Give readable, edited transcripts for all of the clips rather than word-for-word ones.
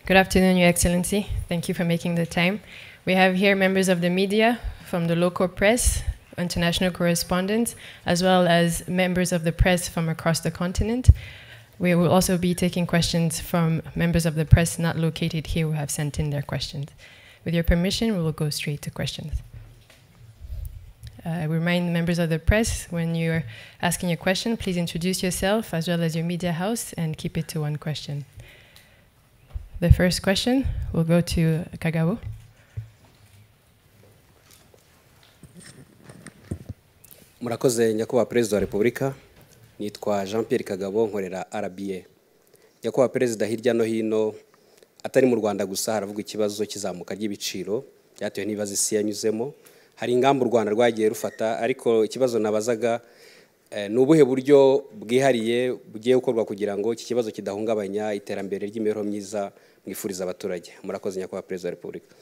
Good afternoon, Your Excellency. Thank you for making the time. We have here members of the media from the local press, international correspondents, as well as members of the press from across the continent. We will also be taking questions from members of the press not located here who have sent in their questions. With your permission, we will go straight to questions. I remind members of the press, when you're asking a question, please introduce yourself as well as your media house and keep it to one question. The first question will go to Kagame. Murakoze nyakubahwa Perezida wa Repubulika, nitwa Jean-Pierre Kagabo nkorera RBA. Nyakubahwa Perezida, hirya no hino atari mu Rwanda gusa haravuga ikibazo kizamuka ry'ibiciro byatewe n'ibibazo isi yanyuzemo. Hari ingamba u Rwanda rwagiye rufata, ariko ikibazo nabazaga nubuhe buryo bwihariye bugiye gukorwa kugira ngo iki kibazo kidahungabanya iterambere ry'imibereho myiza mwifuriza abaturage. Murakoze nyakubahwa Perezida wa Repubulika.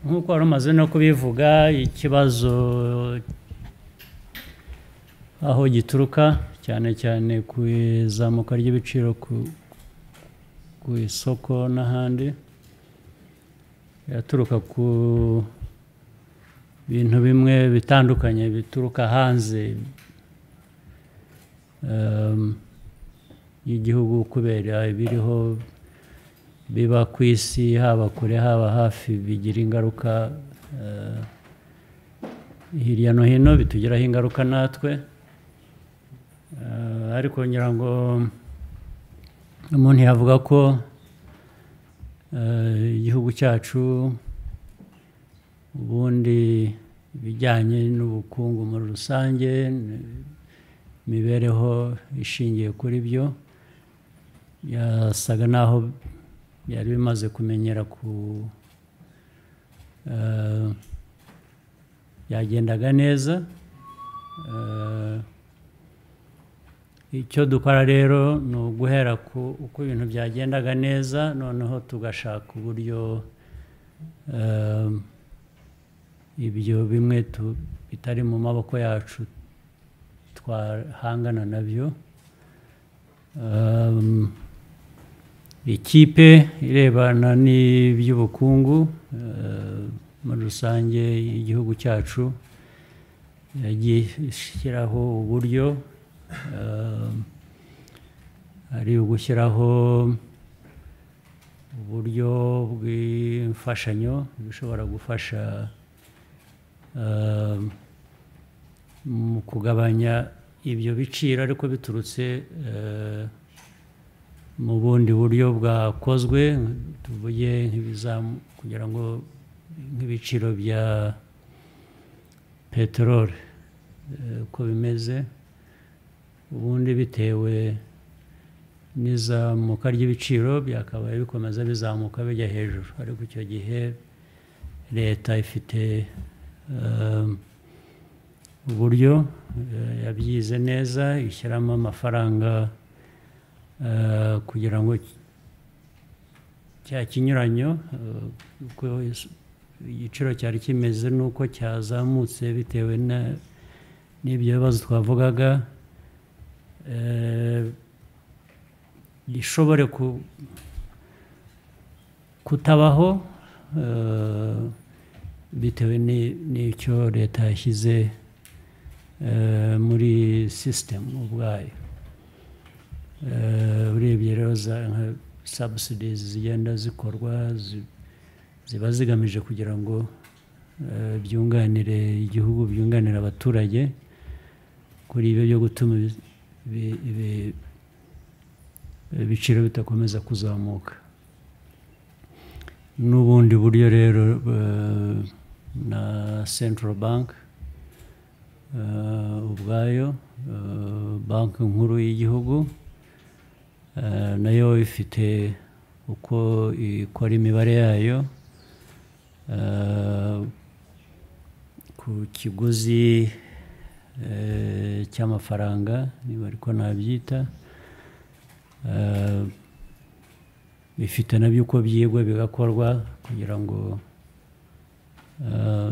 Nkuko waramaze no kubivuga, ikibazo aho gituruka cyane cyane ku izamuka ry'ibiciro ku isoko n'ahandi, yaturuka ku bintu bimwe bitandukanye bituruka hanze y'igihugu kubera ibiriho biba ku isi, haba kure haba hafi, bigira ingaruka hirya no hino, bitugiraho ingaruka natwe. Ariko ngira ngo umuntu yavuga ko igihugu cyacu ubundi bijyanye n'ubukungu muri rusange, imibereho ishingiye kuri byo, yasaga naho byari bimaze kumenyera yagendaga neza. Icyo dukora rero ni uguhera uko ibintu byagendaga neza, noneho tugashaka uburyo ibyo bimwe bitari mu maboko yacu twahangana nabyo. Ikipe irebana n'iby'ubukungu muri rusange igihugu cyacu yagiye ishyiraho uburyo, ari ugushyiraho uburyo bw'imfashanyo bishobora gufasha mu kugabanya ibyo biciro, ariko biturutse mu bundi buryo bwakozwe, tuvuge kugira ngo nk'ibiciro bya peteroli uko bimeze ubundi bitewe n'izamuka ry'ibiciro byakabaye bikomeza bizamuka bijya hejuru, ariko icyo gihe leta ifite uburyo yabyize neza, ishyiramo amafaranga kugira ngo cya kinyuranyo uko igiciro cyari kimeze n'uko cyazamutse bitewe n'ibyo bibazo twavugaga, gishobore kutabaho bitewe n'icyo leta yashyize muri sisitemu ubwayo. Urebye rero nka subsidies zigenda zikorwa ziba zigamije kugira ngo byunganire igihugu, byunganire abaturage kuri ibyo byo gutuma ibiciro bitakomeza kuzamuka. N'ubundi buryo rero na Central Bank ubwayo, banki nkuru y'igihugu, nayo ifite uko ikora imibare yayo ku kiguzi cy'amafaranga, niba ariko nabyita, bifite nabyo uko byigwa bigakorwa kugira ngo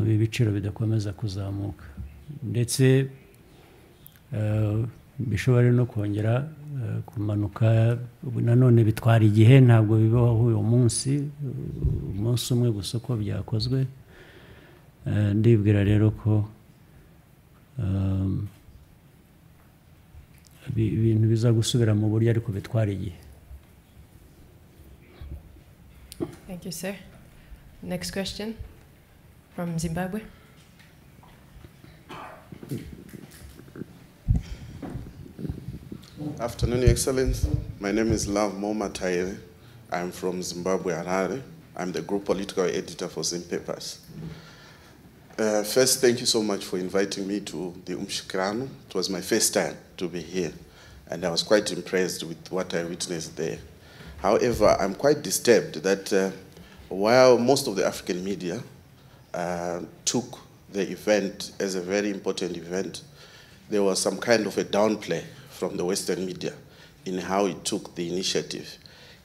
ibiciro bidakomeza kuzamuka, ndetse bishobora no kongera kumanuka nanone bitwara igihe ntabwo bibaho uyu munsi umunsi umwe gusa uko byakozwe ndibwira rero ko ibintu biza gusubira mu buryo ariko bitwara igihe. Thank you, sir. Next question from Zimbabwe. Afternoon, Your Excellency. My name is Love Momataire. I'm from Zimbabwe, Harare. I'm the group political editor for Zim Papers. First, thank you so much for inviting me to the Umutekano. It was my first time to be here, and I was quite impressed with what I witnessed there. However, I'm quite disturbed that while most of the African media took the event as a very important event, there was some kind of a downplay from the Western media in how it took the initiative.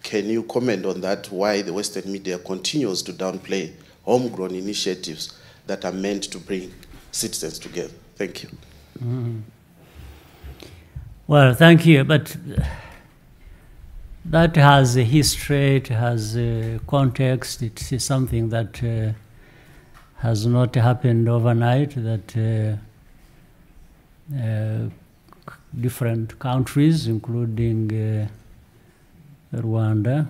Can you comment on that, why the Western media continues to downplay homegrown initiatives that are meant to bring citizens together? Thank you. Well, thank you, but that has a history, it has a context, it is something that has not happened overnight, that different countries, including Rwanda,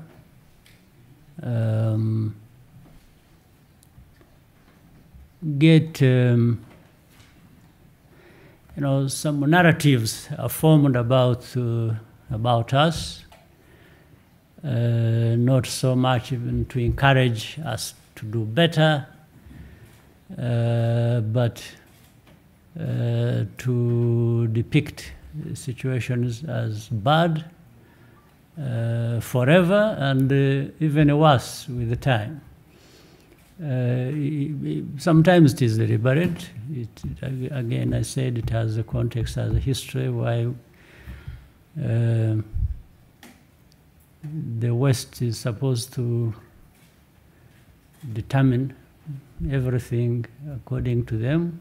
get some narratives are formed about us, not so much even to encourage us to do better, but to depict situations as bad forever and even worse with the time. Sometimes it is deliberate. Again, I said it has a context, has a history, why the West is supposed to determine everything according to them.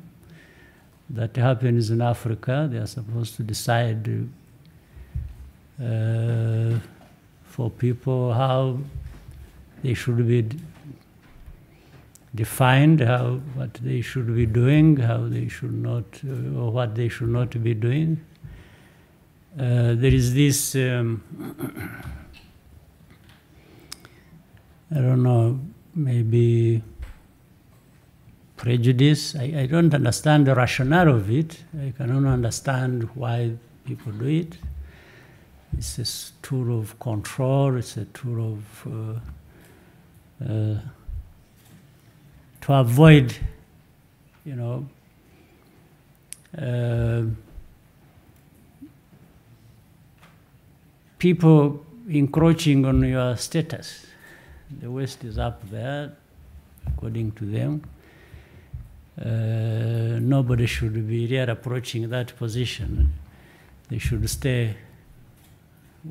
That happens in Africa. They are supposed to decide for people how they should be defined, what they should be doing, how they should not, or what they should not be doing. There is this, I don't know, maybe prejudice. I don't understand the rationale of it. I cannot understand why people do it. It's a tool of control. It's a tool of to avoid, people encroaching on your status. The West is up there, according to them. Nobody should be there approaching that position. They should stay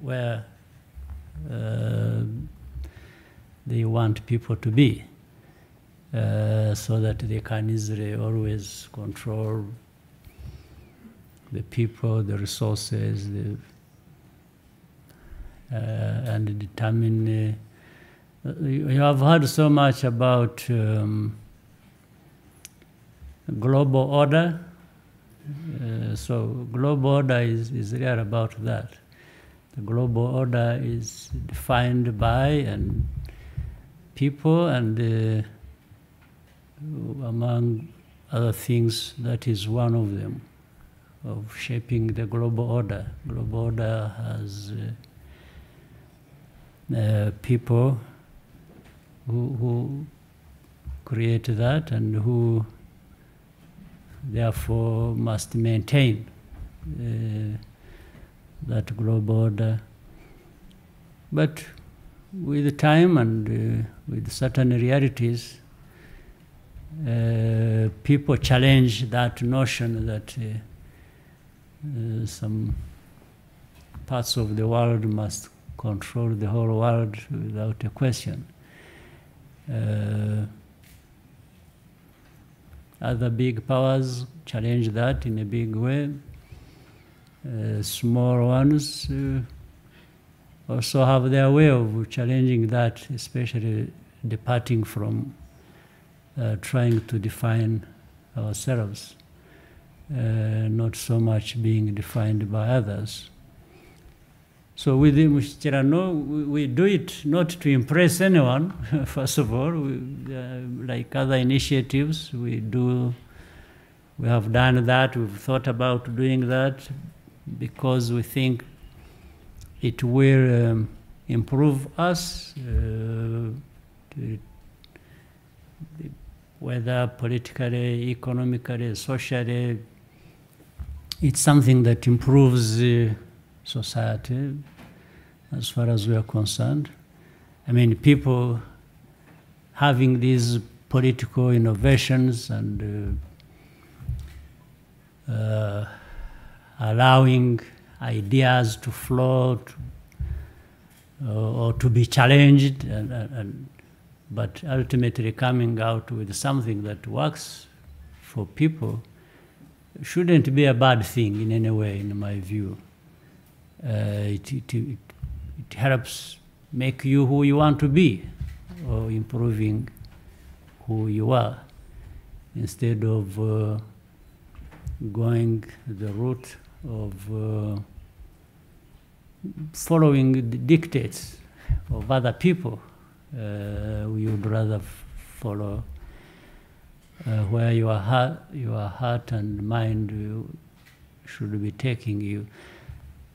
where they want people to be, so that they can easily always control the people, the resources, and determine. You have heard so much about global order. So global order is really about that. The global order is defined by people, and among other things, that is one of them, of shaping the global order. Global order has people who create that and who therefore must maintain that global order. But with time and with certain realities, people challenge that notion that some parts of the world must control the whole world without a question. Other big powers challenge that in a big way. Small ones also have their way of challenging that, especially departing from trying to define ourselves, not so much being defined by others. So with the Mushyikirano, we do it not to impress anyone, first of all. Like other initiatives, we have done that, we've thought about doing that because we think it will improve us, whether politically, economically, socially. It's something that improves society as far as we are concerned. I mean, people having these political innovations and allowing ideas to float or to be challenged, but ultimately coming out with something that works for people shouldn't be a bad thing in any way, in my view. It helps make you who you want to be, or improving who you are, instead of going the route of following the dictates of other people. We would rather follow where your heart and mind should be taking you.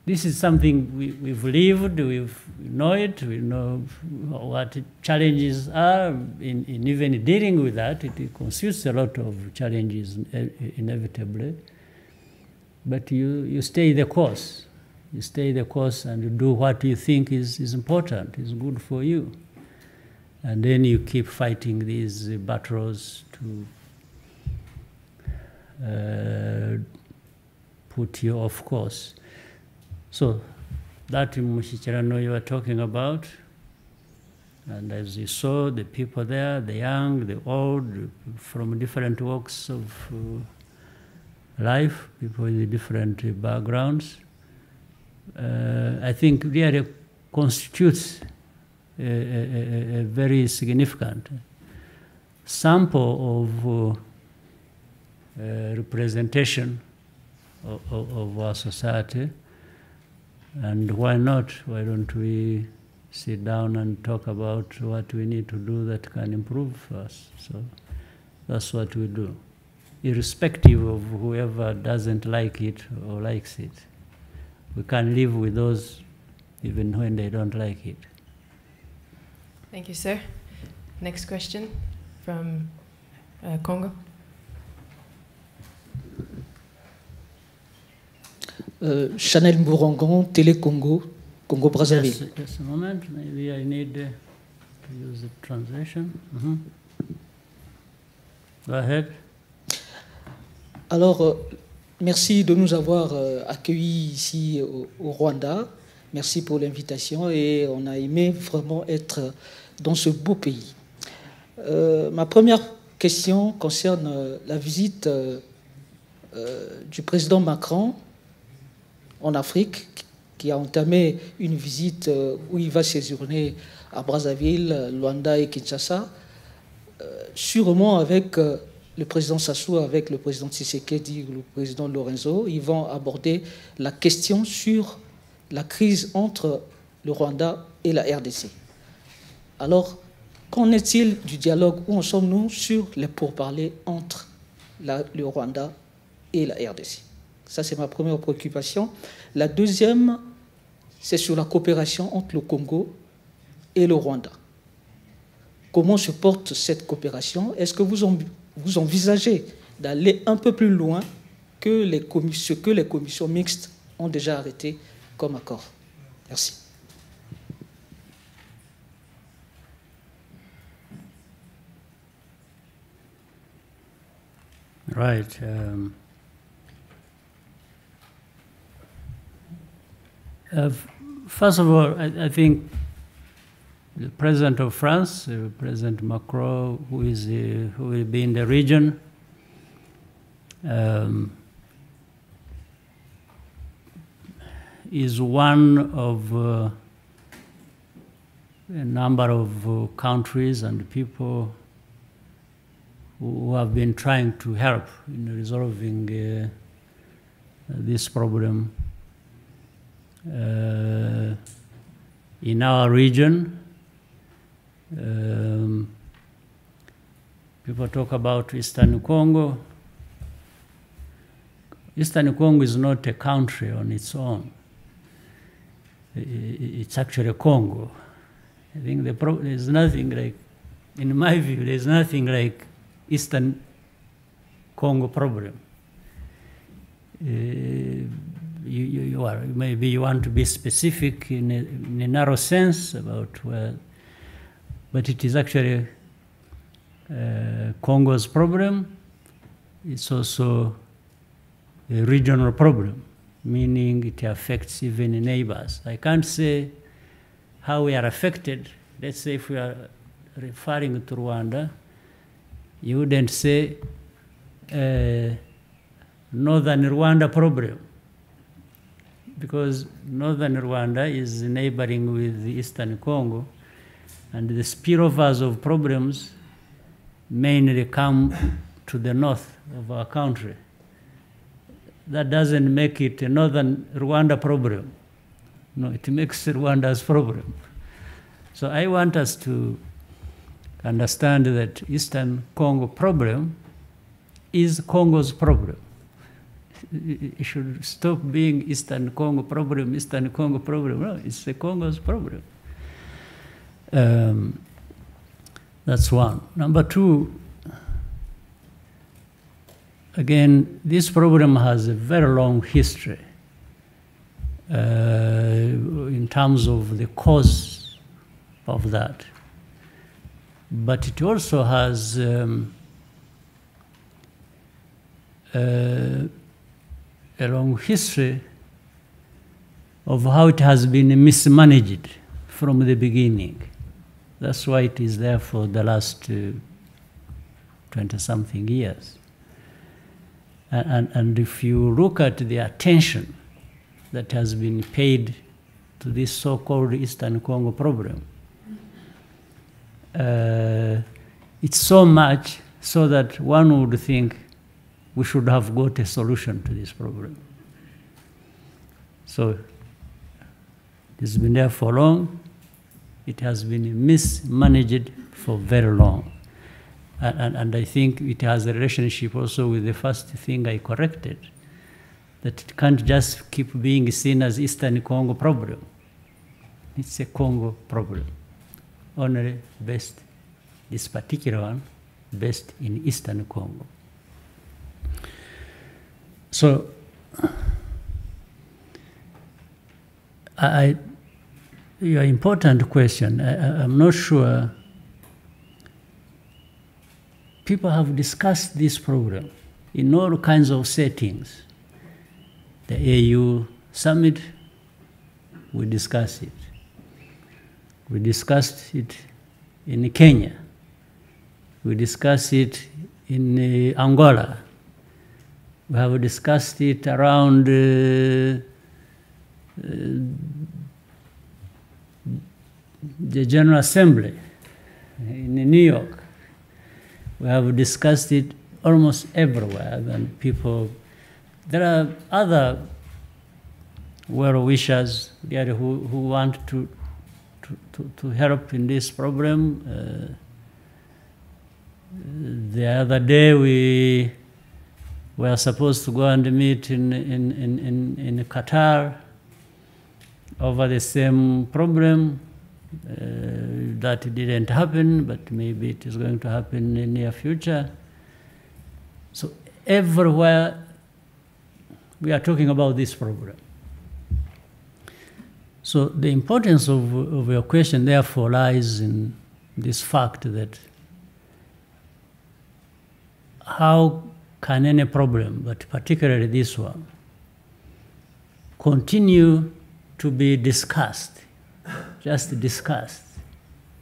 This is something we've lived, we know it, we know what challenges are in even dealing with that. It constitutes a lot of challenges inevitably, but you stay the course. You stay the course and you do what you think is important, is good for you. And then you keep fighting these battles to put you off course. So that Mushyikirano you are talking about, and as you saw, the people there, the young, the old, from different walks of life, people with different backgrounds, I think really constitutes a very significant sample of representation of our society. And why not? Why don't we sit down and talk about what we need to do that can improve us? So that's what we do, irrespective of whoever doesn't like it or likes it. We can live with those even when they don't like it. Thank you, sir. Next question from Congo. Chanel Mourangon, Télé Congo, Congo Brazzaville. Just a moment, maybe I need to use the translation. Go ahead. Alors, merci de nous avoir accueillis ici au Rwanda. Merci pour l'invitation et on a aimé vraiment être dans ce beau pays. Ma première question concerne la visite du président Macron en Afrique, qui a entamé une visite où il va séjourner à Brazzaville, Luanda et Kinshasa, sûrement avec le président Sassou, avec le président Tshisekedi, le président Lorenzo. Ils vont aborder la question sur la crise entre le Rwanda et la RDC. Alors, qu'en est-il du dialogue? Où en sommes-nous sur les pourparlers entre le Rwanda et la RDC? Ça, c'est ma première préoccupation. La deuxième, c'est sur la coopération entre le Congo et le Rwanda. Comment se porte cette coopération? Est-ce que vous envisagez d'aller un peu plus loin que ce que les commissions mixtes ont déjà arrêté comme accord? Merci. Right. First of all, I think the President of France, President Macron, who will be in the region, is one of a number of countries and people who have been trying to help in resolving this problem. In our region, people talk about Eastern Congo. Eastern Congo is not a country on its own. It's actually Congo. I think there's nothing like, in my view, there's nothing like Eastern Congo problem. Maybe you want to be specific in a narrow sense about where, but it is actually Congo's problem. It's also a regional problem, meaning it affects even neighbors. I can't say how we are affected. Let's say if we are referring to Rwanda, you wouldn't say Northern Rwanda problem, because Northern Rwanda is neighboring with Eastern Congo, and the spillovers of problems mainly come to the north of our country. That doesn't make it a Northern Rwanda problem. No, it makes Rwanda's problem. So I want us to understand that Eastern Congo problem is Congo's problem. It should stop being Eastern Congo problem, Eastern Congo problem. No, it's the Congo's problem. That's one. Number two, again, this problem has a very long history in terms of the cause of that. But it also has a long history of how it has been mismanaged from the beginning. That's why it is there for the last 20-something years. And if you look at the attention that has been paid to this so-called Eastern Congo problem, it's so much so that one would think we should have got a solution to this problem. So it's been there for long. It has been mismanaged for very long. And I think it has a relationship also with the first thing I corrected, that it can't just keep being seen as Eastern Congo problem. It's a Congo problem, only based, this particular one, based in Eastern Congo. So, your important question, I'm not sure. People have discussed this program in all kinds of settings. The AU summit, we discussed it. We discussed it in Kenya. We discussed it in Angola. We have discussed it around the General Assembly in New York. We have discussed it almost everywhere, and people, there are other well-wishers there who want to help in this problem. The other day we were supposed to go and meet in Qatar over the same problem. That didn't happen, but maybe it is going to happen in the near future. So everywhere we are talking about this problem. So the importance of your question therefore lies in this fact that how can any problem, but particularly this one, continue to be discussed, just discussed,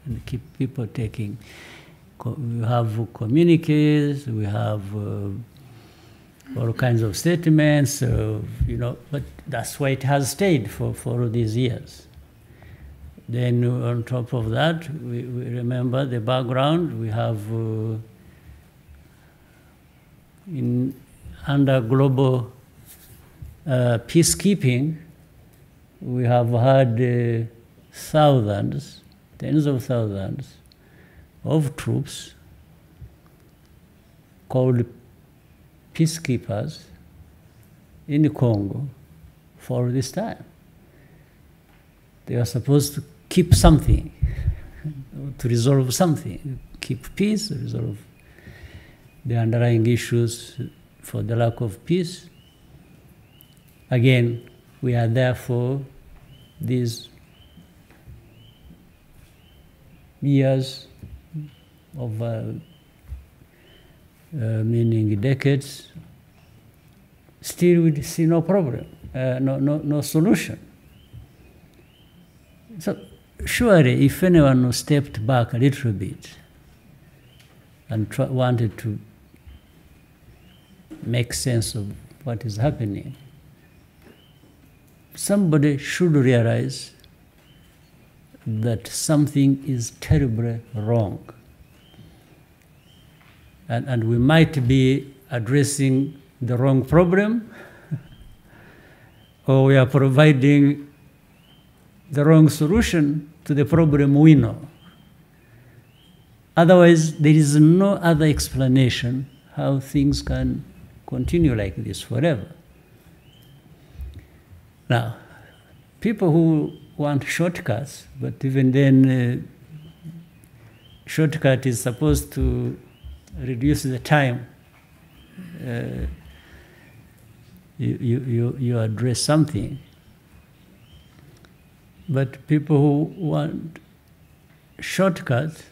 and keep people taking. We have communiques, we have all kinds of statements, you know, but that's why it has stayed for all these years. Then on top of that, we remember the background. We have under global peacekeeping, we have had thousands, tens of thousands of troops called peacekeepers in the Congo for this time. They are supposed to keep something, to resolve something, keep peace, resolve the underlying issues for the lack of peace. Again, we are there for these years of meaning decades. Still we see no problem, no solution. So surely if anyone stepped back a little bit and wanted to make sense of what is happening, somebody should realize that something is terribly wrong. And we might be addressing the wrong problem, or we are providing the wrong solution to the problem we know. Otherwise, there is no other explanation how things can continue like this forever. Now, people who want shortcuts, but even then, shortcut is supposed to reduce the time you address something. But people who want shortcuts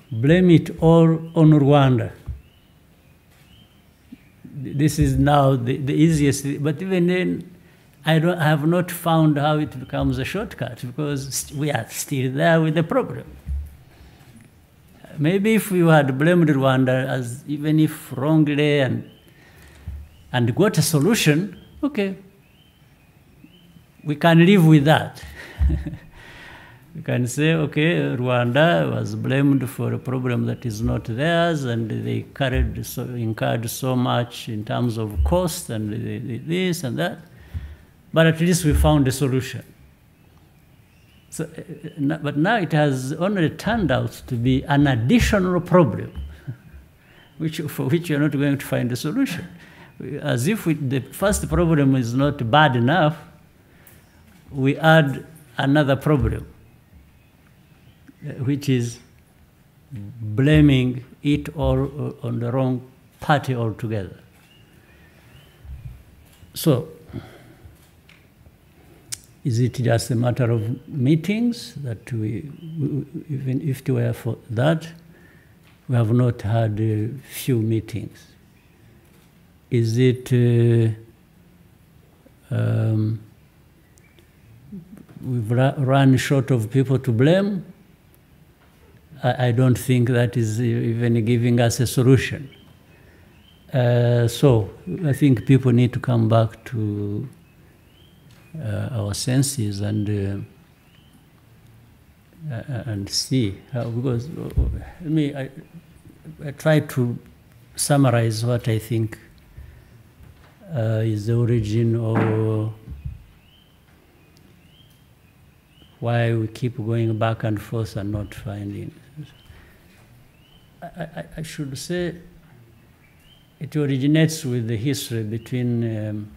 blame it all on Rwanda. This is now the easiest, but even then, I have not found how it becomes a shortcut, because we are still there with the problem. Maybe if we had blamed Rwanda, as even if wrongly, and got a solution, okay, we can live with that. We can say, okay, Rwanda was blamed for a problem that is not theirs, and they incurred so much in terms of cost and this and that. But at least we found a solution. So, but now it has only turned out to be an additional problem, for which you're not going to find a solution. As if the first problem is not bad enough, we add another problem, which is blaming it all on the wrong party altogether. So, is it just a matter of meetings that even if it were for that, we have not had a few meetings? Is it we've run short of people to blame? I don't think that is even giving us a solution. So I think people need to come back to our senses and see how, because I try to summarize what I think is the origin of why we keep going back and forth and not finding. I should say it originates with the history between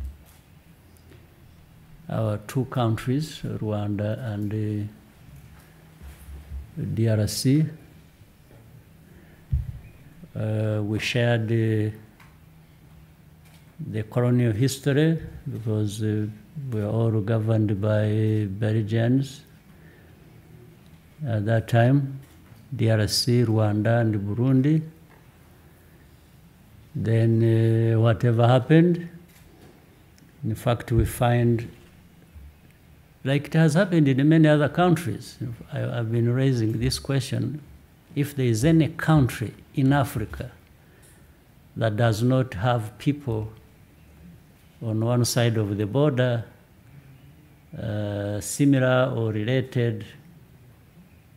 our two countries, Rwanda and DRC. We shared the colonial history because we were all governed by Belgians at that time, DRC, Rwanda, and Burundi. Then whatever happened, in fact, we find, like it has happened in many other countries. I've been raising this question, if there is any country in Africa that does not have people on one side of the border similar or related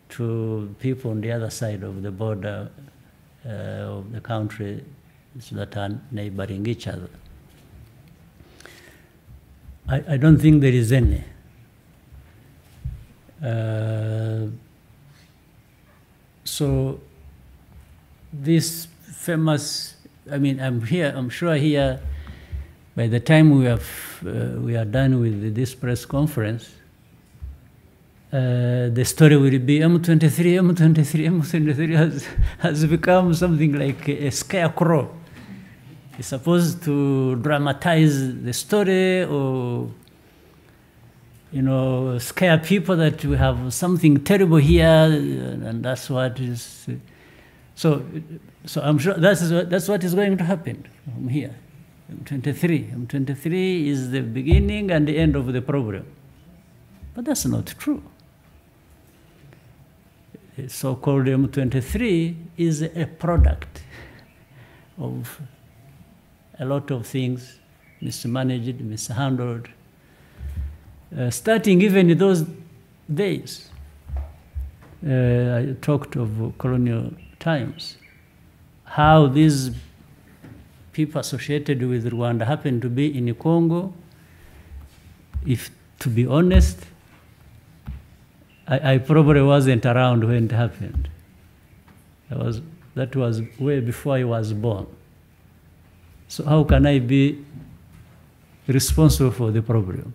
to people on the other side of the border of the country that are neighboring each other. I don't think there is any. So this famous, I mean, I'm sure here, by the time we are done with this press conference, the story will be M23 has become something like a scarecrow. It's supposed to dramatize the story or, you know, scare people that we have something terrible here, and that's what is. So I'm sure that's what is going to happen from here. M23 is the beginning and the end of the problem. But that's not true. The so-called M23 is a product of a lot of things, mismanaged, mishandled, starting even in those days. I talked of colonial times, how these people associated with Rwanda happened to be in Congo. If, to be honest, I probably wasn't around when it happened. That was way before I was born. So how can I be responsible for the problem?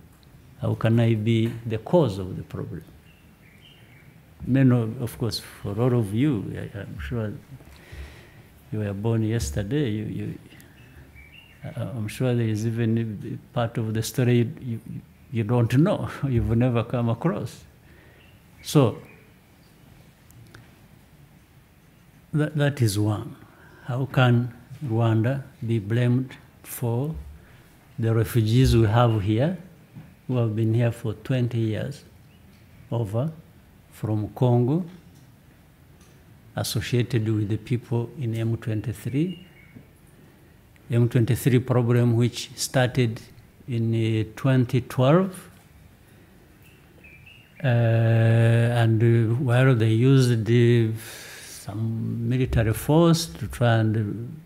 How can I be the cause of the problem? Many, of course, for all of you, I'm sure you were born yesterday. I'm sure there is even a part of the story you don't know, you've never come across. So that is one. How can Rwanda be blamed for the refugees we have here, who have been here for 20 years, over from Congo, associated with the people in M23? M23 problem which started in 2012, and where they used some military force to try and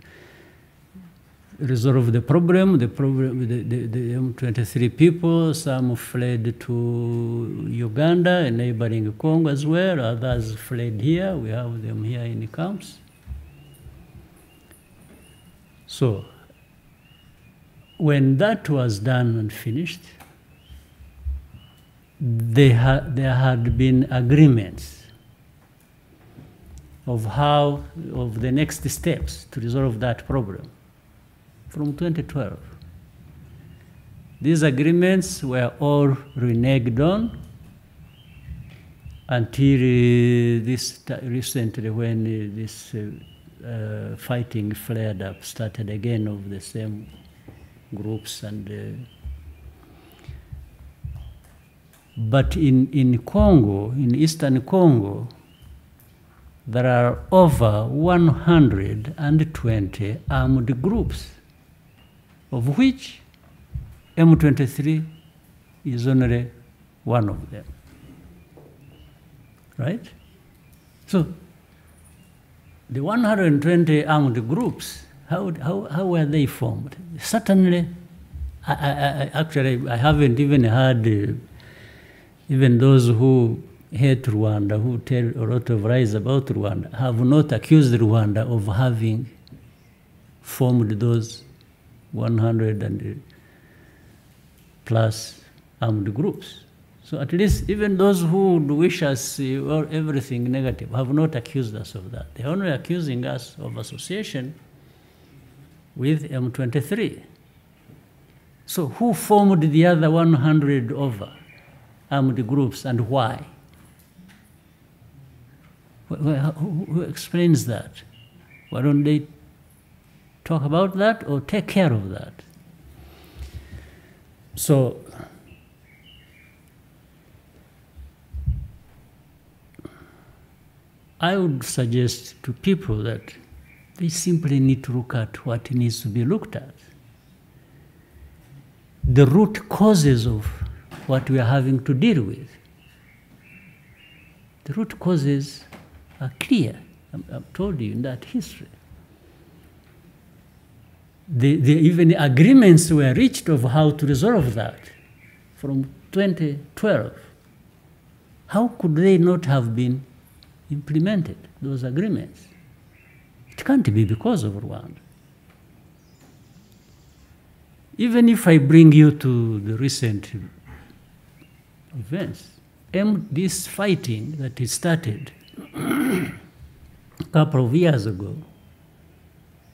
resolve the problem. The M23 people, some fled to Uganda, a neighboring Congo as well. Others fled here. We have them here in the camps. So when that was done and finished, there had been agreements of the next steps to resolve that problem from 2012. These agreements were all reneged on until recently, when this fighting flared up, started again of the same groups. And but in Congo, in Eastern Congo, there are over 120 armed groups, of which M23 is only one of them. Right? So the 120 armed groups, how were they formed? Certainly, actually, I haven't even heard even those who hate Rwanda, who tell a lot of lies about Rwanda, have not accused Rwanda of having formed those 100 and plus armed groups. So at least even those who wish us everything negative have not accused us of that. They're only accusing us of association with M23. So who formed the other 100 over armed groups, and why? Who explains that? Why don't they talk about that or take care of that? So I would suggest to people that they simply need to look at what needs to be looked at. The root causes of what we are having to deal with. The root causes are clear. I've told you in that history. Even agreements were reached of how to resolve that from 2012. How could they not have been implemented, those agreements? It can't be because of Rwanda. Even if I bring you to the recent events, this fighting that it started a couple of years ago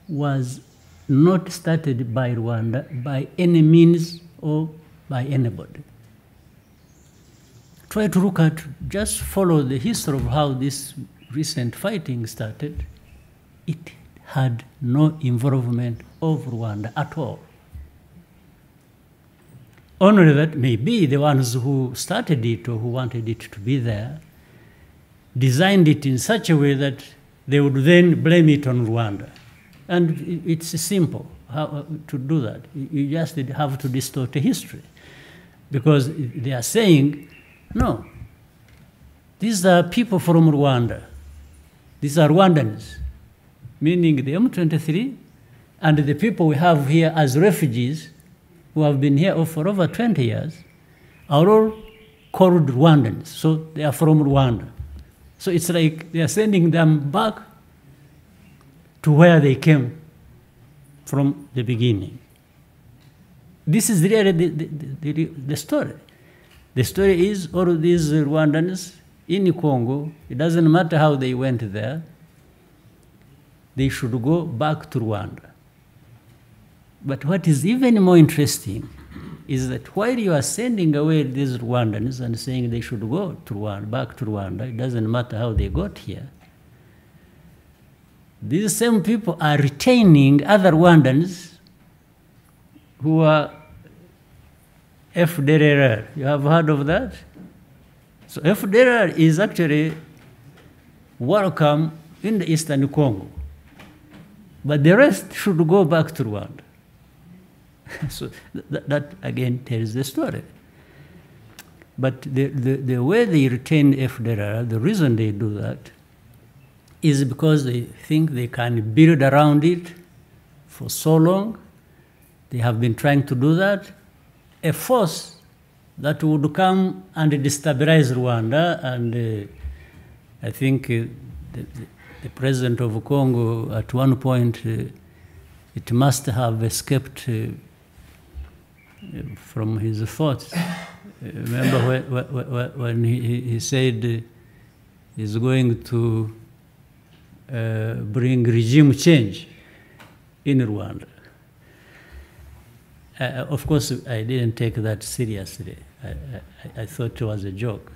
was not started by Rwanda by any means or by anybody. Try to look at, just follow the history of how this recent fighting started. It had no involvement of Rwanda at all. Only that maybe the ones who started it or who wanted it to be there designed it in such a way that they would then blame it on Rwanda. And it's simple how to do that. You just have to distort the history. Because they are saying, no, these are people from Rwanda. These are Rwandans, meaning the M23 and the people we have here as refugees who have been here for over 20 years are all called Rwandans. So they are from Rwanda. So it's like they are sending them back to where they came from the beginning. This is really the story. The story is all of these Rwandans in Congo, it doesn't matter how they went there, they should go back to Rwanda. But what is even more interesting is that while you are sending away these Rwandans and saying they should go to Rwanda, back to Rwanda, it doesn't matter how they got here, these same people are retaining other Rwandans who are FDLR. You have heard of that? So FDLR is actually welcome in the Eastern Congo. But the rest should go back to Rwanda. So that again tells the story. But the way they retain FDLR, the reason they do that is because they think they can build around it for so long. They have been trying to do that. A force that would come and destabilize Rwanda, and I think the president of Congo at one point, it must have escaped from his thoughts. Remember when he said he's going to bring regime change in Rwanda. Of course, I didn't take that seriously. I thought it was a joke.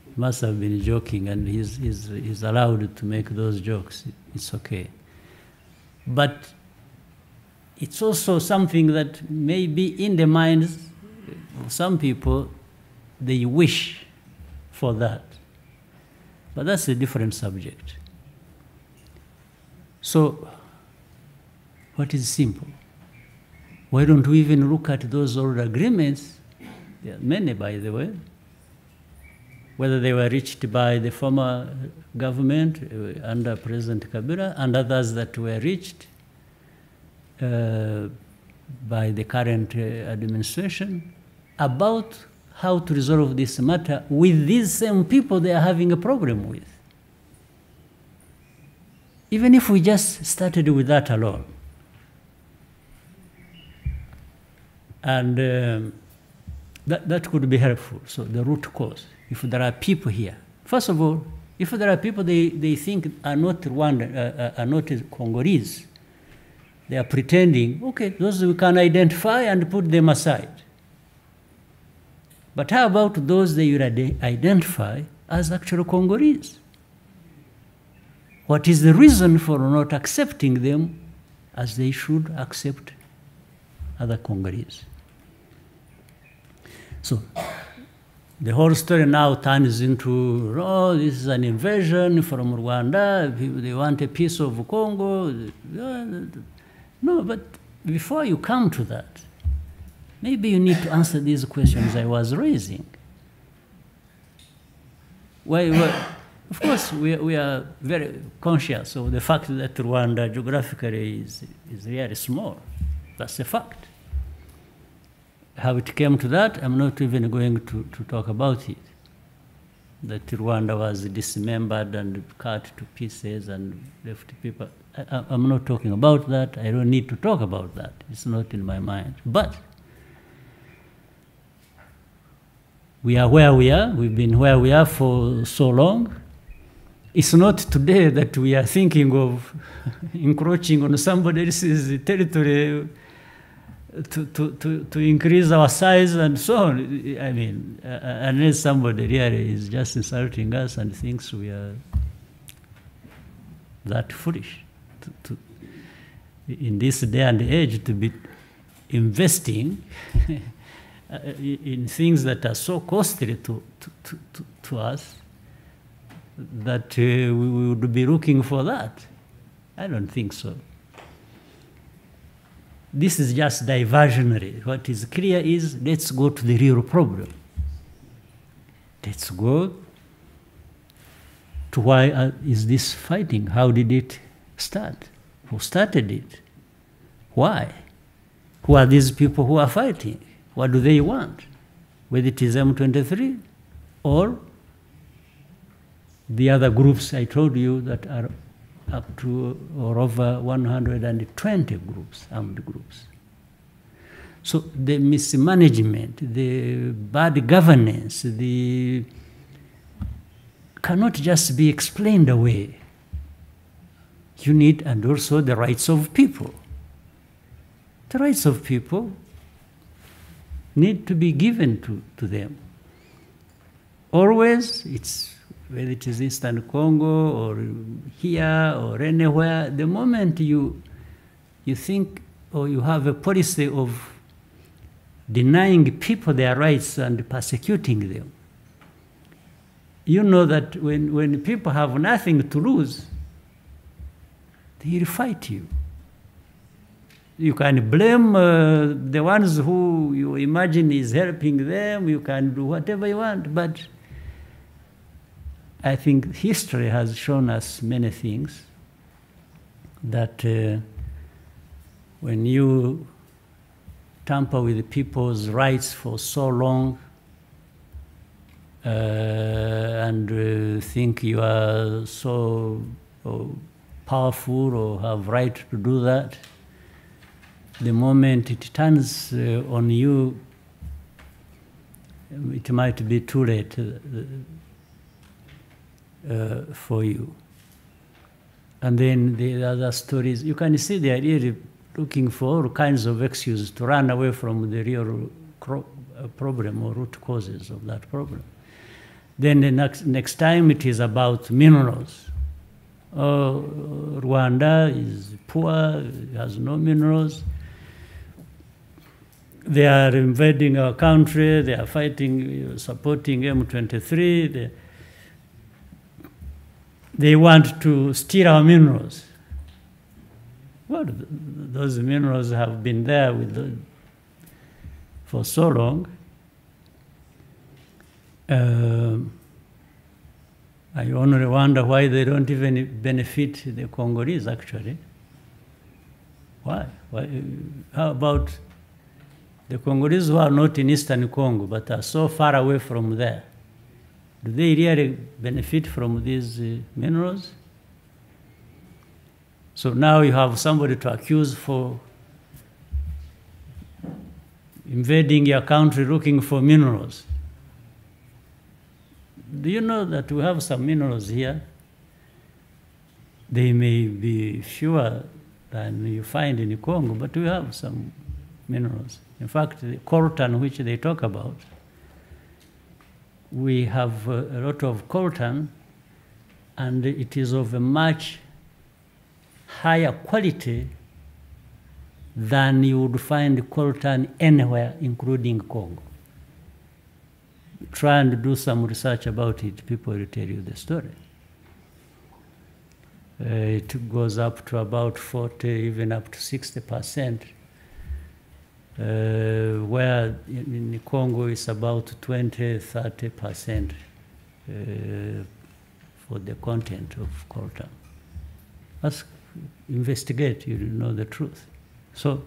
He must have been joking, and he's allowed to make those jokes. It's okay. But it's also something that may be in the minds of some people, they wish for that. But that's a different subject. So, what is simple? Why don't we even look at those old agreements? There are many, by the way, whether they were reached by the former government under President Kabila and others that were reached by the current administration about how to resolve this matter with these same people they are having a problem with. Even if we just started with that alone. And that could be helpful. So the root cause, if there are people here. First of all, if there are people they think are not Rwanda, are not Congolese, they are pretending, okay, those we can identify and put them aside. But how about those they would identify as actual Congolese? What is the reason for not accepting them as they should accept other Congolese? So the whole story now turns into, oh, this is an invasion from Rwanda, they want a piece of Congo. No, but before you come to that, maybe you need to answer these questions I was raising. Of course, we are very conscious of the fact that Rwanda geographically is really small. That's a fact. How it came to that, I'm not even going to talk about it. That Rwanda was dismembered and cut to pieces and left people. I'm not talking about that. I don't need to talk about that. It's not in my mind. But we are where we are. We've been where we are for so long. It's not today that we are thinking of encroaching on somebody else's territory to increase our size and so on. I mean, unless somebody really is just insulting us and thinks we are that foolish in this day and age to be investing in things that are so costly to us that we would be looking for that. I don't think so. This is just diversionary. What is clear is, let's go to the real problem. Let's go to why is this fighting? How did it start? Who started it? Why? Who are these people who are fighting? What do they want? Whether it is M23 or the other groups I told you that are up to or over 120 groups, armed groups. So the mismanagement, the bad governance, cannot just be explained away. You need, and also the rights of people. The rights of people need to be given to them. Always, whether it is Eastern Congo or here or anywhere, the moment you think or you have a policy of denying people their rights and persecuting them, you know that when people have nothing to lose, they will fight you. You can blame the ones who you imagine is helping them, you can do whatever you want, but I think history has shown us many things that when you tamper with people's rights for so long and think you are so powerful or have right to do that, the moment it turns on you, it might be too late for you. And then the other stories, you can see they are really looking for all kinds of excuses to run away from the real problem or root causes of that problem. Then the next time it is about minerals. Oh, Rwanda is poor, it has no minerals. They are invading our country, they are fighting, supporting M23. They want to steal our minerals. Well, those minerals have been there for so long. I only wonder why they don't even benefit the Congolese, actually. Why? How about the Congolese who are not in Eastern Congo but are so far away from there? Do they really benefit from these minerals? So now you have somebody to accuse for invading your country looking for minerals. Do you know that we have some minerals here? They may be fewer than you find in Congo, but we have some minerals. In fact, the coltan which they talk about, we have a lot of coltan, and it is of a much higher quality than you would find coltan anywhere, including Congo. Try and do some research about it, people will tell you the story. It goes up to about 40, even up to 60% where in Congo it's about 20–30% for the content of coltan. Ask, investigate, you know the truth. So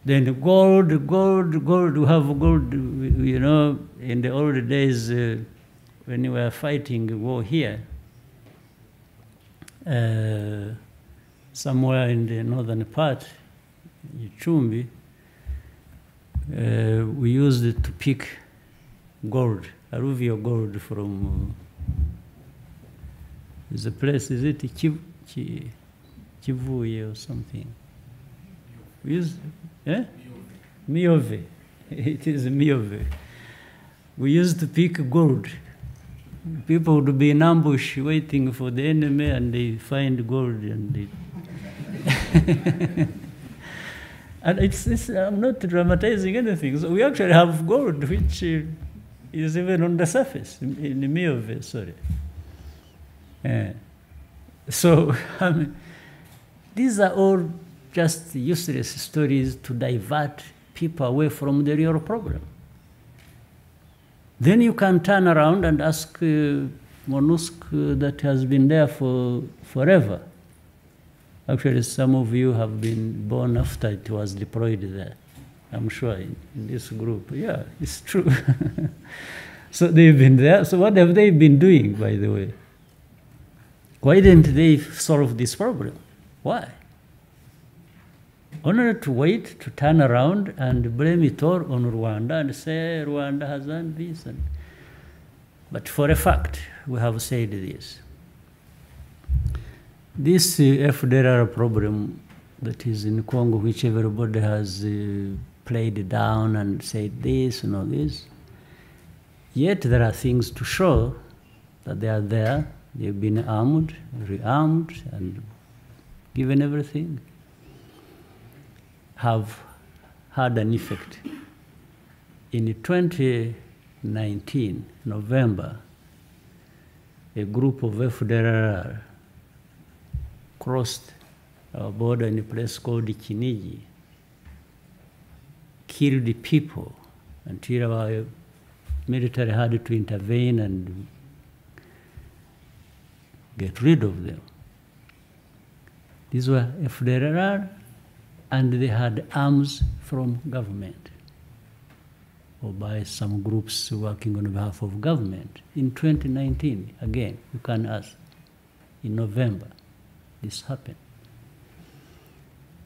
then the gold, we have gold, you know, in the old days when we were fighting war here, somewhere in the northern part, Chumbi, we used it to pick gold, alluvial gold from, there's a place, is it Kivuye or something? We used, Miove. It is Miove. We used to pick gold. People would be in ambush waiting for the enemy and they find gold and they and I'm not dramatizing anything. So we actually have gold, which is even on the surface, in the Miove, sorry. So, I mean, these are all just useless stories to divert people away from the real problem. Then you can turn around and ask MONUSCO that has been there for forever. Actually, some of you have been born after it was deployed there, I'm sure, in this group. Yeah, it's true. So they've been there. So what have they been doing, by the way? Why didn't they solve this problem? Why? Only to wait, to turn around and blame it all on Rwanda and say Rwanda has done this. But for a fact, we have said this. This FDLR problem that is in Congo, which everybody has played down and said this and all this, yet there are things to show that they are there. They've been armed, rearmed, and given everything, have had an effect. In 2019, November, a group of FDLR crossed our border in a place called Kinigi, killed people until our military had to intervene and get rid of them. These were FDLR, and they had arms from government or by some groups working on behalf of government. In 2019, again, you can ask, in November, this happened.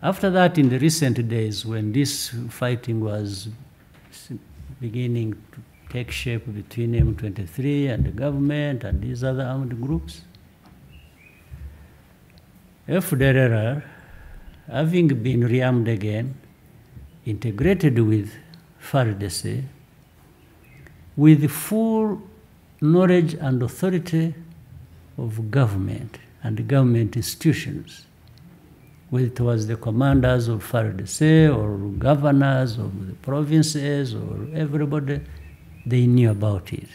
After that, in the recent days, when this fighting was beginning to take shape between M23 and the government and these other armed groups, FDLR, having been rearmed again, integrated with FARDC, with full knowledge and authority of government and government institutions, whether it was the commanders of FARDC or governors of the provinces or everybody, they knew about it.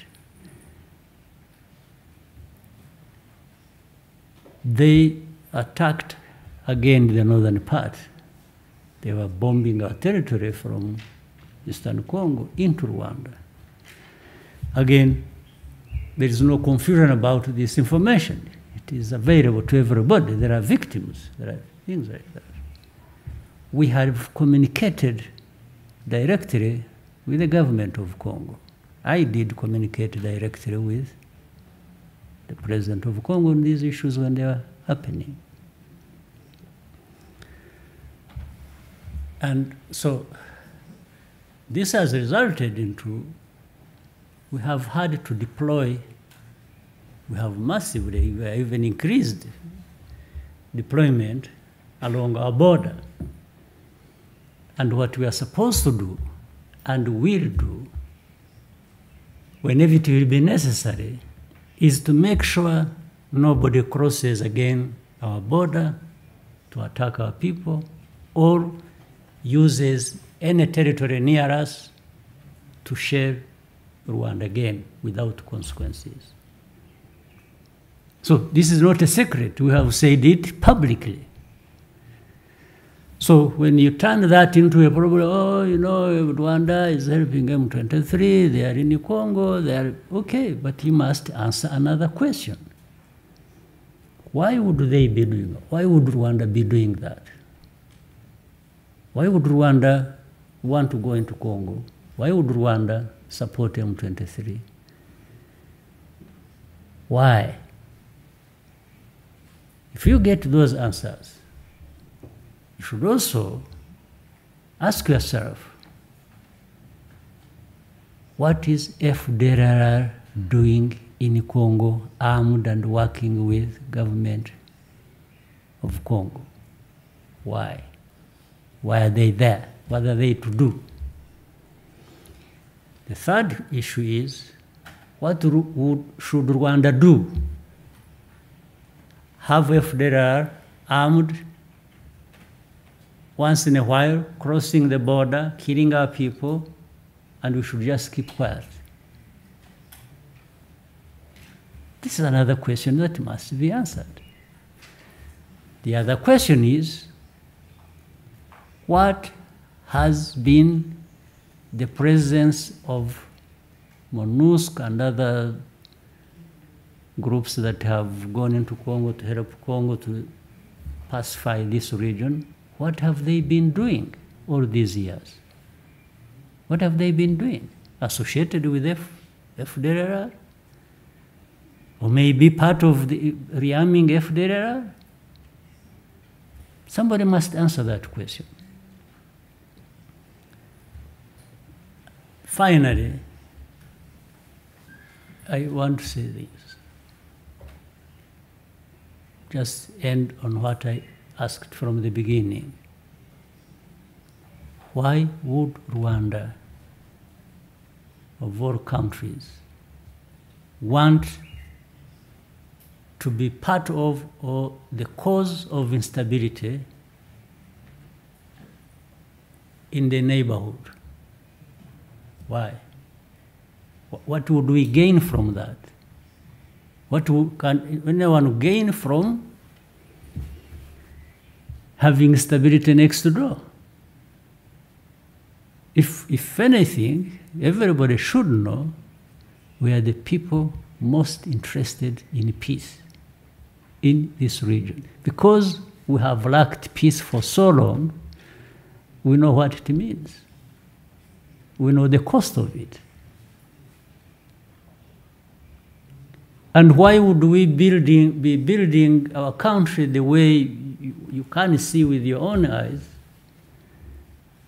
They attacked again the northern part. They were bombing our territory from eastern Congo into Rwanda. Again, there is no confusion about this information. It is available to everybody. There are victims. There are things like that. We have communicated directly with the government of Congo. I did communicate directly with the president of Congo on these issues when they were happening. And so this has resulted into, we have had to deploy, we have massively, we have even increased deployment along our border. And what we are supposed to do and will do, whenever it will be necessary, is to make sure nobody crosses again our border to attack our people or uses any territory near us to share Rwanda again without consequences. So this is not a secret. We have said it publicly. So when you turn that into a problem, oh, you know, Rwanda is helping M23, they are in Congo, they are, okay, but you must answer another question. Why would they be doing that? Why would Rwanda be doing that? Why would Rwanda want to go into Congo? Why would Rwanda support M23? Why? If you get those answers, you should also ask yourself, what is FDLR doing in Congo, armed and working with government of Congo? Why? Why are they there? What are they to do? The third issue is, what should Rwanda do? Have FDLR armed once in a while, crossing the border, killing our people, and we should just keep quiet? This is another question that must be answered. The other question is, what has been the presence of MONUSCO and other groups that have gone into Congo to help Congo to pacify this region? What have they been doing all these years? What have they been doing? Associated with FDLR? Or maybe part of the rearming FDLR? Somebody must answer that question. Finally, I want to say this. Just end on what I asked from the beginning. Why would Rwanda, of all countries, want to be part of or the cause of instability in the neighborhood? Why? What would we gain from that? What can anyone gain from having stability next door? If anything, everybody should know we are the people most interested in peace in this region. Because we have lacked peace for so long, we know what it means. We know the cost of it. And why would we be building our country the way you can see with your own eyes,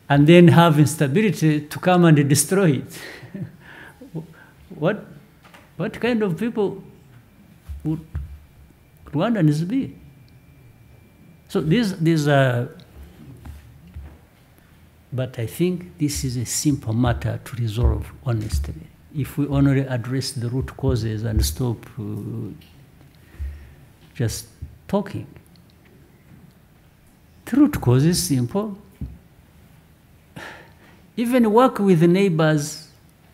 and then have instability to come and destroy it? What kind of people would Rwandans be? So these are, but I think this is a simple matter to resolve honestly. If we only address the root causes and stop just talking. The root cause is simple. Even work with the neighbors,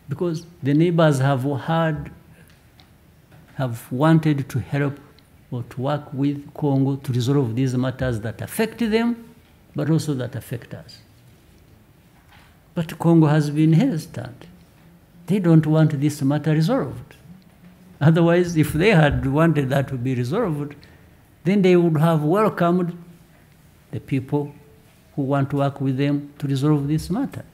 because the neighbors have wanted to help or to work with Congo to resolve these matters that affect them, but also that affect us. But Congo has been hesitant. They don't want this matter resolved. Otherwise, if they had wanted that to be resolved, then they would have welcomed the people who want to work with them to resolve this matter.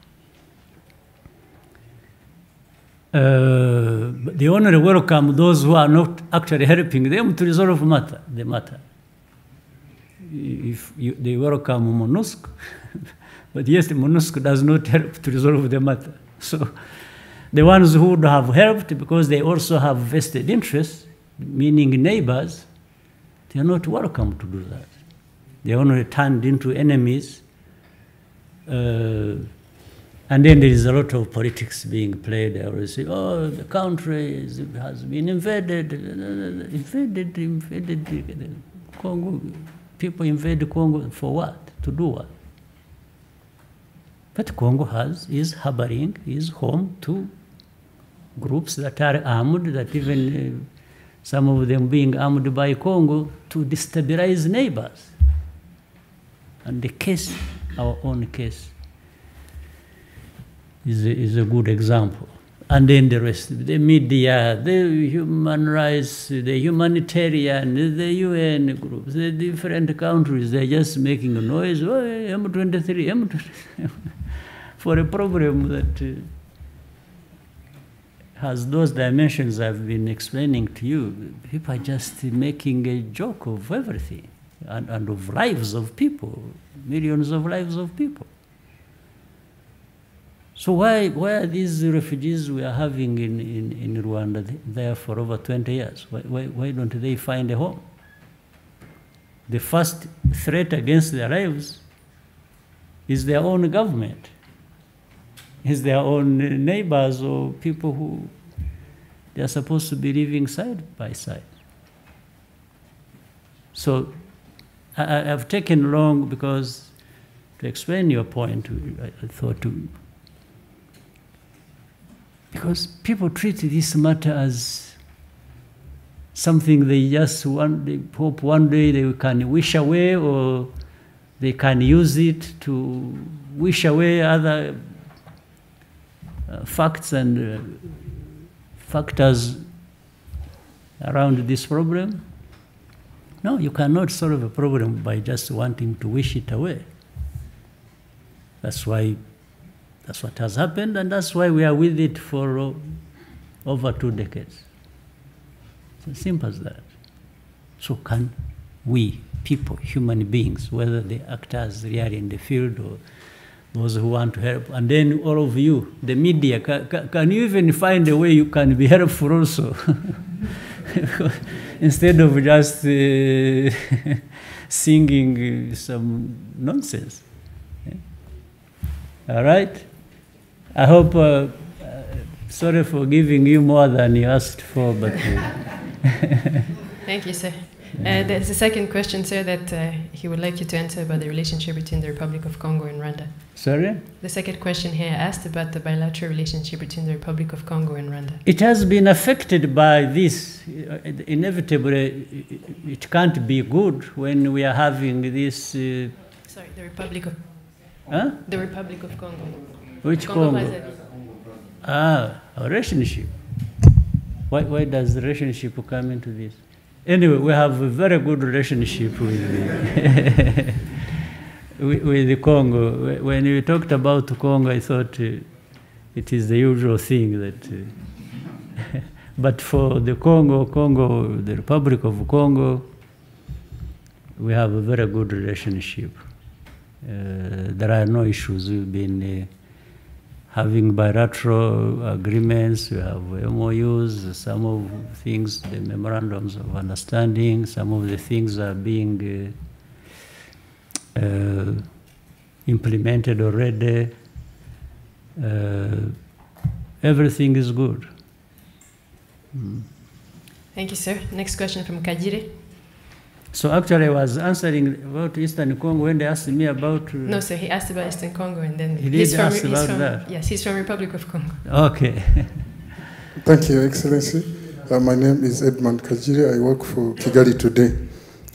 They only welcome those who are not actually helping them to resolve the matter. They welcome MONUSCO, but yes, MONUSCO does not help to resolve the matter. So the ones who would have helped, because they also have vested interests, meaning neighbors, they are not welcome to do that. They only turned into enemies. And then there is a lot of politics being played. They always say, oh, the country has been invaded. Invaded Congo. People invade Congo for what? To do what? But Congo is harboring, is home to groups that are armed, that even some of them being armed by Congo to destabilize neighbors. And the case, our own case, is a good example. And then the rest, the media, the human rights, the humanitarian, the UN groups, the different countries, they're just making a noise, oh, M23, M23, for a problem that has those dimensions I've been explaining to you. People are just making a joke of everything, and of lives of people, millions of lives of people. So why are these refugees we are having in Rwanda there for over 20 years? Why don't they find a home? The first threat against their lives is their own government, is their own neighbors or people who they are supposed to be living side by side. So I've taken long because to explain your point, I thought to. Because people treat this matter as something they just want, they hope one day they can wish away, or they can use it to wish away other facts and factors around this problem. No, you cannot solve a problem by just wanting to wish it away. That's what has happened, and that's why we are with it for over 2 decades. It's as simple as that. So can we, people, human beings, whether the actors really in the field or those who want to help, and then all of you, the media, can you even find a way you can be helpful also? Instead of just singing some nonsense. All right? I hope, sorry for giving you more than you asked for, but... Thank you, sir. There's a second question, sir, that he would like you to answer about the relationship between the Republic of Congo and Rwanda. Sorry? The second question here asked about the bilateral relationship between the Republic of Congo and Rwanda. It has been affected by this. Inevitably, it can't be good when we are having this... Sorry, the Republic of... Huh? The Republic of Congo. Which Congo? A relationship. Why does the relationship come into this? Anyway, we have a very good relationship with with the Congo. When you talked about Congo, I thought it is the usual thing that... but for the Congo, the Republic of Congo, we have a very good relationship. There are no issues. We've been having bilateral agreements, we have MOUs, some of things, the memorandums of understanding, some of the things are being implemented already. Everything is good. Thank you, sir. Next question from Karere. So actually I was answering about Eastern Congo when they asked me about... No, sir, he asked about Eastern Congo and then... He did ask about that? Yes, he's from Republic of Congo. Okay. Thank you, Excellency. My name is Edmund Kajiri. I work for Kigali Today.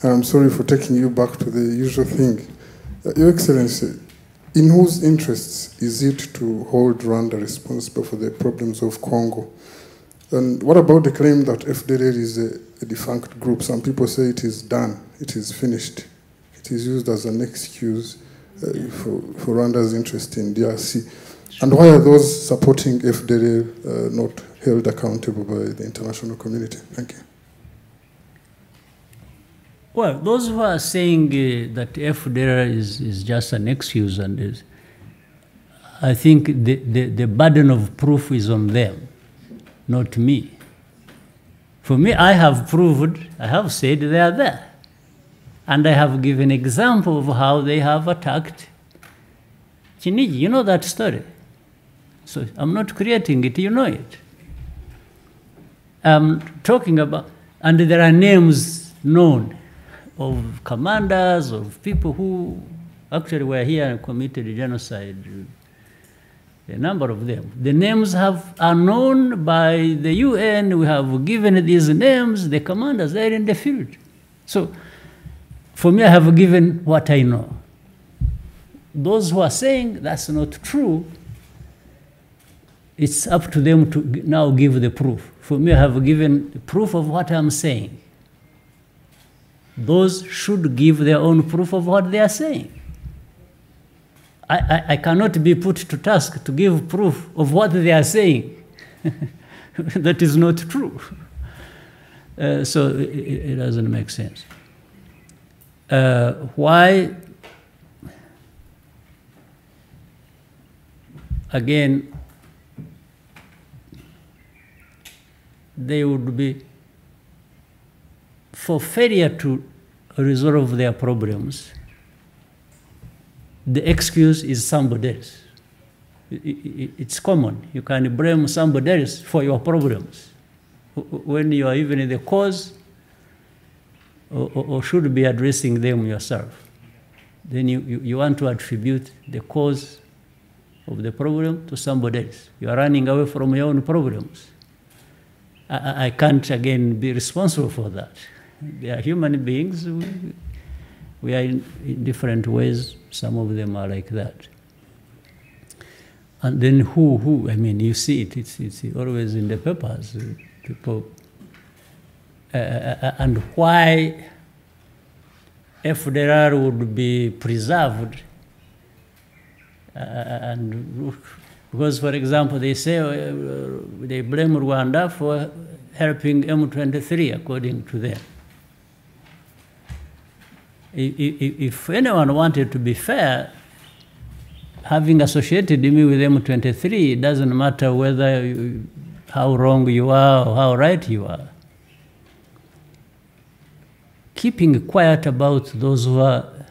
I'm sorry for taking you back to the usual thing. Your Excellency, in whose interests is it to hold Rwanda responsible for the problems of Congo? And what about the claim that FDLR is a defunct group? Some people say it is done, it is finished. It is used as an excuse for Rwanda's interest in DRC. And why are those supporting FDLR not held accountable by the international community? Thank you. Well, those who are saying that FDLR is just an excuse, and I think the burden of proof is on them, not me. For me, I have proved, I have said they are there. And I have given example of how they have attacked Chiniji. You know that story. So I'm not creating it, you know it. I'm talking about, and there are names known of commanders, of people who actually were here and committed genocide. A number of them. The names are known by the UN. We have given these names. The commanders are in the field. So, for me, I have given what I know. those who are saying that's not true, it's up to them to now give the proof. For me, I have given the proof of what I'm saying. Those should give their own proof of what they are saying. I cannot be put to task to give proof of what they are saying. That is not true. So it doesn't make sense. Why? Again, they would be, for failure to resolve their problems, the excuse is somebody else. It's common. You can blame somebody else for your problems when you are even the cause or should be addressing them yourself. Then you want to attribute the cause of the problem to somebody else. You are running away from your own problems. I can't, again, be responsible for that. They are human beings. We are in different ways. Some of them are like that. And then who? I mean, you see it. It's always in the papers. People. And why FDR would be preserved? And because, for example, they say they blame Rwanda for helping M23, according to them. If anyone wanted to be fair, having associated me with M23, it doesn't matter whether how wrong you are or how right you are. Keeping quiet about those who are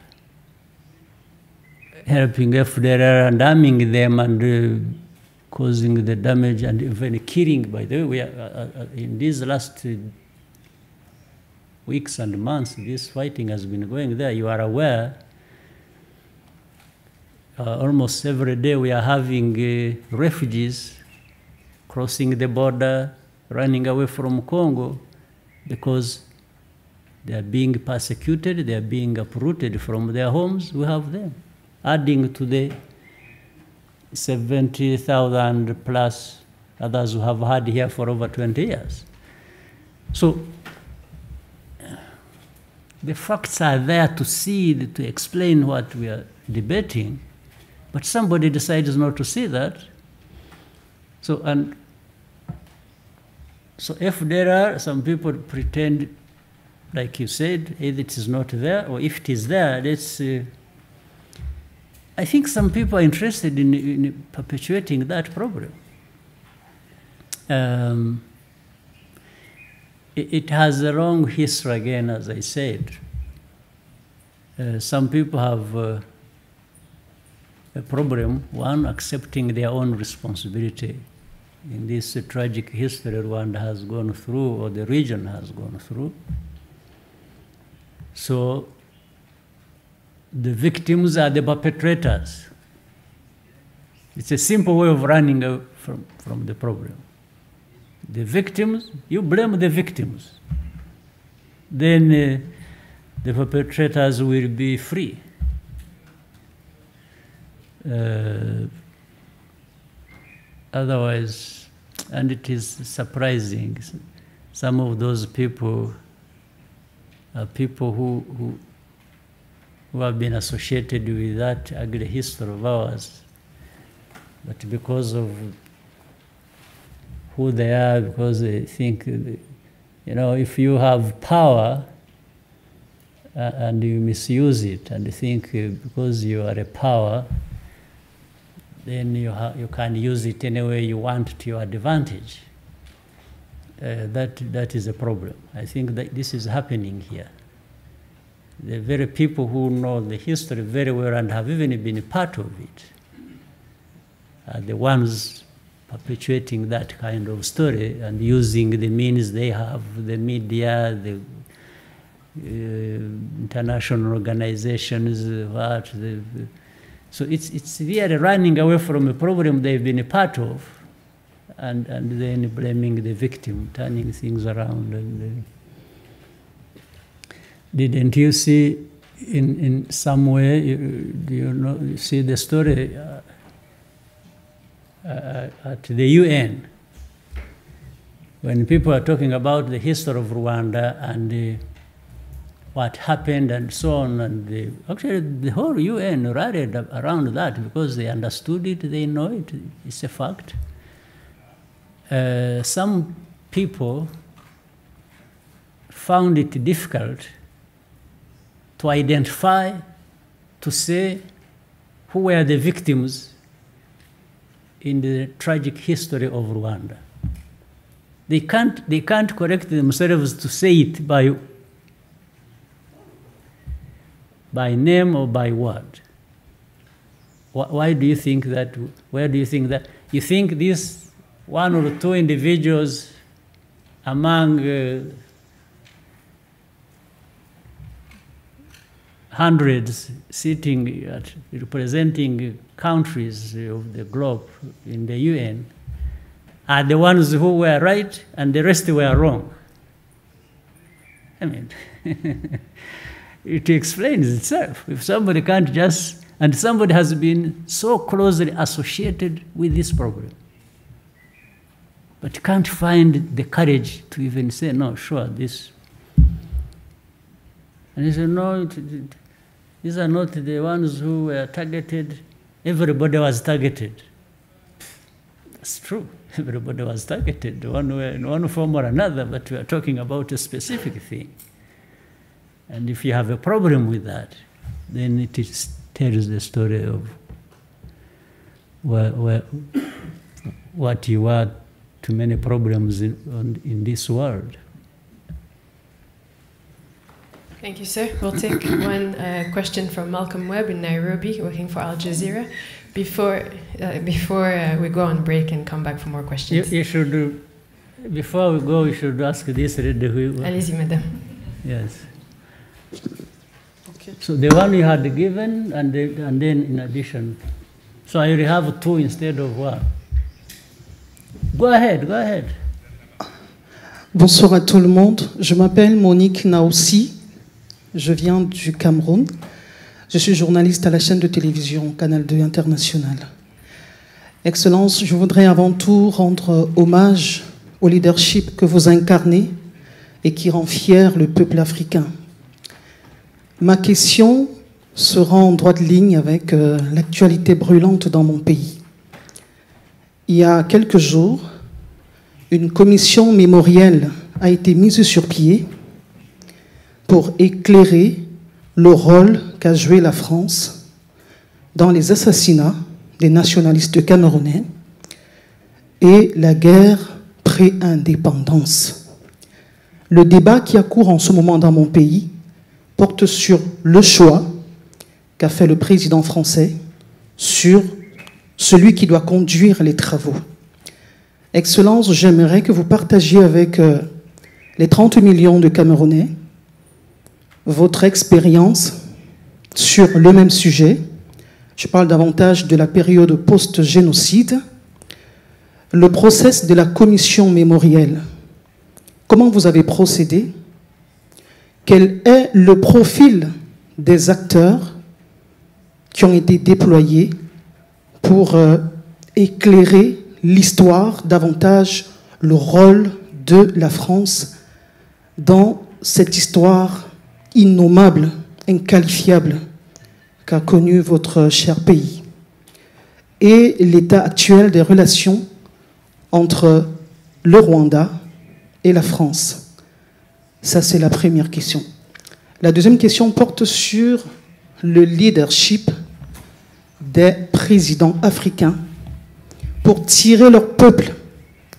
helping FDR and arming them and causing the damage and even killing. By the way, we are, in these last weeks and months, this fighting has been going there. You are aware, almost every day we are having refugees crossing the border, running away from Congo because they are being persecuted, they are being uprooted from their homes. We have them, adding to the 70,000 plus others who have had here for over 20 years. So the facts are there to see, to explain what we are debating, but somebody decides not to see that. So, if there are some people pretend, like you said, either it is not there, or if it is there, let's. I think some people are interested in perpetuating that problem. It has a long history, again, as I said. Some people have a problem, one, accepting their own responsibility in this tragic history Rwanda has gone through, or the region has gone through. So the victims are the perpetrators. It's a simple way of running away from the problem. The victims, you blame the victims. Then the perpetrators will be free. Otherwise, and it is surprising, some of those people are people who have been associated with that ugly history of ours, but because of who they are, because they think, you know, if you have power and you misuse it and think because you are a power, then you can use it any way you want to your advantage. That is a problem. I think that this is happening here. The very people who know the history very well and have even been part of it are the ones perpetuating that kind of story and using the means they have, the media, the international organizations, so it's really running away from a problem they've been a part of, and then blaming the victim, turning things around. Didn't you see in some way, you see the story at the UN, when people are talking about the history of Rwanda and what happened and so on, and actually the whole UN rallied around that because they understood it, they know it, it's a fact. Some people found it difficult to identify, to say who were the victims in the tragic history of Rwanda. They can't correct themselves to say it by name or by word. Why do you think that? Where do you think that? You think these one or two individuals among hundreds sitting at representing countries of the globe in the UN are the ones who were right and the rest were wrong? I mean, it explains itself. If somebody can't just, and somebody has been so closely associated with this problem, but can't find the courage to even say, no, sure, this. And he said, no, these are not the ones who were targeted. Everybody was targeted. That's true. Everybody was targeted, in one form or another, but we are talking about a specific thing. And if you have a problem with that, then it tells the story of what you are to many problems in this world. Thank you, sir. We'll take one question from Malcolm Webb in Nairobi, working for Al Jazeera. Before we go on break and come back for more questions. You should do, before we go, you should ask this lady. Allez-y, madame. Yes. Okay. So the one you had given, and then in addition, so I already have two instead of one. Go ahead, go ahead. Bonsoir à tout le monde. Je m'appelle Monique Naoussi. Je viens du Cameroun. Je suis journaliste à la chaîne de télévision Canal 2 International. Excellence, je voudrais avant tout rendre hommage au leadership que vous incarnez et qui rend fier le peuple africain. Ma question sera en droite ligne avec l'actualité brûlante dans mon pays. Il y a quelques jours, une commission mémorielle a été mise sur pied pour éclairer le rôle qu'a joué la France dans les assassinats des nationalistes camerounais et la guerre pré-indépendance. Le débat qui a cours en ce moment dans mon pays porte sur le choix qu'a fait le président français sur celui qui doit conduire les travaux. Excellence, j'aimerais que vous partagiez avec les 30 millions de Camerounais votre expérience sur le même sujet. Je parle davantage de la période post-génocide. Le process de la commission mémorielle. Comment vous avez procédé? Quel est le profil des acteurs qui ont été déployés pour éclairer l'histoire, davantage le rôle de la France dans cette histoire innommable, inqualifiable qu'a connu votre cher pays, et l'état actuel des relations entre le Rwanda et la France? Ça, c'est la première question. La deuxième question porte sur le leadership des présidents africains pour tirer leur peuple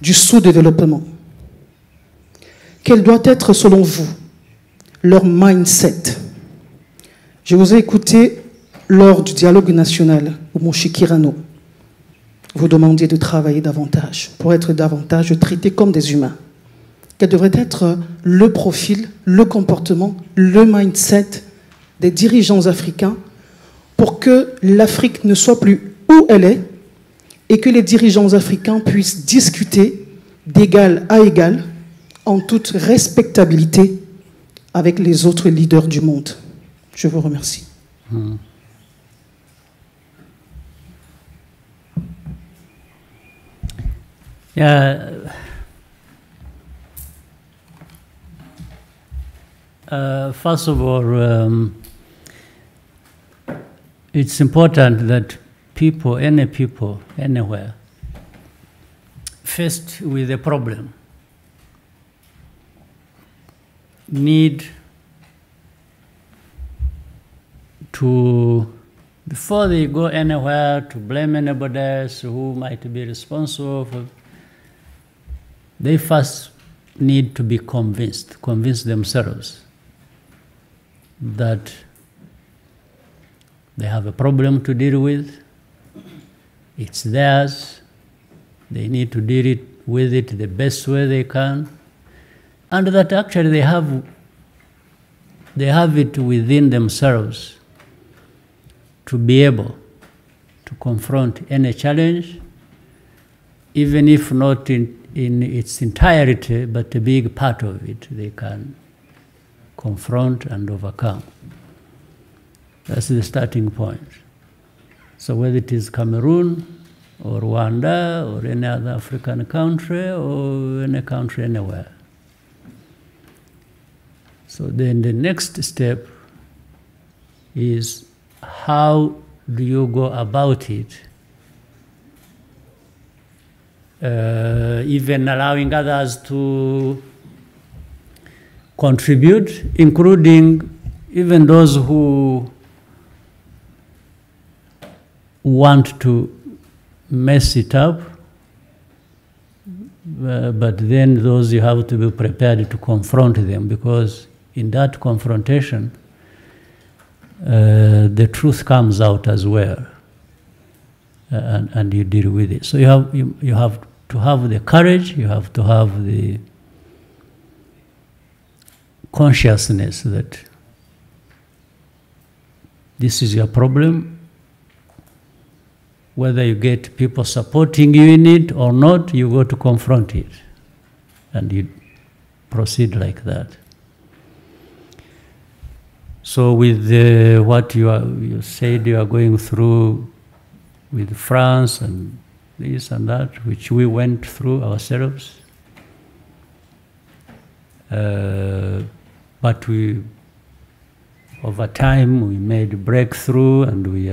du sous-développement. Quel doit être, selon vous, leur mindset? Je vous ai écouté lors du dialogue national au Moshikirano. Vous demandiez de travailler davantage pour être davantage traités comme des humains. Quel devrait être le profil, le comportement, le mindset des dirigeants africains pour que l'Afrique ne soit plus où elle est et que les dirigeants africains puissent discuter d'égal à égal en toute respectabilité avec les autres leaders du monde? Je vous remercie. Yeah. First of all, it's important that people, any people, anywhere, faced with a problem, need to, before they go anywhere, to blame anybody else who might be responsible for, they first need to be convince themselves that they have a problem to deal with, it's theirs, they need to deal with it the best way they can, and that actually they have it within themselves to be able to confront any challenge, even if not in its entirety, but a big part of it they can confront and overcome. That's the starting point. So whether it is Cameroon or Rwanda or any other African country or any country anywhere. So then the next step is, how do you go about it? Even allowing others to contribute, including even those who want to mess it up, but then those you have to be prepared to confront them, because in that confrontation, the truth comes out as well, and you deal with it. So you have to have the courage, you have to have the consciousness that this is your problem. Whether you get people supporting you in it or not, you go to confront it, and you proceed like that. So with what you said you are going through with France and this and that, which we went through ourselves, but over time we made a breakthrough, and we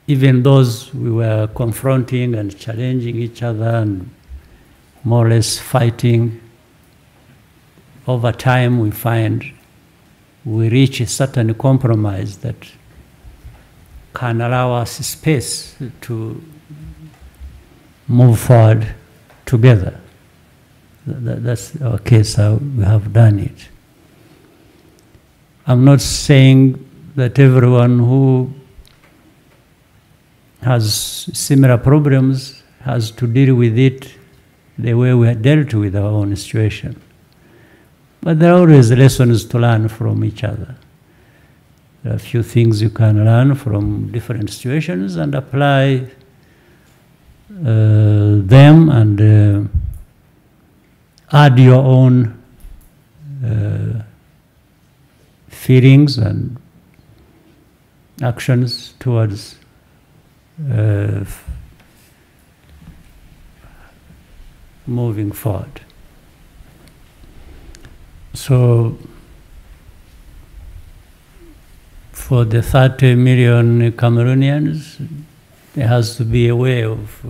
even those we were confronting and challenging each other and more or less fighting, over time we find we reach a certain compromise that can allow us space to move forward together. That's our case, how we have done it. I'm not saying that everyone who has similar problems has to deal with it the way we had dealt with our own situation. But there are always lessons to learn from each other. There are a few things you can learn from different situations and apply them and add your own feelings and actions towards moving forward. So for the 30 million Cameroonians, there has to be a way of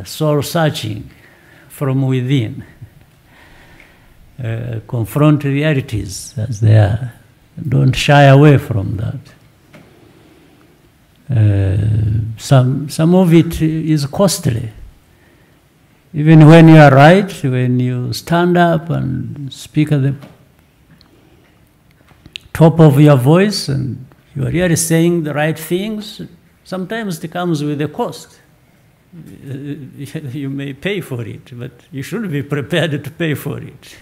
soul searching from within, confront realities as they are. Don't shy away from that. Some of it is costly. Even when you are right, when you stand up and speak at the top of your voice and you are really saying the right things, sometimes it comes with a cost. You may pay for it, but you should be prepared to pay for it.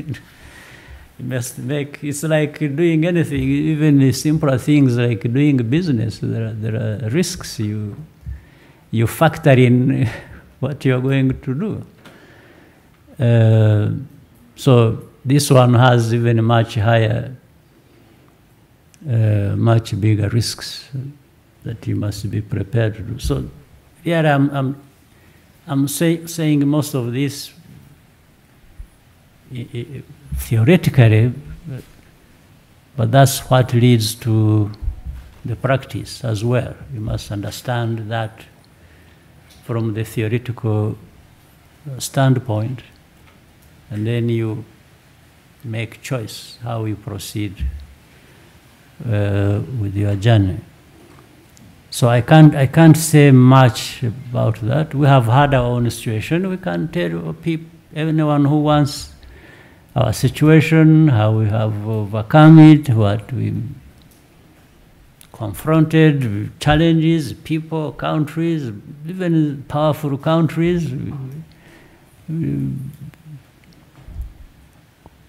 You must make, it's like doing anything, even the simpler things like doing business. There are risks. You factor in what you are going to do. So this one has even much higher, much bigger risks that you must be prepared to do. So yeah, I'm saying most of this theoretically, but that's what leads to the practice as well. You must understand that from the theoretical standpoint, and then you make choice how you proceed with your journey. So I can't say much about that. We have had our own situation. We can tell people, anyone who wants our situation, how we have overcome it, what we confronted, challenges, people, countries, even powerful countries.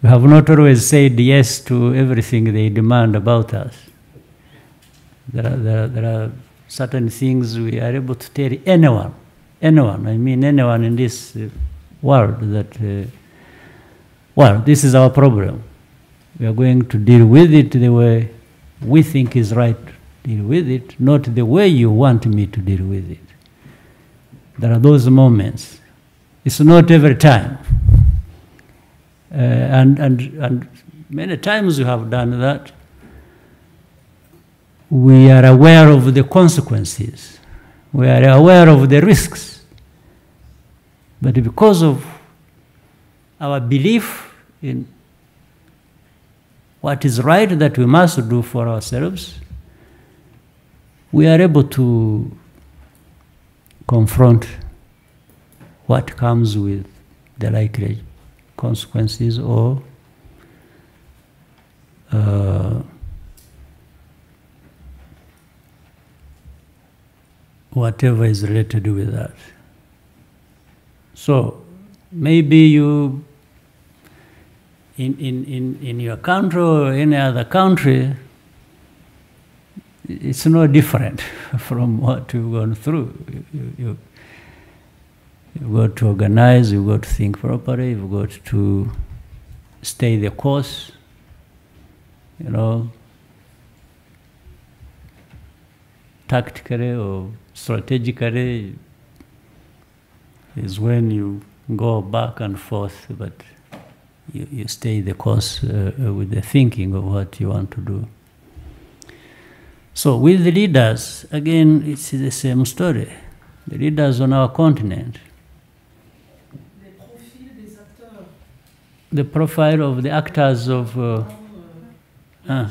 We have not always said yes to everything they demand about us. There are certain things we are able to tell anyone, I mean anyone in this world that, well, this is our problem. We are going to deal with it the way we think is right to deal with it, not the way you want me to deal with it. There are those moments. It's not every time. And many times we have done that. We are aware of the consequences. We are aware of the risks. But because of our belief in what is right that we must do for ourselves, we are able to confront what comes with the likely consequences or whatever is related with that. So maybe you, in your country or any other country, it's no different from what you've gone through. You've got to organize, you've got to think properly, you've got to stay the course, you know, tactically or strategically is when you go back and forth, but you stay the course with the thinking of what you want to do. So with the leaders, again, it's the same story. The leaders on our continent. The profile of the actors of... Yeah.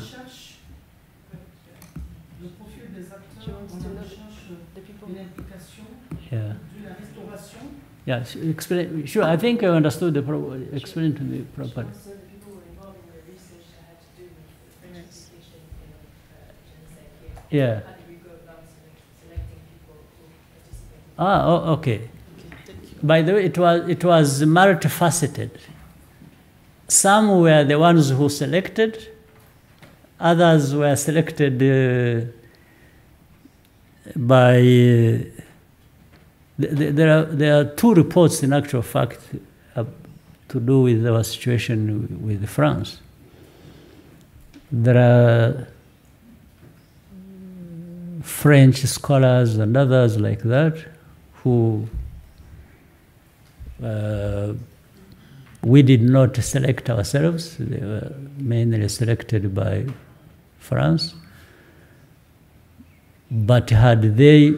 Yeah, explain. Sure, I think I understood the explain to me properly. Yeah. Ah, oh, okay. By the way, it was multifaceted. Some were the ones who selected, others were selected by. There are two reports, in actual fact, to do with our situation with France. There are French scholars and others like that who we did not select ourselves. They were mainly selected by France. But had they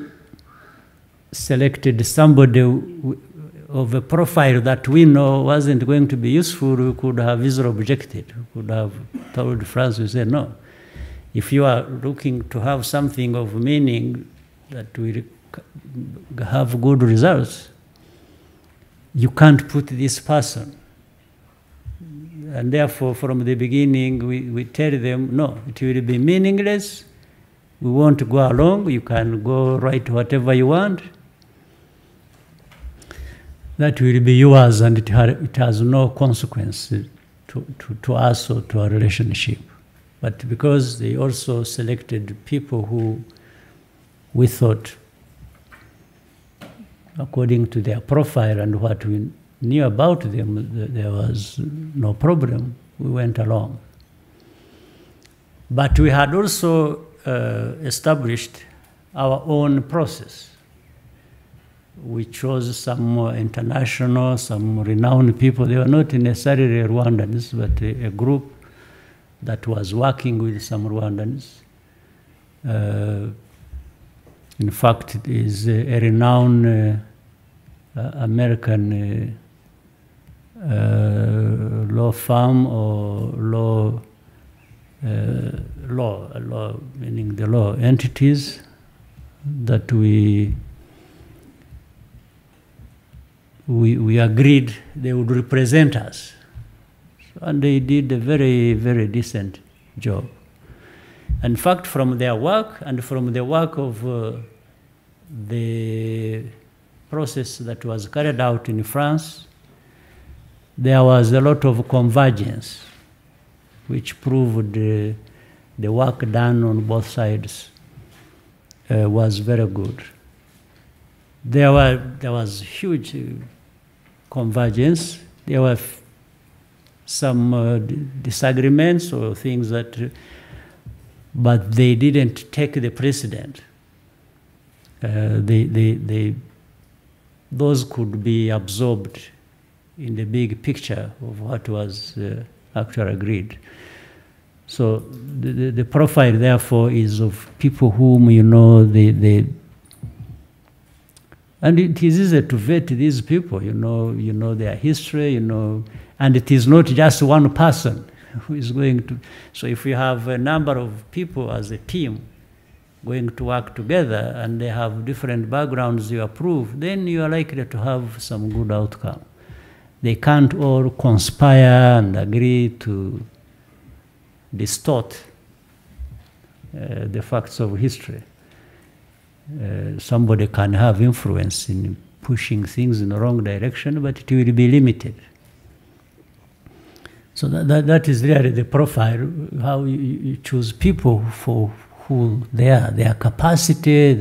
selected somebody of a profile that we know wasn't going to be useful, we could have easily objected. We could have told France, we said, no. If you are looking to have something of meaning that will have good results, you can't put this person. And therefore, from the beginning, we tell them, no, it will be meaningless. We won't go along. You can go write whatever you want. That will be yours, and it has no consequence to us or to our relationship. But because they also selected people who we thought, according to their profile and what we knew about them, there was no problem. We went along. But we had also established our own process. We chose some international, some renowned people. They were not necessarily Rwandans, but a group that was working with some Rwandans. In fact, it is a renowned American law firm or law meaning the law entities that we agreed they would represent us. And they did a very, very decent job. In fact, from their work and from the work of the process that was carried out in France, there was a lot of convergence, which proved the work done on both sides was very good. There was huge convergence. There were some disagreements or things that, but they didn't take the precedent. Those could be absorbed in the big picture of what was actually agreed. So the profile, therefore, is of people whom you know and it is easy to vet these people. You know their history. You know, and it is not just one person who is going to. So if you have a number of people as a team going to work together and they have different backgrounds you approve, then you are likely to have some good outcome. They can't all conspire and agree to distort the facts of history. Somebody can have influence in pushing things in the wrong direction, but it will be limited. So that is really the profile, how you choose people for who they are, their capacity,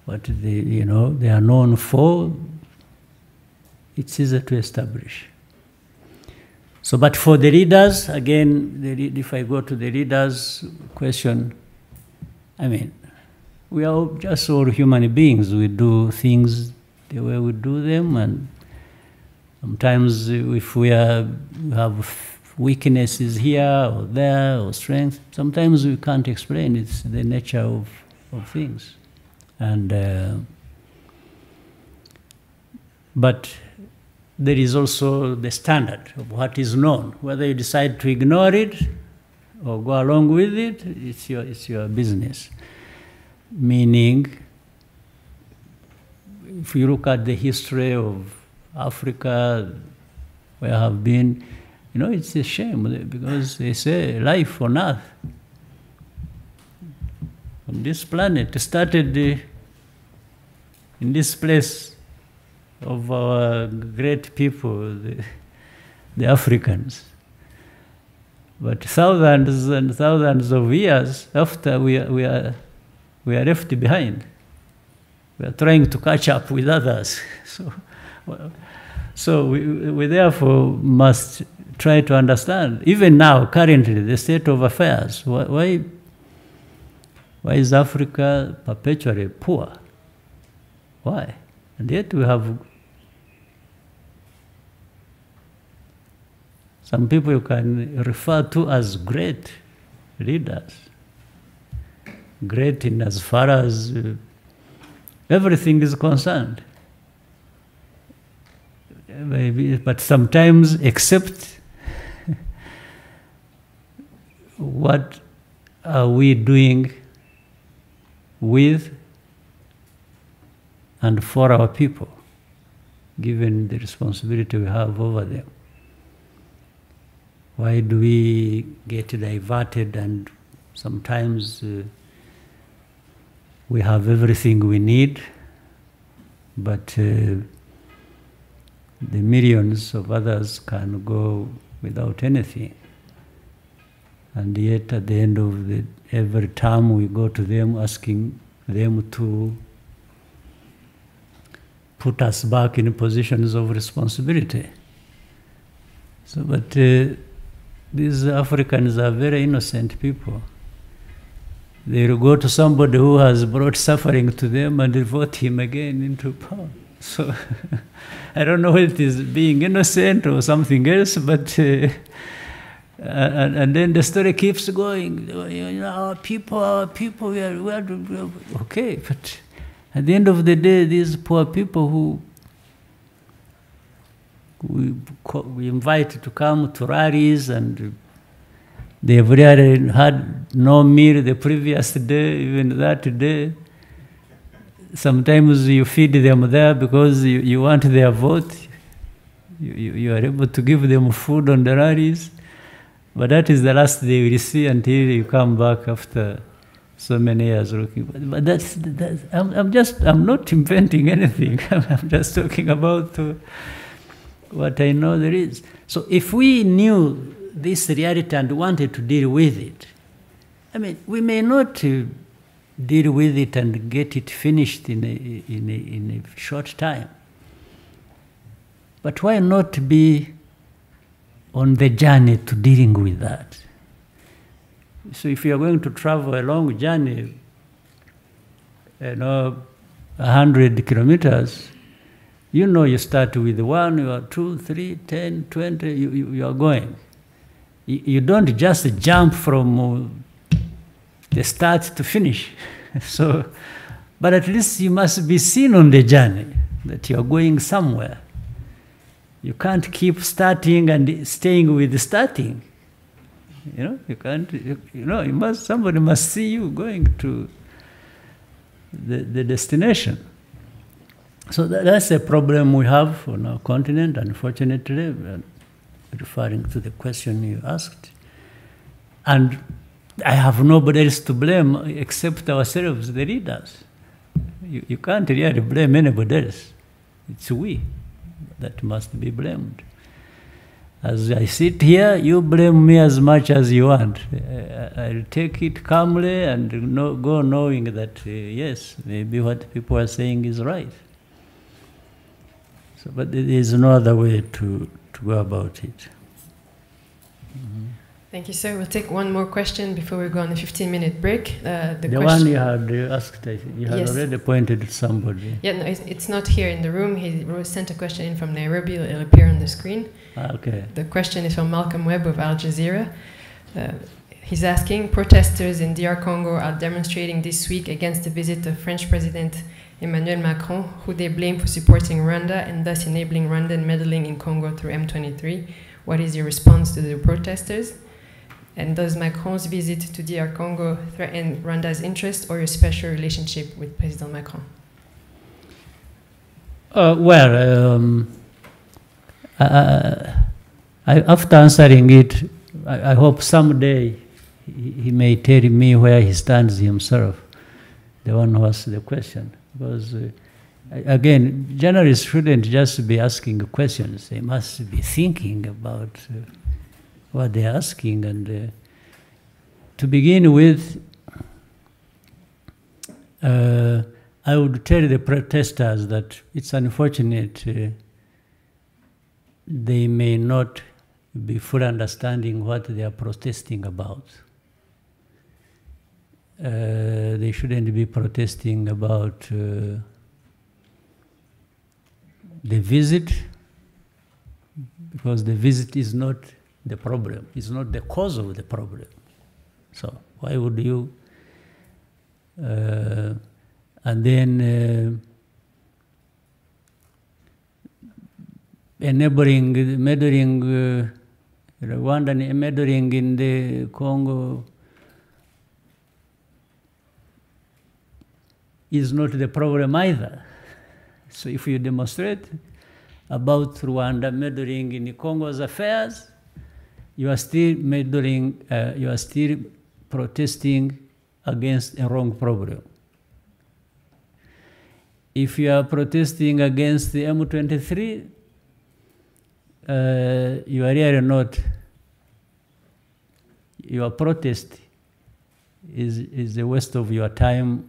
what they are known for. It's easy to establish. So, but for the leaders, again, if I go to the leaders' question, I mean, we are just all human beings. We do things the way we do them, and sometimes if we have weaknesses here or there or strength, sometimes we can't explain. It's the nature of things. And but there is also the standard of what is known. Whether you decide to ignore it or go along with it, it's your business. Meaning, if you look at the history of Africa, where I have been, it's a shame because they say life on earth, on this planet, started in this place of our great people, the Africans. But thousands and thousands of years after, we are left behind. We are trying to catch up with others. So we therefore must try to understand, even now, currently, the state of affairs. Why is Africa perpetually poor? Why? And yet we have some people you can refer to as great leaders. Great in as far as everything is concerned. Maybe, but sometimes except what are we doing with and for our people, given the responsibility we have over them? Why do we get diverted and sometimes we have everything we need, but the millions of others can go without anything? And yet at the end of every term we go to them asking them to put us back in positions of responsibility. So, but these Africans are very innocent people. They will go to somebody who has brought suffering to them and vote him again into power. So I don't know if it is being innocent or something else, but and then the story keeps going. You know, our people, we are okay, but at the end of the day, these poor people who we invite to come to rallies, and they've really had no meal the previous day, even that day. Sometimes you feed them there because you want their vote. You are able to give them food on the rallies. But that is the last they will see until you come back after so many years looking. But I'm not inventing anything. I'm just talking about what I know there is. So if we knew this reality and wanted to deal with it, I mean, we may not deal with it and get it finished in a short time. But why not be on the journey to dealing with that? So if you are going to travel a long journey, 100 kilometers, you start with 1, you are 2, 3, 10, 20, you are going. You don't just jump from the start to finish. So, but at least you must be seen on the journey that you are going somewhere. You can't keep starting and staying with the starting. You can't. Somebody must see you going to the destination. So that's a problem we have on our continent, unfortunately, referring to the question you asked. And I have nobody else to blame except ourselves, the leaders. You can't really blame anybody else. It's we that must be blamed. As I sit here, you blame me as much as you want. I'll take it calmly and go knowing that, yes, maybe what people are saying is right. So, but there is no other way to go about it. Mm-hmm. Thank you, sir. We'll take one more question before we go on a 15-minute break. The one you had asked, you had already pointed at somebody. Yeah, no, it's not here in the room. He sent a question in from Nairobi. It'll appear on the screen. Okay. The question is from Malcolm Webb of Al Jazeera. He's asking, protesters in DR Congo are demonstrating this week against the visit of French President Emmanuel Macron, who they blame for supporting Rwanda and thus enabling Rwandan meddling in Congo through M23. What is your response to the protesters? And does Macron's visit to DR Congo threaten Rwanda's interest or your special relationship with President Macron? After answering it, I hope someday he may tell me where he stands himself, the one who asked the question. Because, again, journalists shouldn't just be asking questions. They must be thinking about what they're asking. And to begin with, I would tell the protesters that it's unfortunate they may not be fully understanding what they are protesting about. They shouldn't be protesting about the visit, because the visit is not the problem, it's not the cause of the problem. So why would you? And then meddling Rwanda meddling in the Congo is not the problem either. So if you demonstrate about Rwanda meddling in Congo's affairs, you are still meddling, you are still protesting against a wrong problem. If you are protesting against the M23, you are really not, your protest is a waste of your time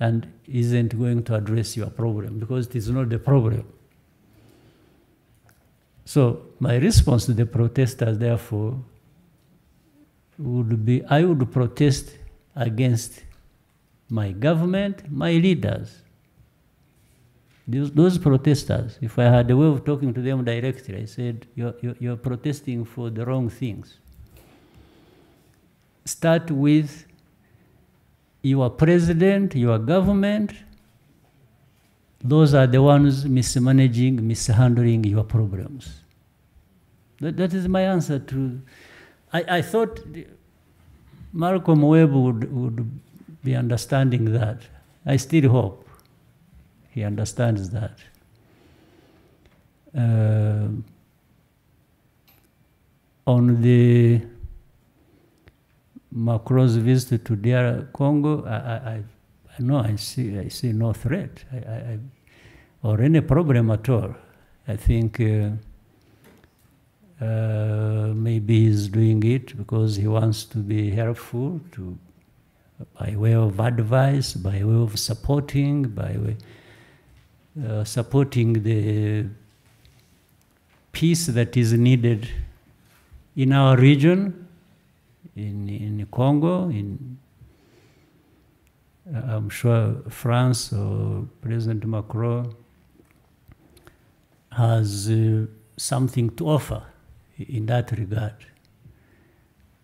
and isn't going to address your problem because it is not the problem. So my response to the protesters, therefore, would be, I would protest against my government, my leaders. Those protesters, if I had a way of talking to them directly, I said, you're protesting for the wrong things. Start with your president, your government. Those are the ones mismanaging, mishandling your problems. That is my answer to... I thought Malcolm Webb would be understanding that. I still hope he understands that. On the Macron's visit to DR Congo, I know I see no threat or any problem at all. I think maybe he's doing it because he wants to be helpful by way of advice, by way of supporting, by way supporting the peace that is needed in our region, in Congo. I'm sure France or President Macron has something to offer in that regard.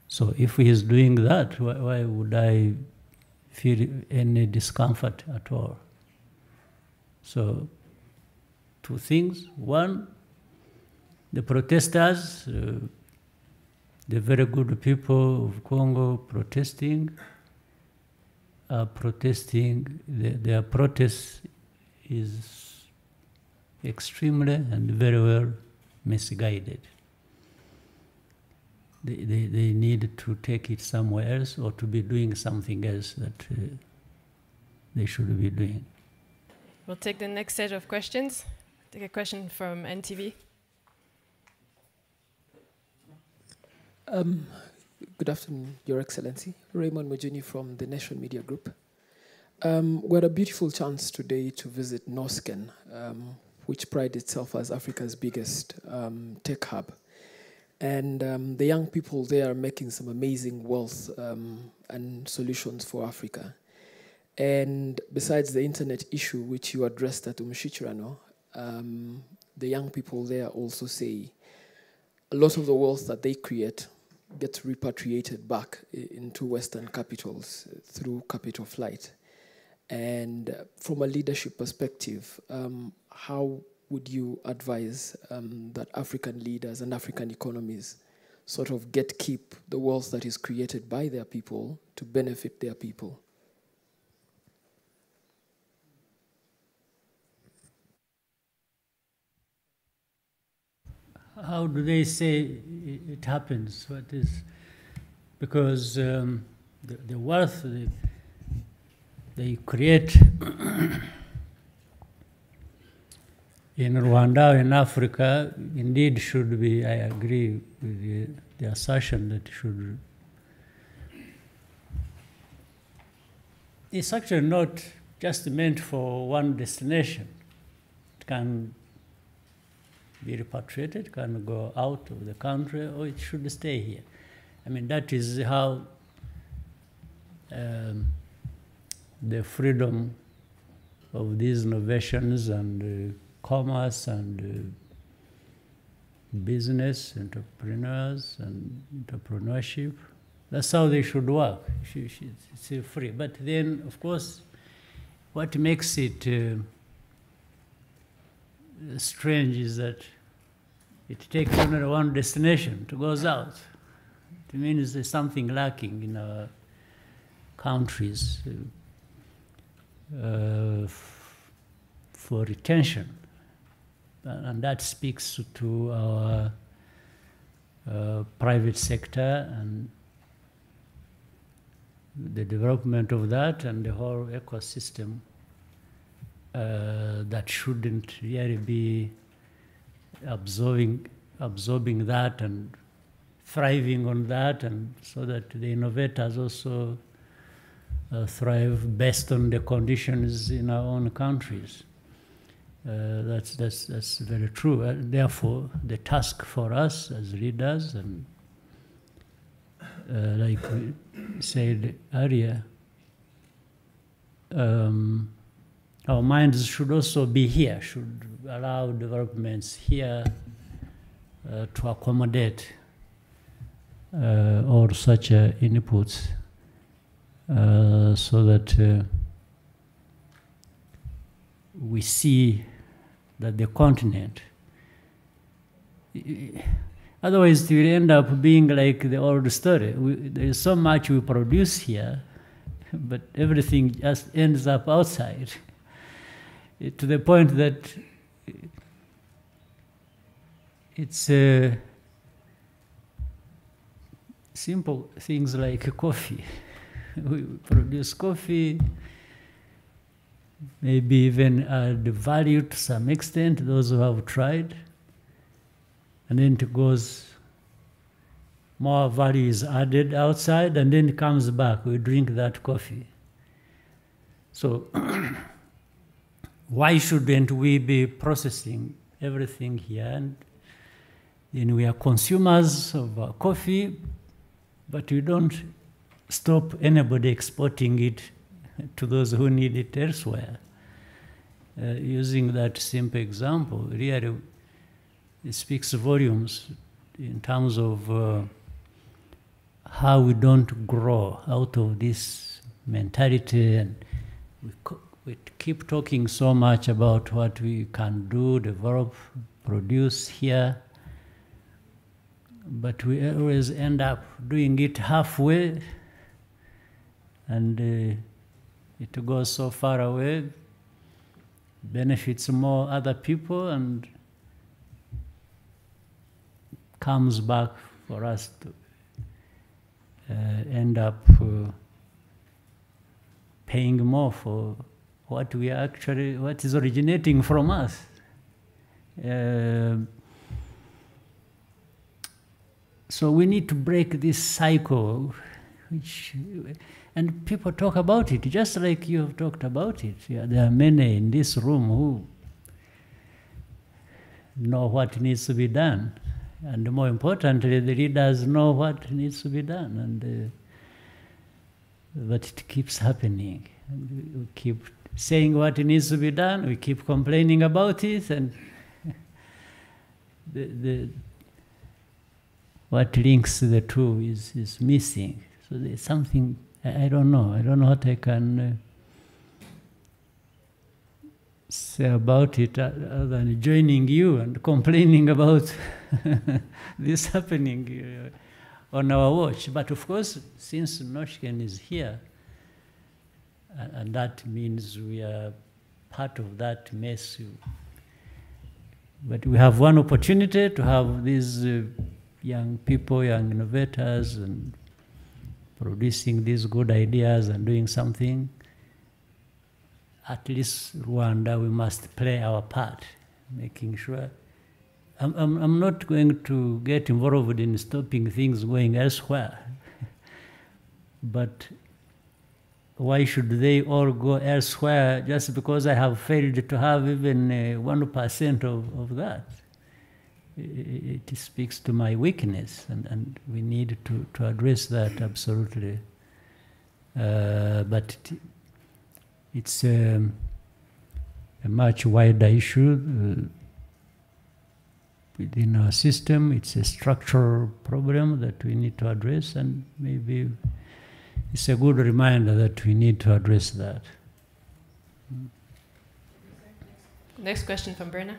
So if he is doing that, why would I feel any discomfort at all? So, two things. One, the protesters, the very good people of Congo protesting, their protest is extremely and very well misguided. They need to take it somewhere else or to be doing something else that they should be doing. We'll take the next set of questions. Take a question from NTV. Good afternoon, Your Excellency. Raymond Mujuni from the Nation Media Group. We had a beautiful chance today to visit Norsken, which prides itself as Africa's biggest tech hub. And the young people there are making some amazing wealth and solutions for Africa. And besides the internet issue, which you addressed at Umushichirano, the young people there also say a lot of the wealth that they create gets repatriated back into Western capitals through capital flight. And from a leadership perspective, how would you advise that African leaders and African economies sort of keep the wealth that is created by their people to benefit their people? How do they say it happens? What is, because the wealth they create in Rwanda, in Africa, indeed should be, I agree with the assertion that should, it's actually not just meant for one destination. It can be repatriated, can go out of the country, or it should stay here. I mean, that is how the freedom of these innovations and commerce and business, entrepreneurs and entrepreneurship, that's how they should work. It's free. But then, of course, what makes it strange is that it takes only one destination to go out. It means there's something lacking in our countries for retention. And that speaks to our private sector and the development of that and the whole ecosystem that shouldn't really be absorbing that and thriving on that, and so that the innovators also thrive based on the conditions in our own countries. That's very true. Therefore, the task for us as leaders, and like we said earlier, our minds should also be here, should allow developments here to accommodate all such inputs, so that we see that the continent, otherwise it will end up being like the old story. There is so much we produce here, but everything just ends up outside, to the point that it's simple things like coffee. We produce coffee, maybe even add value to some extent, those who have tried, and then it goes, more value is added outside, and then it comes back, we drink that coffee. So why shouldn't we be processing everything here? And then we are consumers of coffee, but we don't stop anybody exporting it to those who need it elsewhere. Using that simple example, really it speaks volumes in terms of how we don't grow out of this mentality, and we keep talking so much about what we can do, develop, produce here, but we always end up doing it halfway, and it goes so far away, benefits more other people, and comes back for us to end up paying more for what we actually, what is originating from us. So we need to break this cycle, and people talk about it, just like you have talked about it. Yeah, there are many in this room who know what needs to be done. And more importantly, the leaders know what needs to be done. And but it keeps happening. And we keep saying what needs to be done, we keep complaining about it, and what links the two is missing. So there's something, I don't know what I can say about it other than joining you and complaining about this happening on our watch. But of course, since Noshken is here, and that means we are part of that mess. But we have one opportunity to have these young people, young innovators, and producing these good ideas and doing something. At least Rwanda, we must play our part, making sure. I'm not going to get involved in stopping things going elsewhere. But why should they all go elsewhere just because I have failed to have even 1% of that? It speaks to my weakness, and we need to address that absolutely. But it's a much wider issue within our system. It's a structural problem that we need to address, and maybe it's a good reminder that we need to address that. Next question from Berna.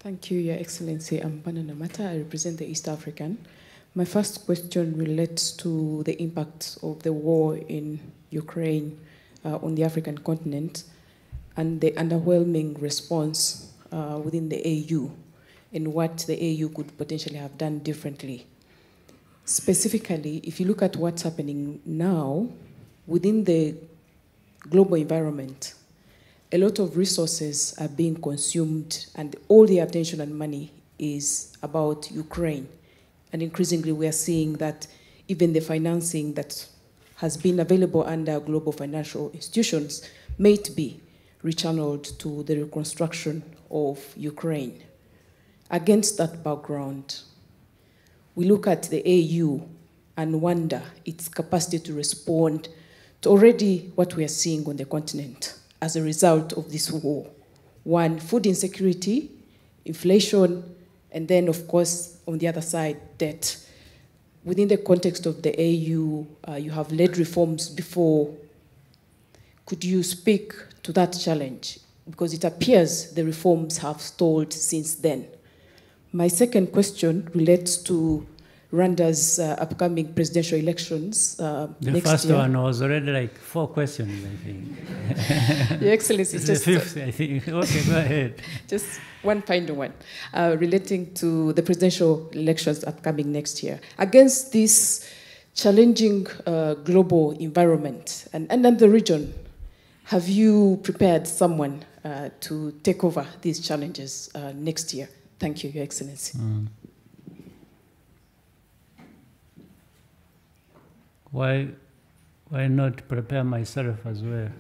Thank you, Your Excellency. I'm Bana Namata. I represent the East African. My first question relates to the impact of the war in Ukraine on the African continent and the underwhelming response within the AU and what the AU could potentially have done differently. Specifically, if you look at what's happening now within the global environment, a lot of resources are being consumed and all the attention and money is about Ukraine. And increasingly, we are seeing that even the financing that has been available under global financial institutions may be rechanneled to the reconstruction of Ukraine. Against that background, we look at the AU and wonder its capacity to respond to already what we are seeing on the continent as a result of this war. One, food insecurity, inflation, and then, of course, on the other side, debt. Within the context of the AU, you have led reforms before. Could you speak to that challenge? Because it appears the reforms have stalled since then. My second question relates to Rwanda's upcoming presidential elections next year. The first one was already like 4 questions, I think. Your Excellency, it's just the 5th, I think. Okay, go ahead. Just one final one, relating to the presidential elections upcoming next year. Against this challenging global environment and the region, have you prepared someone to take over these challenges next year? Thank you, Your Excellency. Why not prepare myself as well?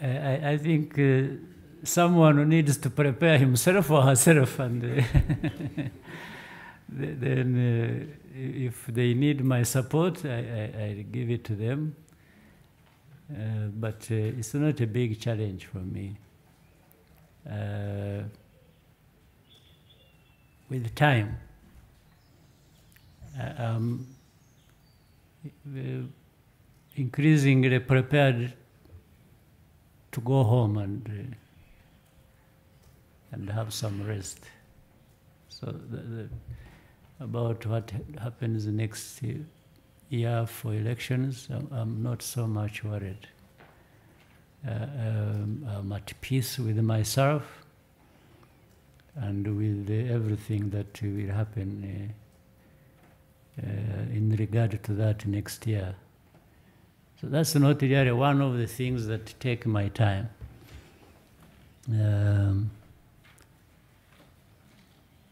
I think someone who needs to prepare himself or herself, and then if they need my support, I give it to them. But it's not a big challenge for me. With time, I'm increasingly prepared to go home and have some rest. So about what happens next year for elections, I'm not so much worried. I'm at peace with myself and with everything that will happen in regard to that next year. So that's not really one of the things that take my time.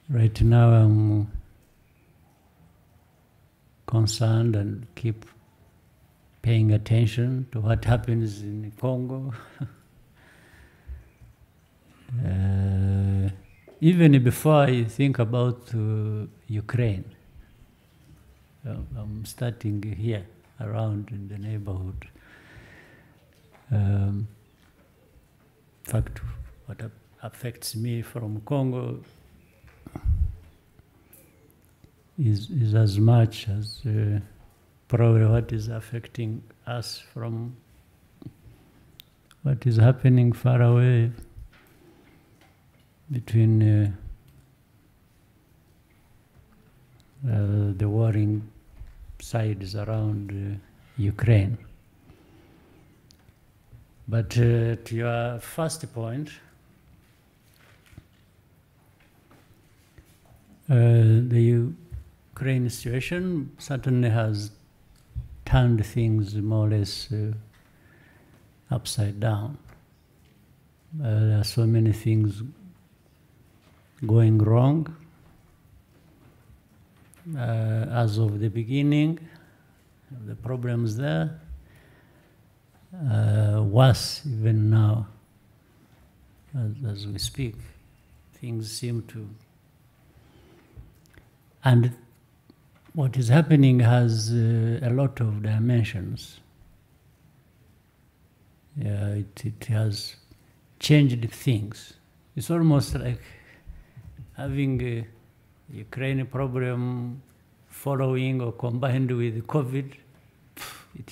Right now I'm concerned and keep paying attention to what happens in Congo. Even before I think about Ukraine, I'm starting here, around in the neighborhood. In fact, what affects me from Congo is as much as probably what is affecting us from what is happening far away between the warring sides around Ukraine. But to your first point, the Ukraine situation certainly has turned things more or less upside down. There are so many things going wrong. As of the beginning, the problems there, worse even now, as we speak. Things seem to... And what is happening has a lot of dimensions. It has changed things. It's almost like having a Ukraine problem following or combined with COVID. It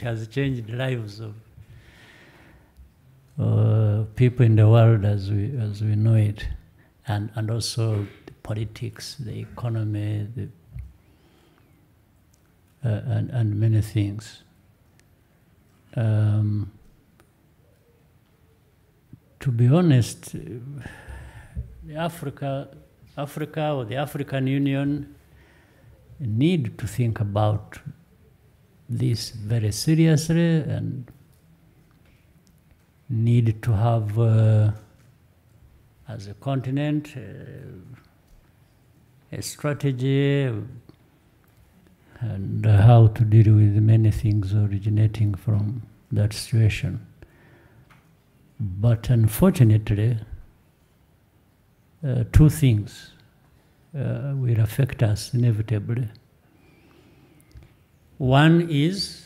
has changed the lives of people in the world as we know it, and also the politics, the economy, and many things. To be honest, Africa or the African Union need to think about this very seriously and need to have as a continent, a strategy, and how to deal with many things originating from that situation. But unfortunately, two things will affect us inevitably. One is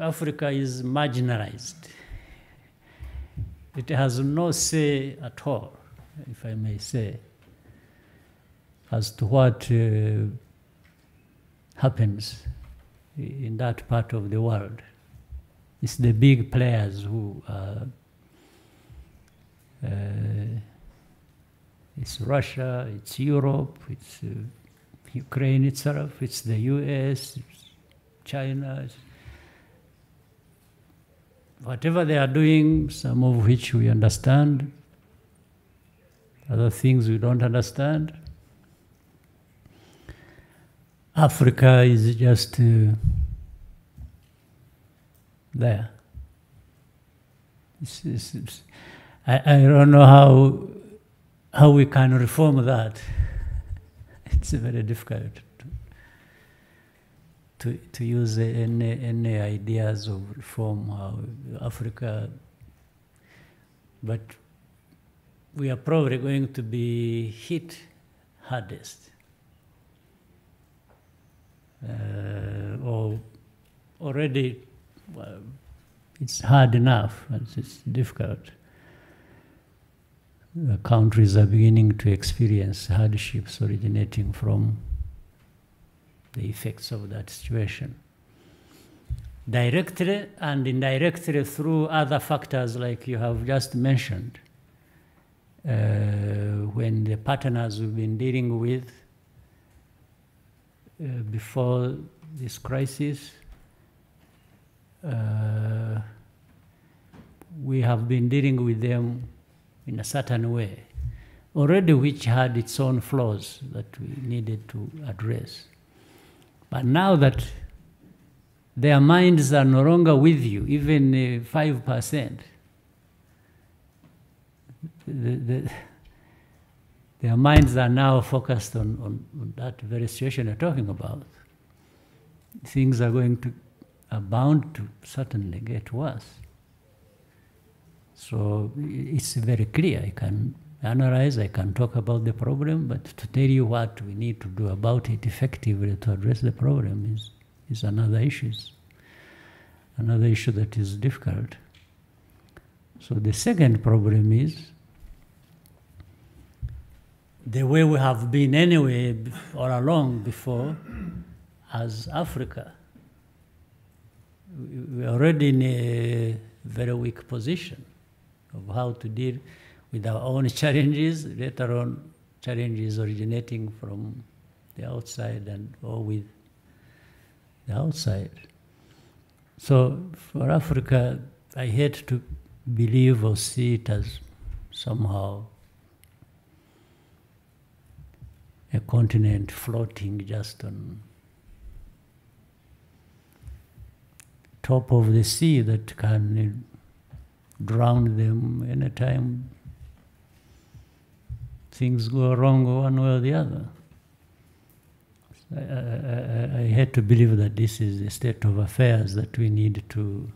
Africa is marginalized. It has no say at all, if I may say, as to what happens in that part of the world. It's the big players who are, it's Russia, it's Europe, it's Ukraine itself, it's the US, it's China. Whatever they are doing, some of which we understand, other things we don't understand. Africa is just there. I don't know how we can reform that. It's very difficult to use any ideas of reform, how Africa, but we are probably going to be hit hardest. Or already, well, it's hard enough, it's difficult. The countries are beginning to experience hardships originating from the effects of that situation. Directly and indirectly through other factors like you have just mentioned, when the partners we've been dealing with before this crisis, we have been dealing with them in a certain way, already which had its own flaws that we needed to address. But now that their minds are no longer with you, even 5%, their minds are now focused on that very situation you're talking about. Things are bound to certainly get worse. So it's very clear. I can analyze, I can talk about the problem, but to tell you what we need to do about it effectively to address the problem is another issue. Another issue that is difficult. So the second problem is the way we have been anyway all along before as Africa. We're already in a very weak position of how to deal with our own challenges, let alone challenges originating from the outside or with the outside. So for Africa, I hate to believe or see it as somehow a continent floating just on top of the sea that can drown them anytime things go wrong one way or the other. I hate to believe that this is the state of affairs that we need to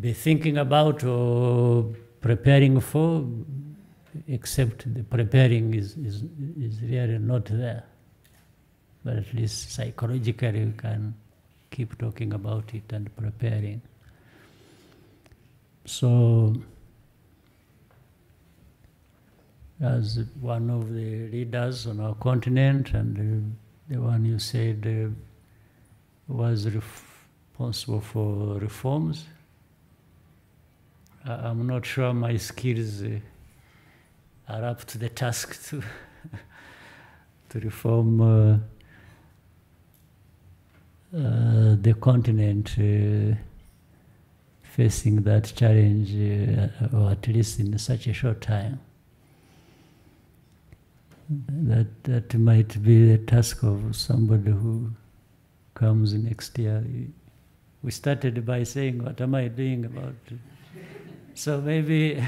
be thinking about or preparing for, except the preparing is really not there. But at least psychologically we can keep talking about it and preparing. So, as one of the leaders on our continent and the one you said was responsible for reforms, I'm not sure my skills are up to the task to reform the continent facing that challenge, or at least in such a short time. That might be the task of somebody who comes next year. We started by saying, what am I doing about it? So maybe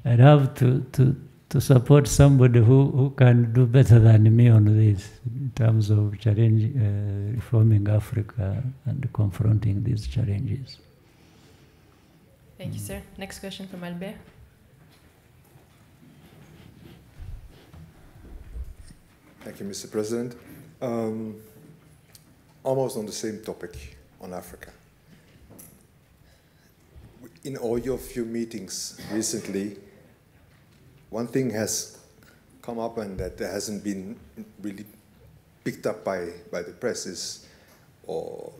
I'd have to support somebody who can do better than me on this in terms of reforming Africa and confronting these challenges. Thank you, sir. Next question from Albert. Thank you, Mr. President. Almost on the same topic on Africa. In all your few meetings recently, one thing has come up and that hasn't been really picked up by the press is, or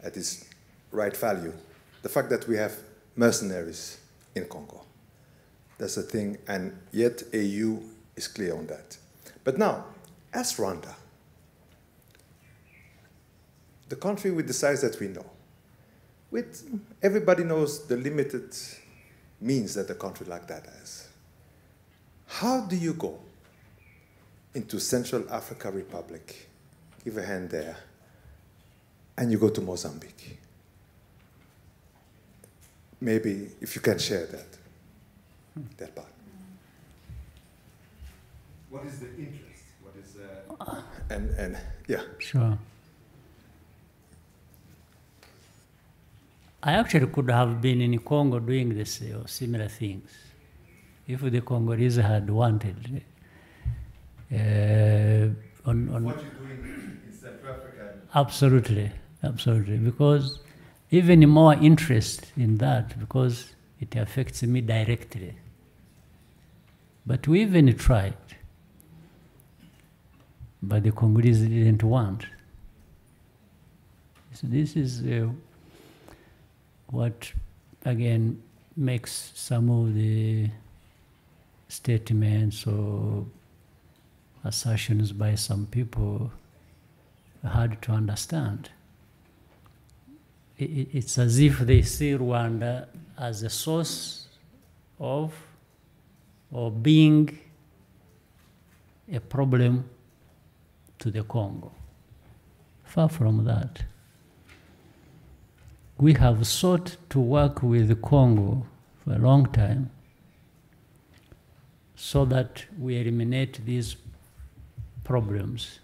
at its right value, the fact that we have mercenaries in Congo. That's a thing, and yet AU is clear on that. But now, as Rwanda, the country with the size that we know, everybody knows the limited means that a country like that has. How do you go into Central Africa Republic, give a hand there, and you go to Mozambique? Maybe if you can share that part. What is the interest? What is and yeah. Sure. I actually could have been in Congo doing this or similar things if the Congolese had wanted. What you're doing in Central Africa? Absolutely, absolutely. Because even more interest in that because it affects me directly. But we even tried. But the Congolese didn't want. So this is what, again, makes some of the statements or assertions by some people hard to understand. It's as if they see Rwanda as a source of or being a problem to the Congo. Far from that. We have sought to work with the Congo for a long time so that we eliminate these problems.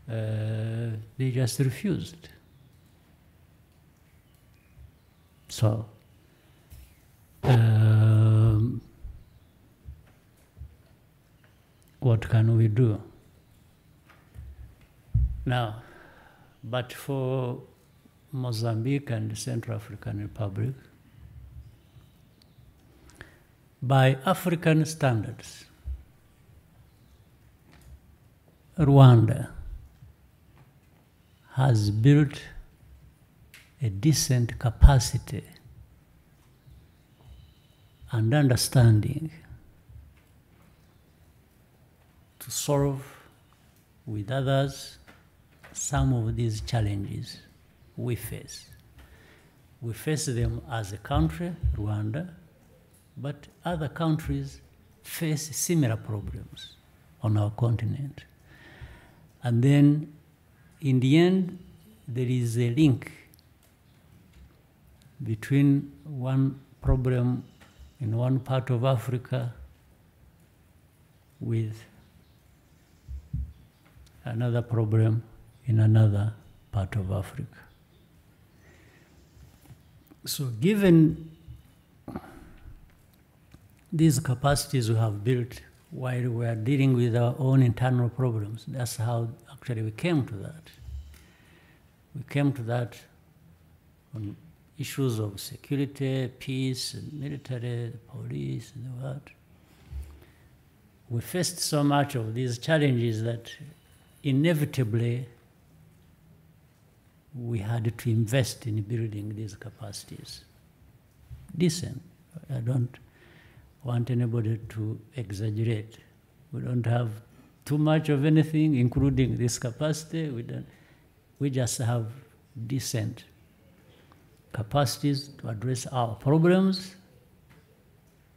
They just refused. So, what can we do? Now, but for Mozambique and the Central African Republic, by African standards, Rwanda has built a decent capacity and understanding to solve with others some of these challenges we face. We face them as a country, Rwanda, but other countries face similar problems on our continent. And then, in the end, there is a link between one problem in one part of Africa with another problem in another part of Africa. So given these capacities we have built while we are dealing with our own internal problems, that's how actually we came to that. We came to that on issues of security, peace, and military, police, and what. We faced so much of these challenges that inevitably we had to invest in building these capacities. Decent. I don't want anybody to exaggerate. We don't have too much of anything, including this capacity. We just have decent capacities to address our problems,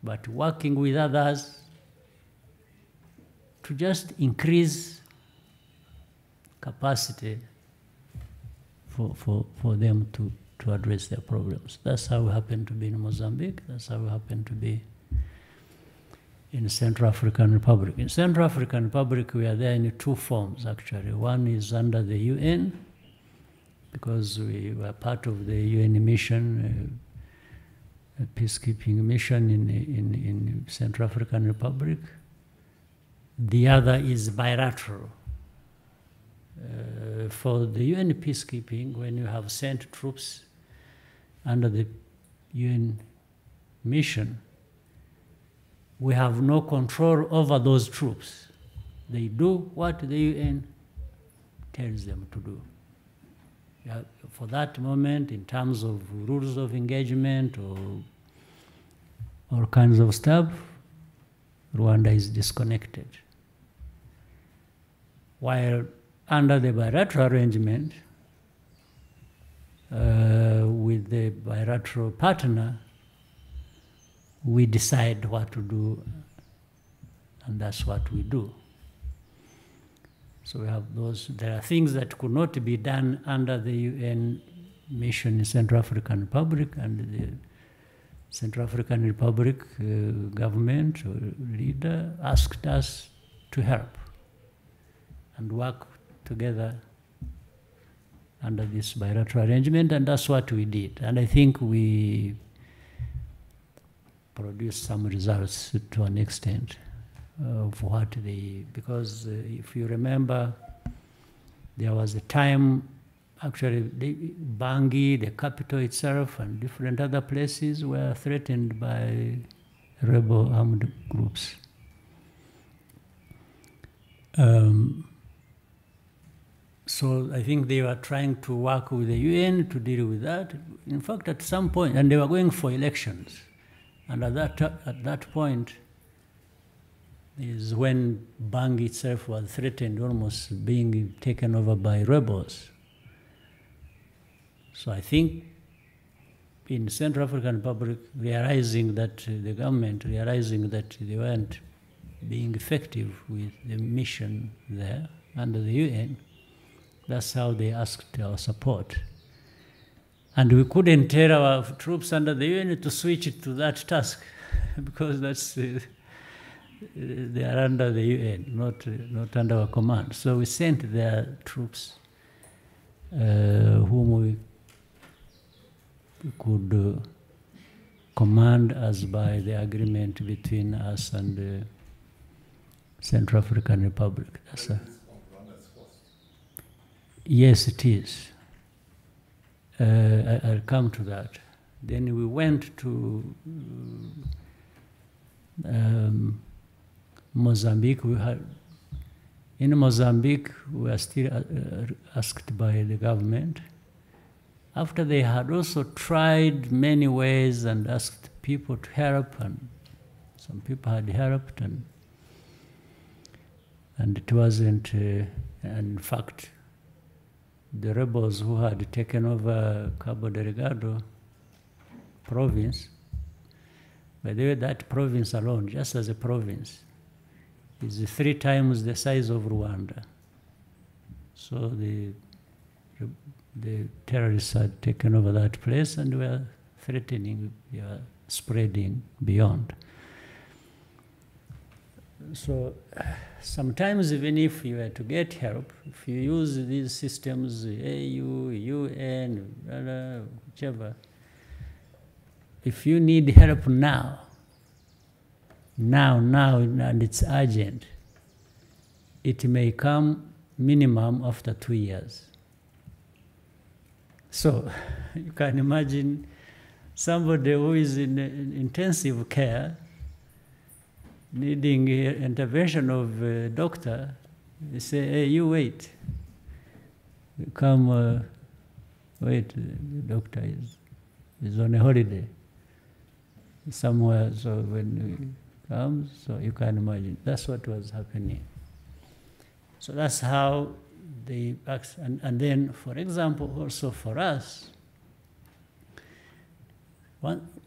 but working with others to just increase capacity for them to address their problems. That's how we happen to be in Mozambique. That's how we happen to be in Central African Republic. In Central African Republic, we are there in two forms, actually. One is under the UN, because we were part of the UN mission, a peacekeeping mission in Central African Republic. The other is bilateral. For the UN peacekeeping, when you have sent troops under the UN mission, we have no control over those troops. They do what the UN tells them to do. Yeah, for that moment, in terms of rules of engagement or all kinds of stuff, Rwanda is disconnected. While under the bilateral arrangement, with the bilateral partner, we decide what to do, and that's what we do. So we have those. There are things that could not be done under the UN mission in Central African Republic, and the Central African Republic government or leader asked us to help and work together under this bilateral arrangement, and that's what we did. And I think we produced some results to an extent of what they, because if you remember, there was a time, actually, Bangui, the capital itself, and different other places were threatened by rebel armed groups. So I think they were trying to work with the UN to deal with that. In fact, at some point, and they were going for elections. And at that point is when Bangui itself was threatened, almost being taken over by rebels. So I think in Central African Republic, realizing that the government, realizing that they weren't being effective with the mission there under the UN, that's how they asked our support. And we couldn't tell our troops under the UN to switch to that task, because that's they are under the UN, not under our command. So we sent their troops, whom we could command as by the agreement between us and the Central African Republic. That's yes, it is. I'll come to that. Then we went to Mozambique. In Mozambique, we were still asked by the government. After they had also tried many ways and asked people to help, and some people had helped, and it wasn't, and in fact, the rebels who had taken over Cabo Delgado province, by the way, that province alone, just as a province, is 3 times the size of Rwanda. So the terrorists had taken over that place and were threatening, spreading beyond. So sometimes even if you were to get help, if you use these systems, AU, UN, whichever, if you need help now, and it's urgent, it may come minimum after 2 years. So you can imagine somebody who is in intensive care, needing intervention of a doctor, they say, hey, you wait. You come, wait, the doctor is on a holiday somewhere, so when he comes, so you can imagine. That's what was happening. So that's how they act. And then, for example, also for us,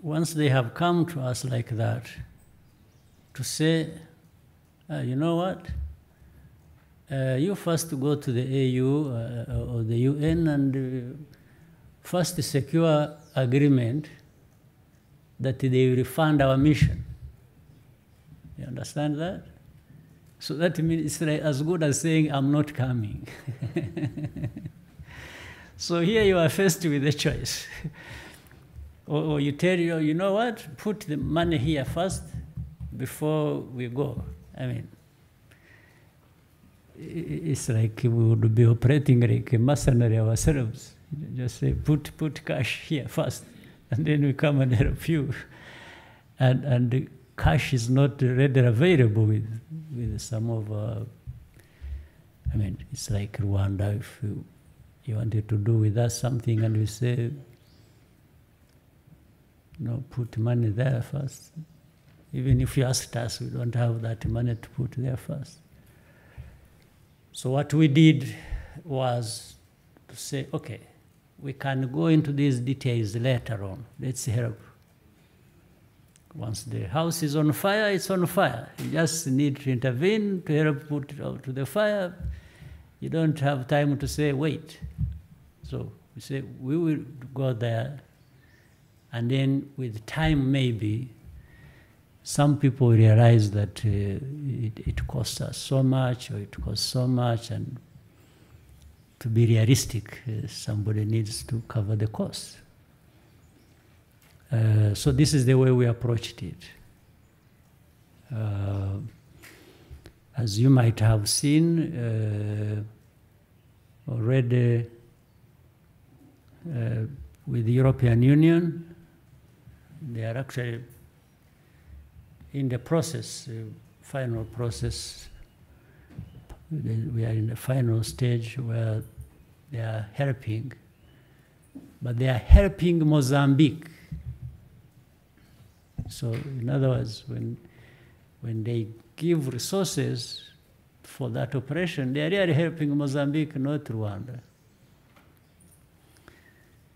once they have come to us like that, to say, you know what, you first go to the AU or the UN and first secure agreement that they will fund our mission. You understand that? So that means it's like as good as saying, I'm not coming. So here you are faced with a choice. Or you tell you know what, put the money here first before we go. I mean, it's like we would be operating like a mercenary ourselves. Just say, put cash here first, and then we come and help you. And the cash is not readily available with some of I mean, it's like Rwanda. If you wanted to do with us something and we say, no, put money there first. Even if you asked us, we don't have that money to put there first. So what we did was to say, okay, we can go into these details later on. Let's help. Once the house is on fire, it's on fire. You just need to intervene to help put it out to the fire. You don't have time to say, wait. So we say, we will go there, and then with time maybe, some people realize that it costs us so much, or it costs so much, and to be realistic, somebody needs to cover the cost. So this is the way we approached it. As you might have seen already with the European Union, they are actually in the process, final process. We are in the final stage where they are helping, but they are helping Mozambique. So in other words, when they give resources for that operation, they are really helping Mozambique, not Rwanda.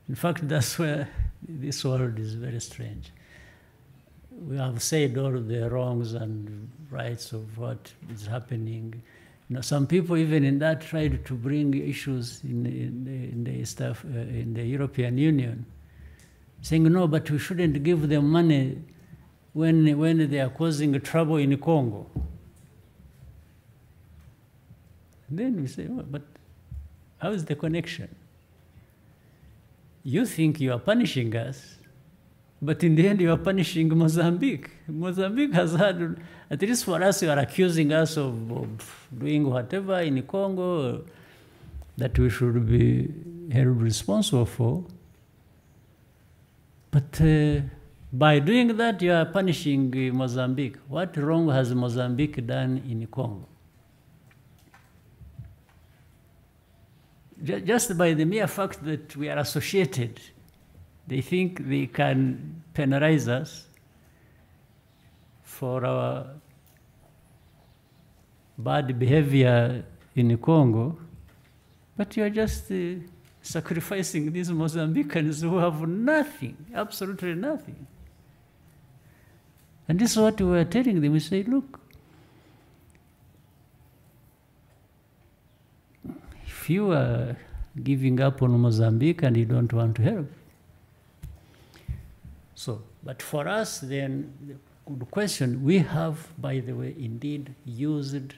In fact, that's where this world is very strange. We have said all the wrongs and rights of what is happening. You know, some people even in that tried to bring issues in the European Union, saying no, but we shouldn't give them money when they are causing trouble in Congo. And then we say, oh, but how is the connection? You think you are punishing us, but in the end you are punishing Mozambique. Mozambique has had, at least for us, you are accusing us of doing whatever in Congo that we should be held responsible for. But by doing that, you are punishing Mozambique. What wrong has Mozambique done in Congo? Just by the mere fact that we are associated, they think they can penalize us for our bad behavior in Congo, but you are just sacrificing these Mozambicans who have nothing, absolutely nothing. And this is what we were telling them. We say, look, if you are giving up on Mozambique and you don't want to help. So, but for us, then, the good question, we have, by the way, indeed used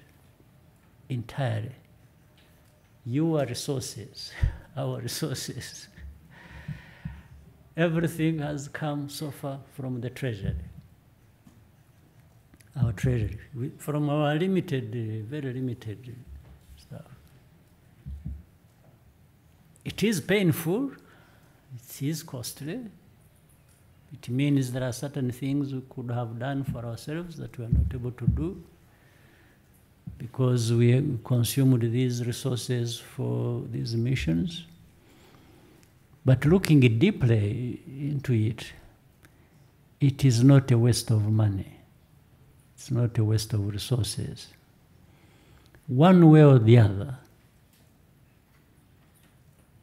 entirely your resources, our resources. Everything has come so far from the Treasury, our Treasury, from our limited, very limited stuff. It is painful, it is costly. It means there are certain things we could have done for ourselves that we are not able to do because we consumed these resources for these missions. But looking deeply into it, it is not a waste of money. It's not a waste of resources. One way or the other,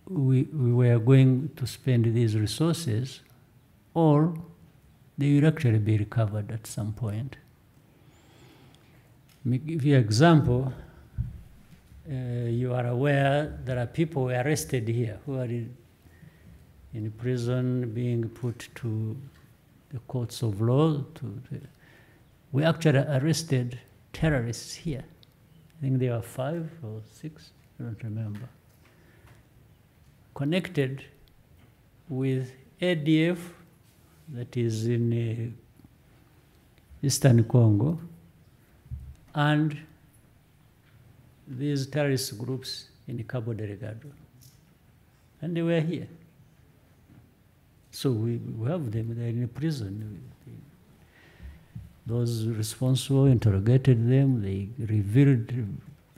we were going to spend these resources, or they will actually be recovered at some point. Let me give you an example. you are aware there are people arrested here who are in prison being put to the courts of law. We actually arrested terrorists here. I think there were 5 or 6, I don't remember, connected with ADF that is in Eastern Congo and these terrorist groups in Cabo Delgado. And they were here. So we have them, they're in prison. Those responsible interrogated them, they revealed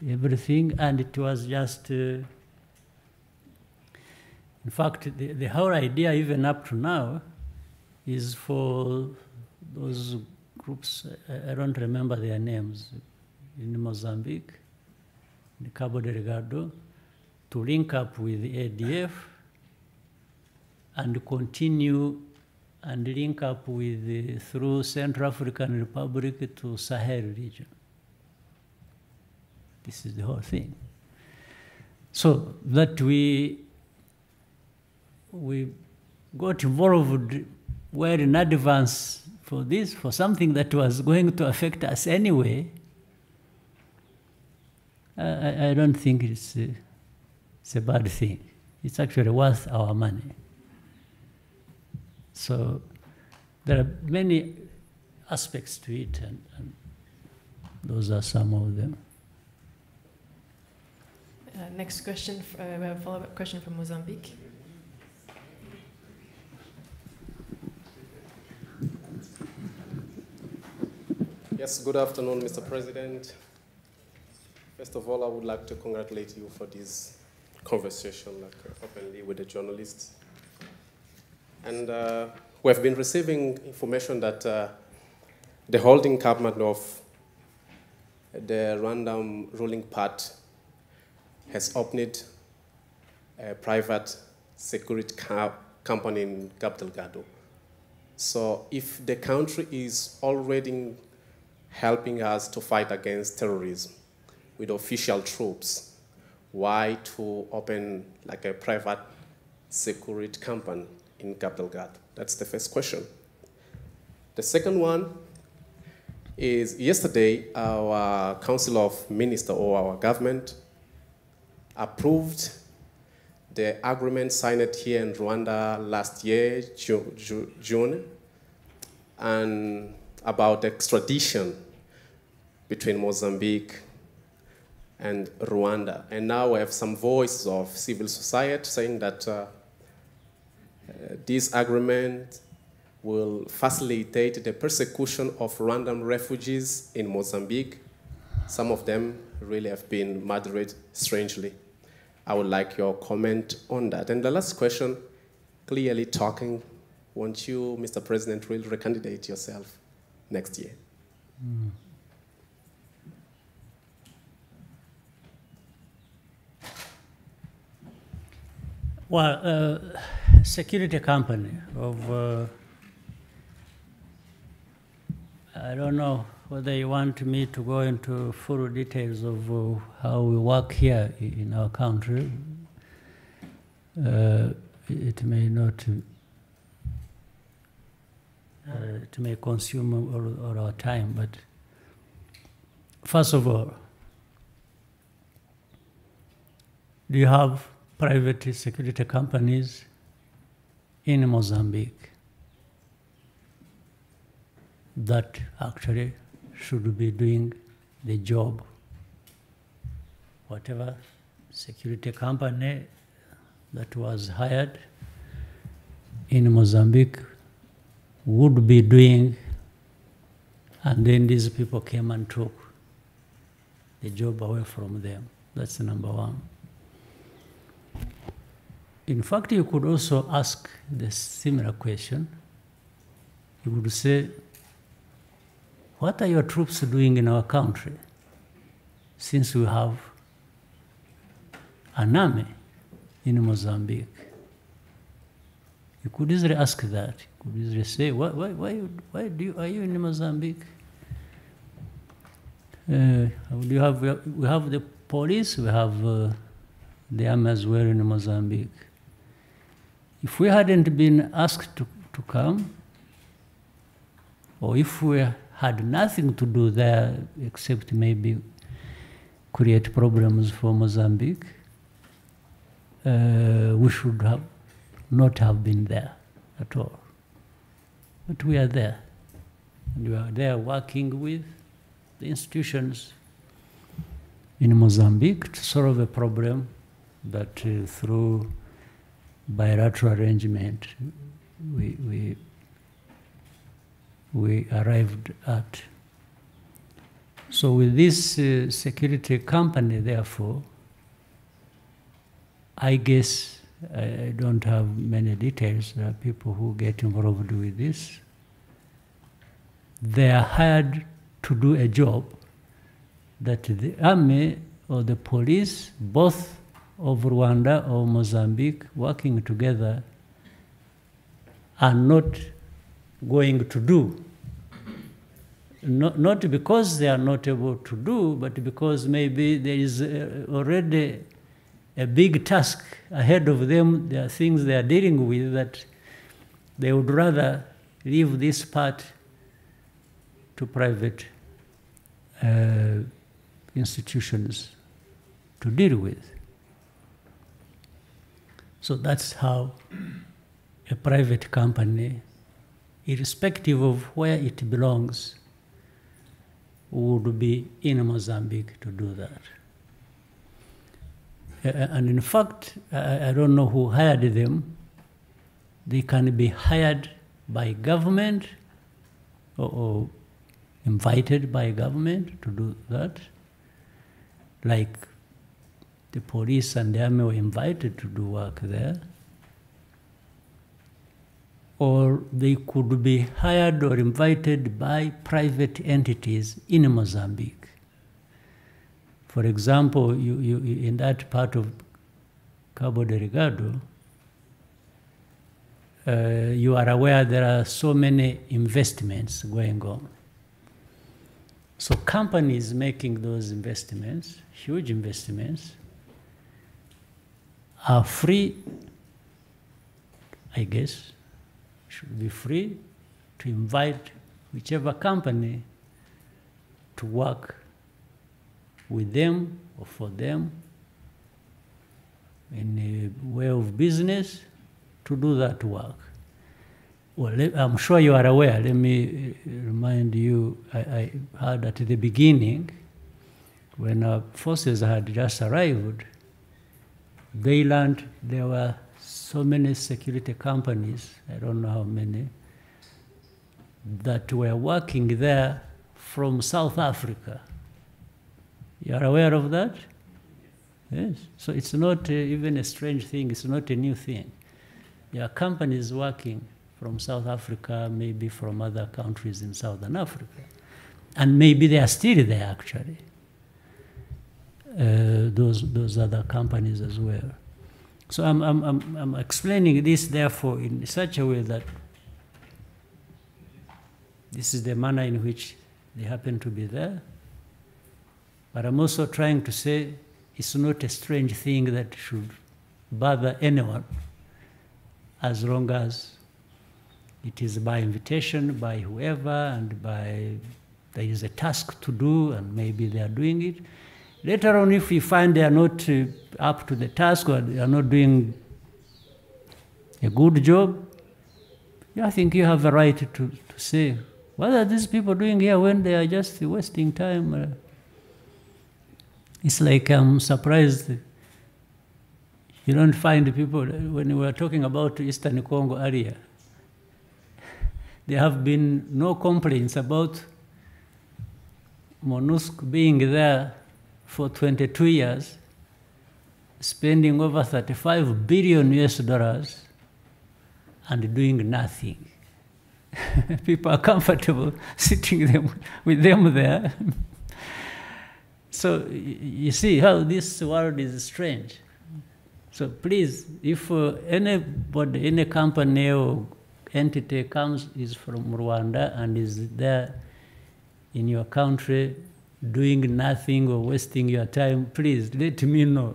everything, and it was just, in fact, the whole idea, even up to now, is for those groups, I don't remember their names, in Mozambique, in Cabo Delgado, to link up with the ADF and continue and link up with through Central African Republic to Sahel region. This is the whole thing. So that we got involved well in advance for this, for something that was going to affect us anyway, I don't think it's a bad thing. It's actually worth our money. So there are many aspects to it, and those are some of them. Next question, we have a follow-up question from Mozambique. Yes, good afternoon, Mr. President. First of all, I would like to congratulate you for this conversation openly with the journalists. And we have been receiving information that the holding government of the random ruling part has opened a private security company in Cabo Delgado. So if the country is already helping us to fight against terrorism with official troops, why to open like a private security company in Cabo Delgado? That's the first question. The second one is yesterday our Council of Ministers or our government approved the agreement signed here in Rwanda last year, June, and about the extradition between Mozambique and Rwanda. And now we have some voices of civil society saying that this agreement will facilitate the persecution of random refugees in Mozambique. Some of them really have been murdered strangely. I would like your comment on that. And the last question, clearly talking, won't you, Mr. President, really recandidate yourself next year? Well, security company of, I don't know whether you want me to go into full details of how we work here in our country. It may not, it may consume all our time, but first of all, do you have private security companies in Mozambique that actually should be doing the job? Whatever security company that was hired in Mozambique would be doing, and then these people came and took the job away from them. That's number one. In fact, you could also ask the similar question. You would say, what are your troops doing in our country since we have an army in Mozambique? You could easily ask that. You could easily say, why are you in Mozambique? We have the police, we have the army as well in Mozambique. If we hadn't been asked to come, or if we had nothing to do there except maybe create problems for Mozambique, we should have not have been there at all. But we are there. And we are there working with the institutions in Mozambique to solve a problem that through bilateral arrangement we arrived at. So with this security company, therefore, I guess I don't have many details. There are people who get involved with this. They are hired to do a job that the army or the police, both of Rwanda or Mozambique, working together, are not going to do. Not because they are not able to do, but because maybe there is already a big task ahead of them. There are things they are dealing with that they would rather leave this part to private institutions to deal with. So that's how a private company, irrespective of where it belongs, would be in Mozambique to do that. And in fact, I don't know who hired them. They can be hired by government or invited by government to do that. Like the police and the army were invited to do work there. Or they could be hired or invited by private entities in Mozambique. For example, you in that part of Cabo Delgado, you are aware there are so many investments going on. So companies making those investments, huge investments, are free, I guess, should be free to invite whichever company to work with them or for them in a way of business to do that work. Well, I'm sure you are aware. Let me remind you, I heard at the beginning, when our forces had just arrived, they learned there were so many security companies, I don't know how many, that were working there from South Africa. You are aware of that? Yes. So it's not even a strange thing, it's not a new thing. There are companies working from South Africa, maybe from other countries in Southern Africa. And maybe they are still there, actually, those other companies as well. So I'm explaining this, therefore, in such a way that this is the manner in which they happen to be there. But I'm also trying to say it's not a strange thing that should bother anyone, as long as it is by invitation, by whoever, and by there is a task to do, and maybe they are doing it. Later on, if we find they are not up to the task or they are not doing a good job, I think you have a right to say, what are these people doing here when they are just wasting time? It's like I'm surprised you don't find people, when we were talking about Eastern Congo area, there have been no complaints about MONUSCO being there for 22 years, spending over $35 billion US and doing nothing. People are comfortable sitting with them there. So you see how this world is strange. So please, if anybody, any company or entity is from Rwanda and is there in your country doing nothing or wasting your time, please let me know.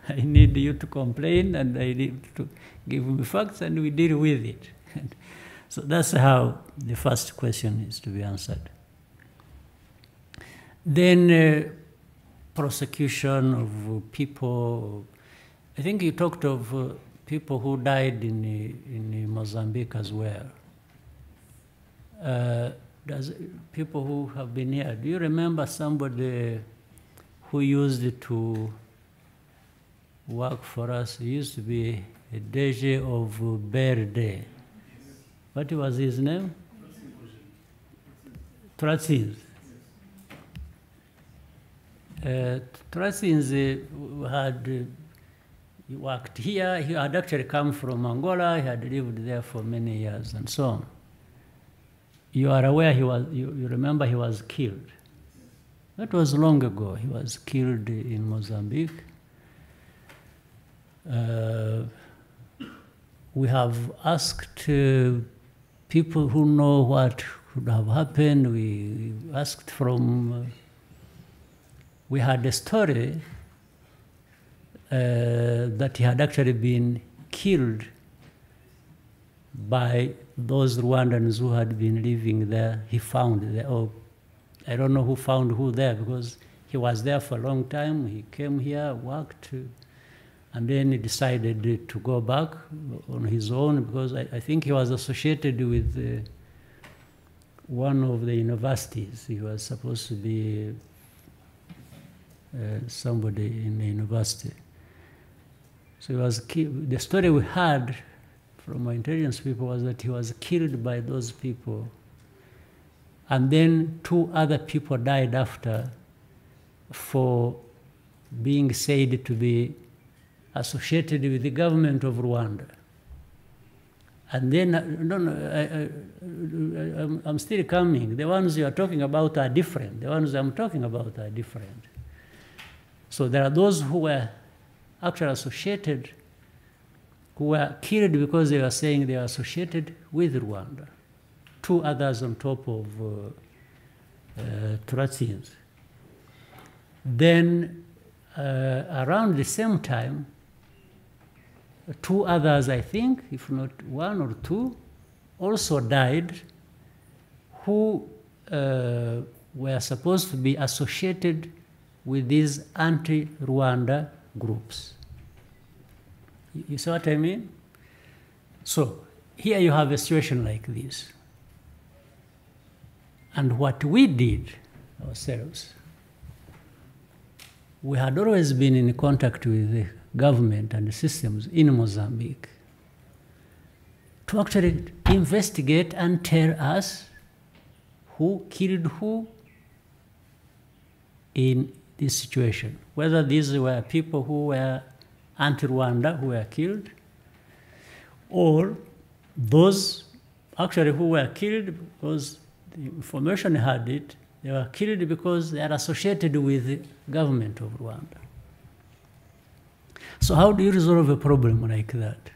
I need you to complain, and I need to give me facts, and we deal with it. So that's how the first question is to be answered. Then prosecution of people. I think you talked of people who died in Mozambique as well. People who have been here, do you remember somebody who used to work for us? He used to be a DG of Berde. What was his name? Tratins. Tratins had he worked here. He had actually come from Angola. He had lived there for many years and so on. You are aware he was, you remember he was killed. That was long ago. He was killed in Mozambique. We have asked people who know what could have happened. We asked from, we had a story that he had actually been killed by those Rwandans who had been living there. He found there, or I don't know who found who there, because he was there for a long time. He came here, worked, and then he decided to go back on his own, because I think he was associated with one of the universities. He was supposed to be somebody in the university. So he was killed. The story we had from our intelligence people was that he was killed by those people. And then 2 other people died after for being said to be associated with the government of Rwanda. And then, I'm still coming. The ones you are talking about are different. The ones I'm talking about are different. So there are those who were actually associated, who were killed because they were saying they were associated with Rwanda. 2 others on top of Turatsians. Then around the same time, 2 others, I think, if not 1 or 2, also died, who were supposed to be associated with these anti-Rwanda groups. You see what I mean? So here you have a situation like this. And what we did ourselves, we had always been in contact with the government and the systems in Mozambique to actually investigate and tell us who killed who in this situation. Whether these were people who were anti-Rwanda who were killed, or those actually who were killed because the information had it, they were killed because they are associated with the government of Rwanda. So how do you resolve a problem like that?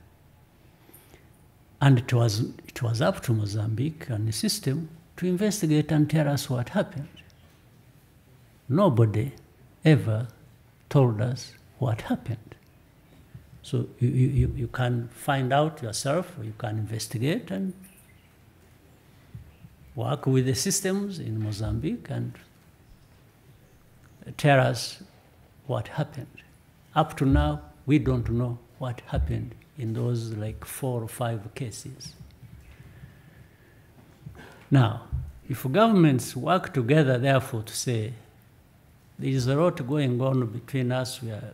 And it was up to Mozambique and the system to investigate and tell us what happened. Nobody ever told us what happened. So you can find out yourself, or you can investigate and work with the systems in Mozambique and tell us what happened. Up to now, we don't know what happened in those like 4 or 5 cases. Now, if governments work together, therefore, to say, there is a lot going on between us, we are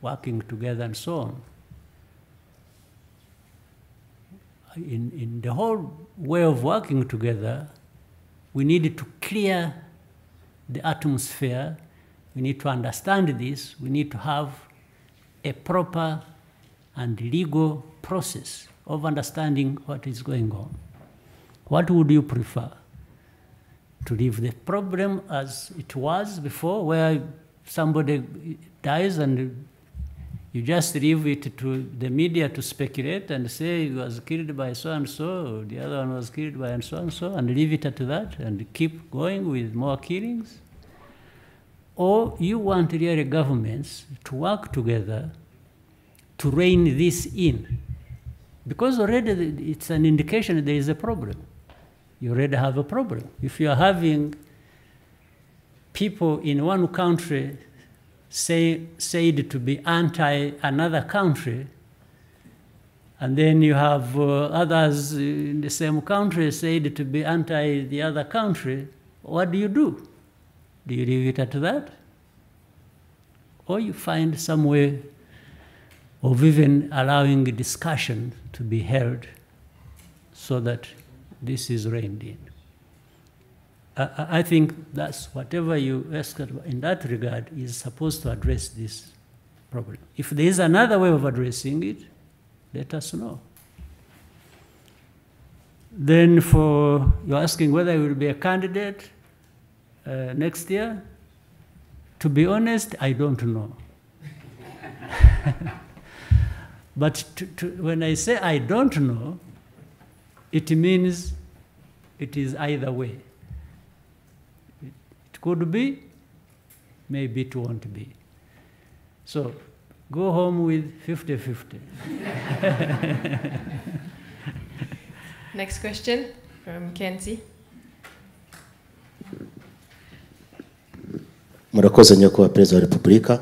working together and so on. In the whole way of working together, we need to clear the atmosphere. We need to understand this. We need to have a proper and legal process of understanding what is going on. What would you prefer? To leave the problem as it was before, where somebody dies and you just leave it to the media to speculate and say he was killed by so-and-so, or the other one was killed by so-and-so, and leave it at that, and keep going with more killings? or you want really governments to work together to rein this in? Because already it's an indication that there is a problem. You already have a problem. If you are having people in one country said to be anti another country, and then you have others in the same country said to be anti the other country, what do? Do you leave it at that? Or you find some way of even allowing a discussion to be held so that this is reined in? I think that's whatever you ask in that regard is supposed to address this problem. If there is another way of addressing it, let us know. Then you're asking whether you will be a candidate next year. To be honest, I don't know. But when I say I don't know, it means it is either way. It could be, maybe it won't be. So go home with 50-50. Next question from Kenzie. Murakoze nyakubahwa Perezida wa Repubulika.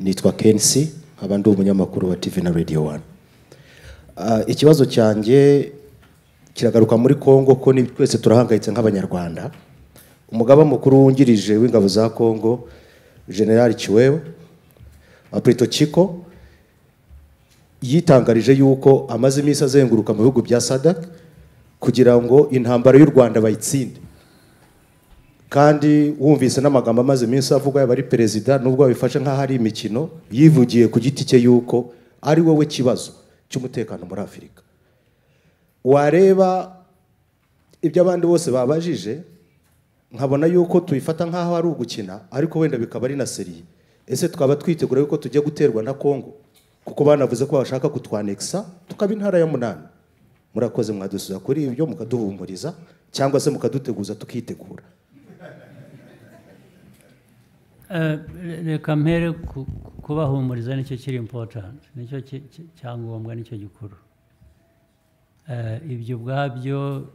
Nitwa Kensi, nkaba ndi umunyamakuru wa TV na Radio 1. Ikibazo cyanjye kiragaruka muri Kongo ko ni twese turahangayitse nk'abanyarwanda. Umugaba mukuru wungirije w'ingabo za Kongo, General Chiwewe Aprito Chiko, yitangarije yuko amaze iminsi azenguruka mu bihugu bya SADC kugira ngo intambara y'u Rwanda bayitsinde. Kandi wumvise n'amagambo amaze iminsi avuga y'abari perezida nubwo babifashe nk'aho ari imikino, yivugiye ku giti cye yuko ari wowe kibazo cy'umutekano muri Afurika. Wareba ibyo abandi bose babajije, nkabona yuko tuyifata nk'aho ari ugukina, ariko wenda bikaba ari na seriye. Ese twaba twitegura yuko tujya guterwa na Kongo kuko banavuze ko bashaka kutwanexa tukaba intara ya 8. Murakoze mwadusuza kuri ibyo mukaduhumuriza cyangwa se mukaduteguza tukitegura. Reka mpere kubahumuriza nicyo kiri important, nicyo cyangombwa, nicyo gikuru. Ibyo bwabyo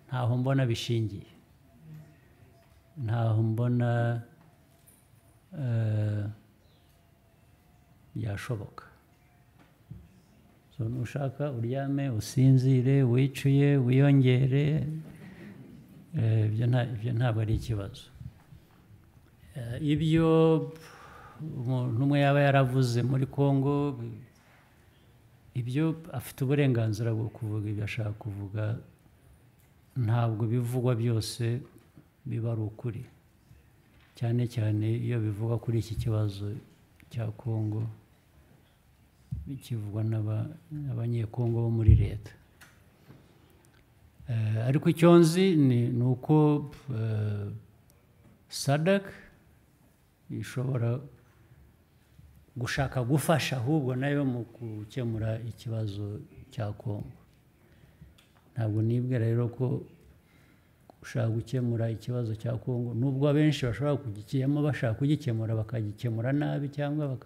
ntaho mbona bishingiye, ntaho mbona byashoboka. So nushaka uryame usinzire wicuye wiyongere, ibyo ntabwo ari ikibazo. Ibyo umuntu umwe yaba yaravuze muri Kongo, ibyo afite uburenganzira bwo kuvuga ibyo ashaka kuvuga, ntabwo bivugwa byose biba ari ukuri, cyane cyane iyo bivugwa kuri iki kibazo cya Kongo bikivugwa n'abanyekongo bo muri leta. Ariko icyo nzi ni uko SADC ishobora gushaka gufasha ahubwo nayo mu gukemura ikibazo cya Kongo. Ntabwo nibwira rero ko gushaka gukemura ikibazo cya Kongo, nubwo abenshi bashobora kugikiyemo bashaka kugikemura bakagikemura nabi, cyangwa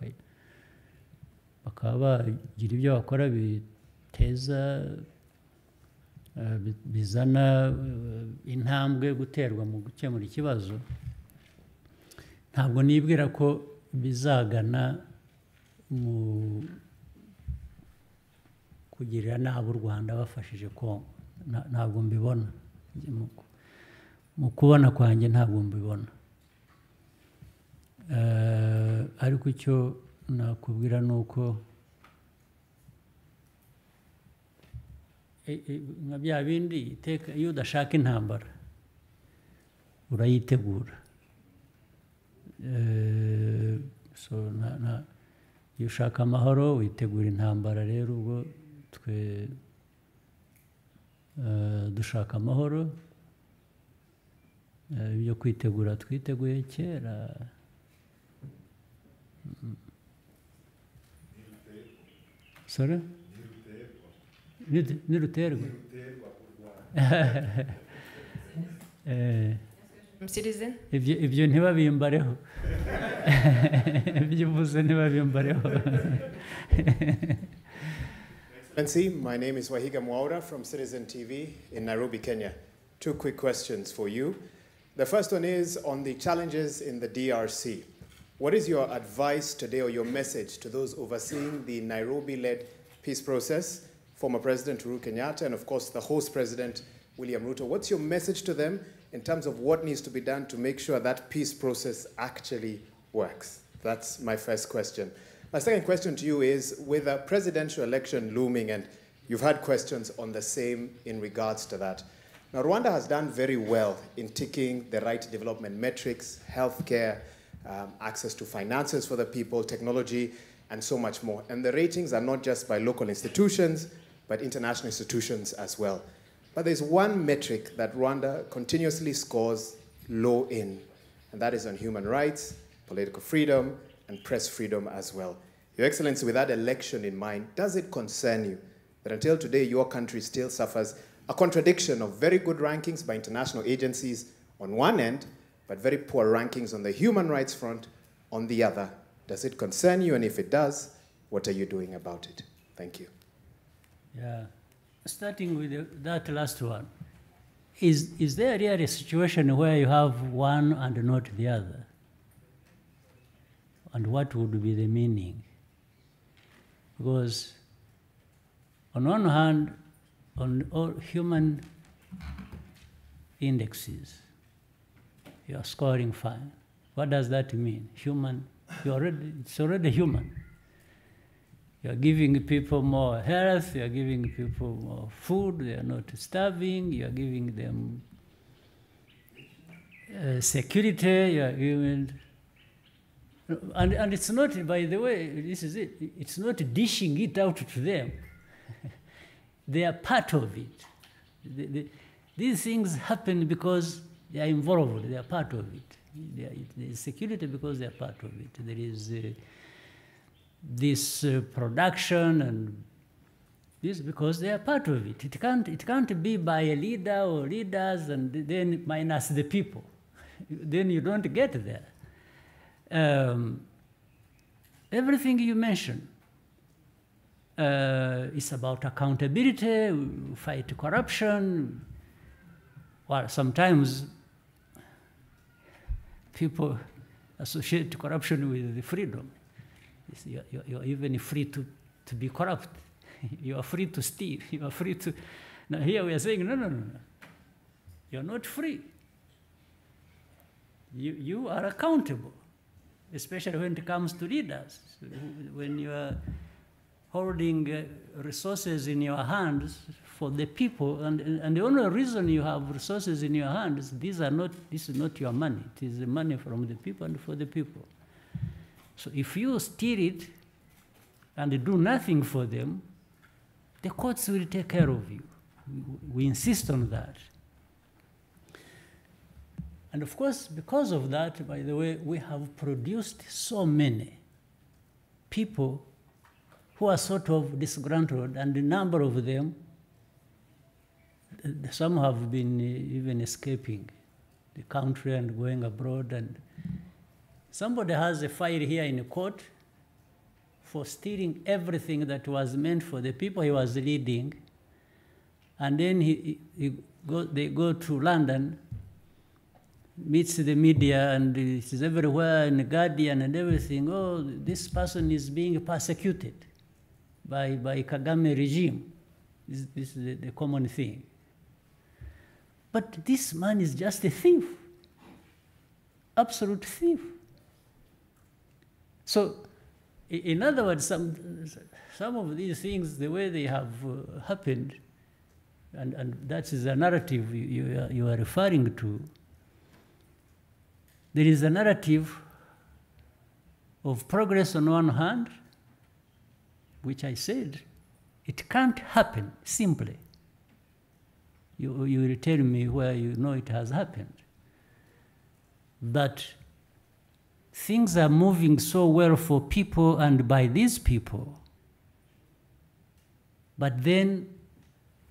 bakaba bagira ibyo bakora biteza bizana intambwe guterwa mu gukemura ikibazo. Ntabwo nibwira ko bizagana mu kugirira nabi u Rwanda bafashije Kongo. Ntabwo mbibona, mu kubona kwanjye ntabwo mbibona. Ariko icyo nakubwira ni uko nka bya bindi iyo udashaka intambara urayitegura. Iyo ushaka amahoro witegura intambara. Rero ubwo twe dushaka amahoro, ibyo kwitegura twiteguye kera. Sorry? Niruterwa. Citizen. Ibyo ntibabimbareho. Ibyo uvuze ntibabimbareho. Excellency, my name is Wahiga Mwaura from Citizen TV in Nairobi, Kenya. 2 quick questions for you. The first one is on the challenges in the DRC. What is your advice today or your message to those overseeing the Nairobi-led peace process, former President Uhuru Kenyatta and of course the host President William Ruto? What's your message to them in terms of what needs to be done to make sure that peace process actually works? That's my first question. My second question to you is, with a presidential election looming, and you've had questions on the same in regards to that. Now, Rwanda has done very well in ticking the right development metrics, healthcare, access to finances for the people, technology, and so much more. And the ratings are not just by local institutions, but international institutions as well. But there's one metric that Rwanda continuously scores low in, and that is on human rights, political freedom, and press freedom as well. Your Excellency, with that election in mind, does it concern you that until today your country still suffers a contradiction of very good rankings by international agencies on one end, but very poor rankings on the human rights front on the other? Does it concern you? And if it does, what are you doing about it? Thank you. Yeah. Starting with that last one, is there really a situation where you have one and not the other? And what would be the meaning? Because on one hand, on all human indexes, you are scoring fine. What does that mean? Human, it's already human. You are giving people more health, you are giving people more food, they are not starving, you are giving them security, you are giving... And it's not, by the way, this is it, it's not dishing it out to them. They are part of it. These things happen because they are involved, they are part of it. There is security because they are part of it. There is this production and this because they are part of it. It can't be by a leader or leaders and then minus the people. Then you don't get there. Everything you mentioned is about accountability, fight corruption. Well, sometimes people associate corruption with freedom. You're even free to be corrupt. You are free to steal. You are free to... Now here we are saying, no. You're not free. You are accountable, especially when it comes to leaders. When you are holding resources in your hands for the people, and the only reason you have resources in your hands, this is not your money. It is the money from the people and for the people. So if you steal it and do nothing for them, the courts will take care of you. We insist on that. And of course, because of that, by the way, we have produced so many people who are sort of disgruntled, and the number of them, some have been even escaping the country and going abroad. And somebody has a file here in court for stealing everything that was meant for the people he was leading. And then they go to London, meets the media, and it is everywhere in the Guardian and everything. Oh, this person is being persecuted by Kagame regime. This is the common thing. But this man is just a thief, absolute thief. So, in other words, some of these things, the way they have happened, and that is the narrative you are referring to, there is a narrative of progress on one hand, which I said, it can't happen simply. You will tell me where you know it has happened. But things are moving so well for people and by these people, but then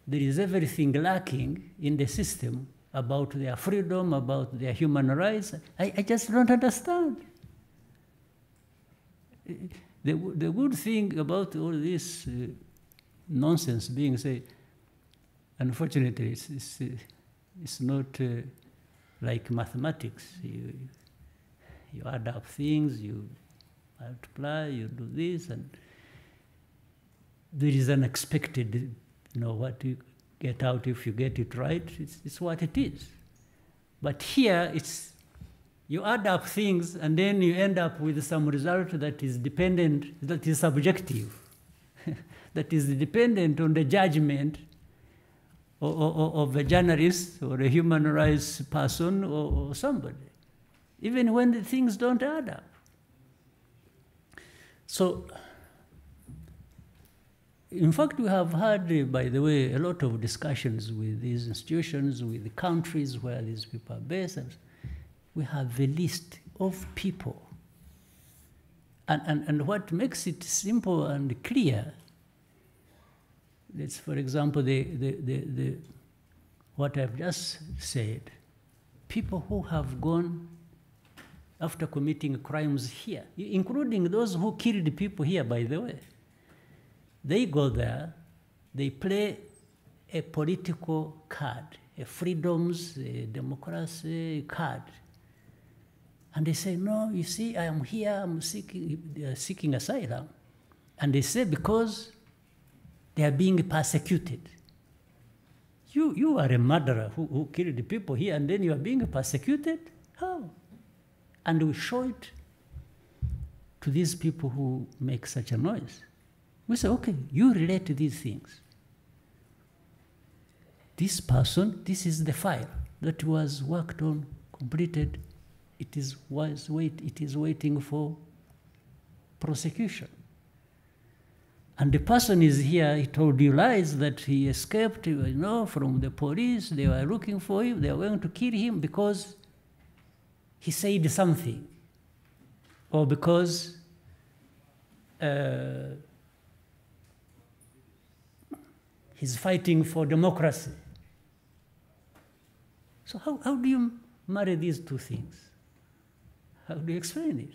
there is everything lacking in the system about their freedom, about their human rights. I just don't understand. The good thing about all this nonsense being said, unfortunately, it's not like mathematics. You add up things, you multiply, you do this, and there is unexpected, what you get out if you get it right. It's what it is. But here, you add up things, and then you end up with some result that is dependent, that is subjective, that is dependent on the judgment of a journalist or a human rights person or somebody, even when the things don't add up. So, in fact, we have had, by the way, a lot of discussions with these institutions, with the countries where these people are based. And we have a list of people. And what makes it simple and clear, that's, for example, what I've just said, people who have gone after committing crimes here, including those who killed people here, by the way. They go there, they play a political card, a freedoms, a democracy card. And they say, no, you see, I am here, I'm seeking asylum. And they say, because they are being persecuted. You are a murderer who killed people here, and then you are being persecuted? How? And we show it to these people who make such a noise. We say, okay, you relate to these things. This person, this is the file that was worked on, completed. It is waiting for prosecution. And the person is here, he told you lies that he escaped, from the police. They were looking for him. They were going to kill him because he said something, or because he's fighting for democracy. So how do you marry these two things? How do you explain it?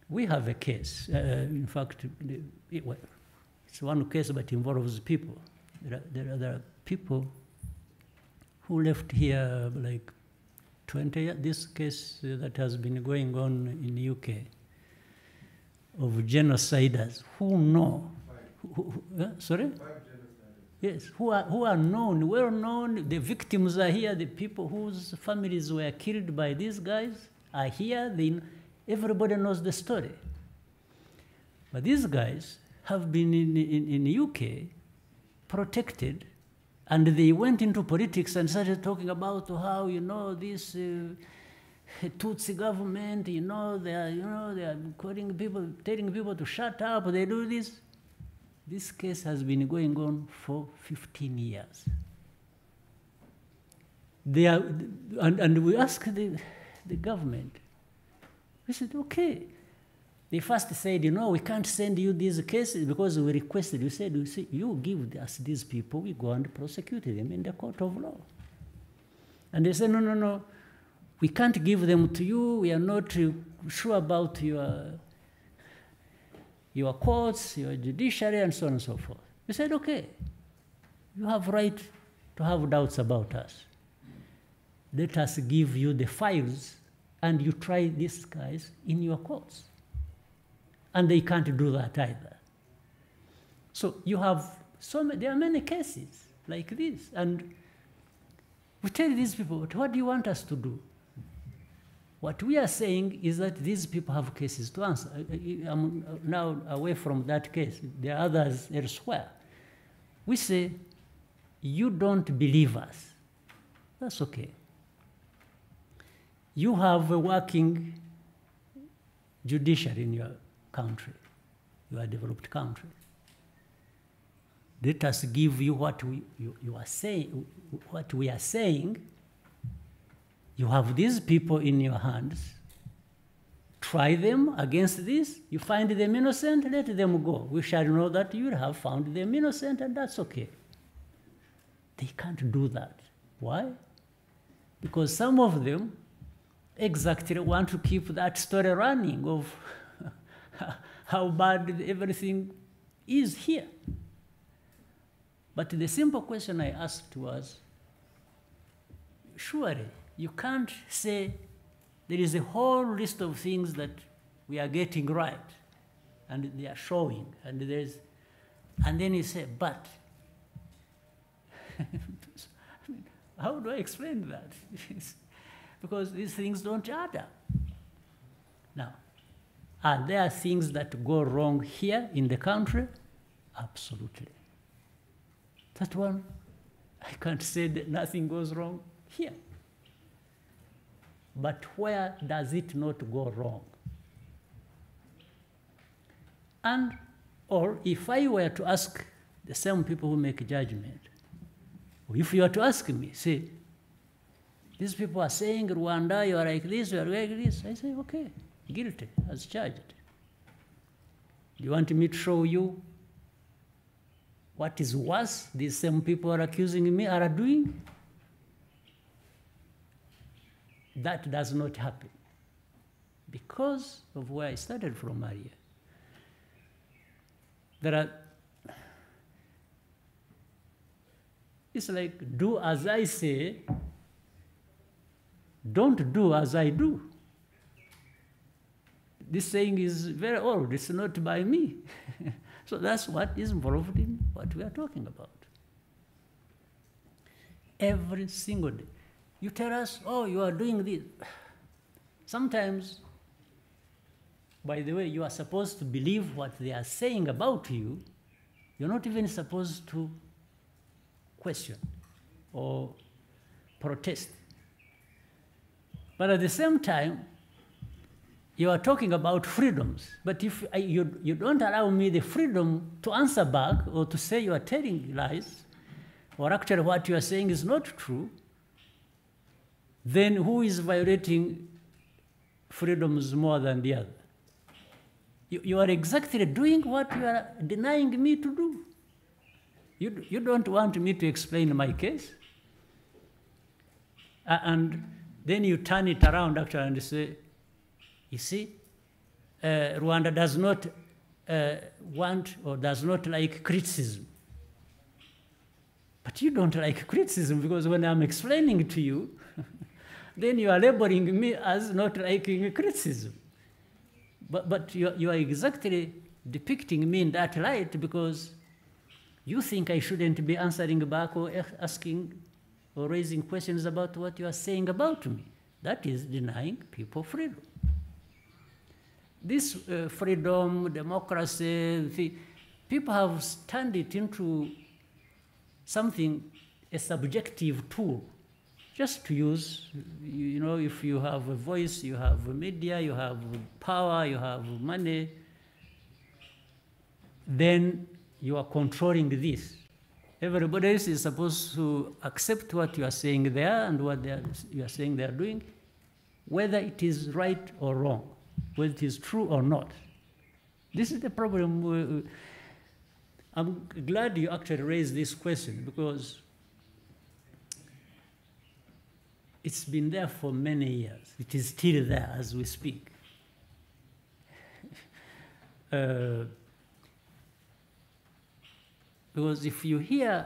We have a case. In fact, it's one case, but involves people. There are people who left here like 20 years. This case that has been going on in the UK of genociders who know. Sorry? Yes, who are known, well known. The victims are here. The people whose families were killed by these guys are here. Everybody knows the story. But these guys have been in the UK protected, and they went into politics and started talking about how, this Tutsi government, they are calling people, telling people to shut up, they do this. This case has been going on for 15 years. And we asked the government. We said, okay. They first said, we can't send you these cases because we requested. We said, you give us these people, we go and prosecute them in the court of law. And they said, no, we can't give them to you. We are not sure about your courts, your judiciary, and so on and so forth. We said, okay, you have right to have doubts about us. Let us give you the files, and you try these guys in your courts. And they can't do that either. So you have there are many cases like this. And we tell these people, what do you want us to do? What we are saying is that these people have cases to answer. I'm now away from that case. There are others elsewhere. We say, you don't believe us. That's okay. You have a working judiciary in your country, your developed country. Let us give you what you are saying, what we are saying. You have these people in your hands. Try them against this. You find them innocent, let them go. We shall know that you have found them innocent, and that's okay. they can't do that. Why? Because some of them exactly want to keep that story running of how bad everything is here. But the simple question I asked was, surely you can't say there is a whole list of things that we are getting right, and they are showing, and then you say, but. How do I explain that? Because these things don't add up. Now, are there things that go wrong here in the country? Absolutely. That one, I can't say that nothing goes wrong here. But where does it not go wrong? And, or if I were to ask the same people who make judgment, if you were to ask me, say, these people are saying, Rwanda, you are like this, you are like this. I say, okay, guilty, as charged. Do you want me to show you what is worse these same people are accusing me are doing? That does not happen because of where I started from earlier. There are, it's like, do as I say, don't do as I do. This saying is very old, it's not by me. So that's what is involved in what we are talking about. Every single day. You tell us, oh, you are doing this. Sometimes, by the way, you are supposed to believe what they are saying about you. You're not even supposed to question or protest. But at the same time, you are talking about freedoms. But if you don't allow me the freedom to answer back or to say you are telling lies, or actually what you are saying is not true, then who is violating freedoms more than the other? You are exactly doing what you are denying me to do. You don't want me to explain my case? And then you turn it around actually and say, you see, Rwanda does not want or does not like criticism. But you don't like criticism because when I'm explaining to you, then you are labeling me as not liking criticism. But you are exactly depicting me in that light because you think I shouldn't be answering back or asking or raising questions about what you are saying about me. That is denying people freedom. This freedom, democracy, people have turned it into something, a subjective tool, just to use. You know, if you have a voice, you have media, you have power, you have money, then you are controlling this. Everybody else is supposed to accept what you are saying there and what you are saying they are doing, whether it is right or wrong, whether it is true or not. This is the problem. I'm glad you actually raised this question because it's been there for many years. It is still there as we speak. Because if you hear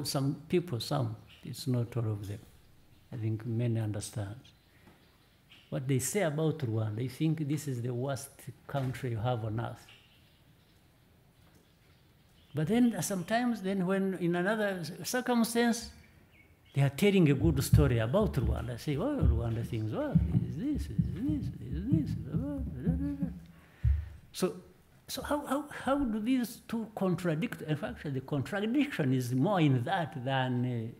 some people, it's not all of them. I think many understand. What they say about Rwanda, they think this is the worst country you have on earth. But then sometimes, when in another circumstance, they are telling a good story about Rwanda. I say, oh, Rwanda thinks, oh, is this. So how do these two contradict? In fact, the contradiction is more in that than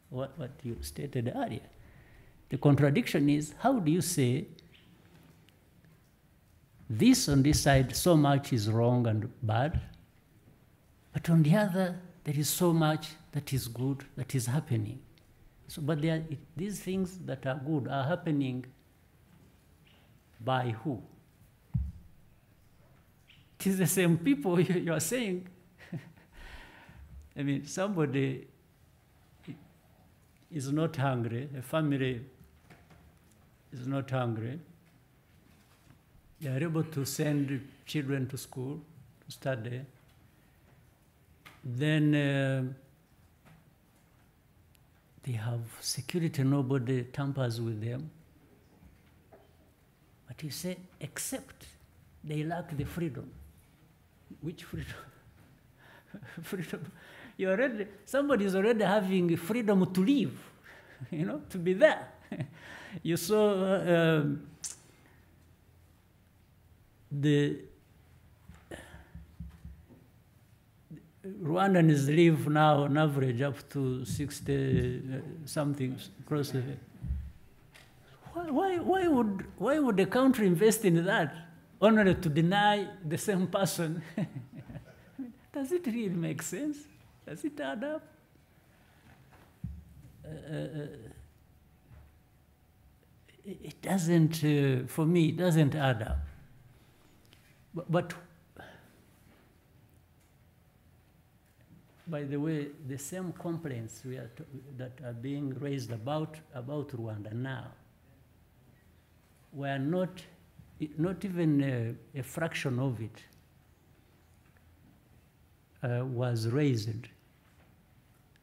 what you stated earlier. The contradiction is, how do you say this on this side, so much is wrong and bad, but on the other, there is so much that is good that is happening. So, but these things that are good are happening by who? It is the same people you are saying I mean, somebody is not hungry, a family is not hungry, they are able to send children to school to study, then they have security, nobody tampers with them. But you say, except they lack the freedom. Which freedom? Freedom. Somebody is already having freedom to live, you know, to be there. You saw the Rwandans live now on average up to 60 something close to it. Why would the country invest in that only to deny the same person? Does it really make sense? Does it add up? It doesn't, for me, it doesn't add up. But by the way, the same complaints that are being raised about Rwanda now were not even a fraction of it was raised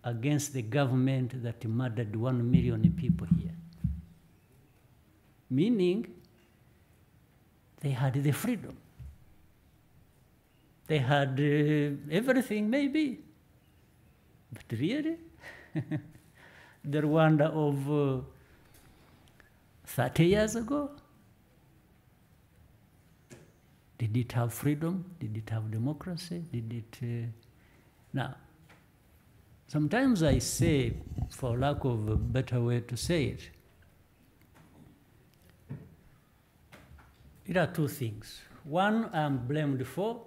against the government that murdered 1 million people here. Meaning, they had the freedom. They had everything, maybe. But really, the Rwanda of 30 years ago, did it have freedom? Did it have democracy? Did it? Now, sometimes I say, for lack of a better way to say it, there are two things. One I am blamed for,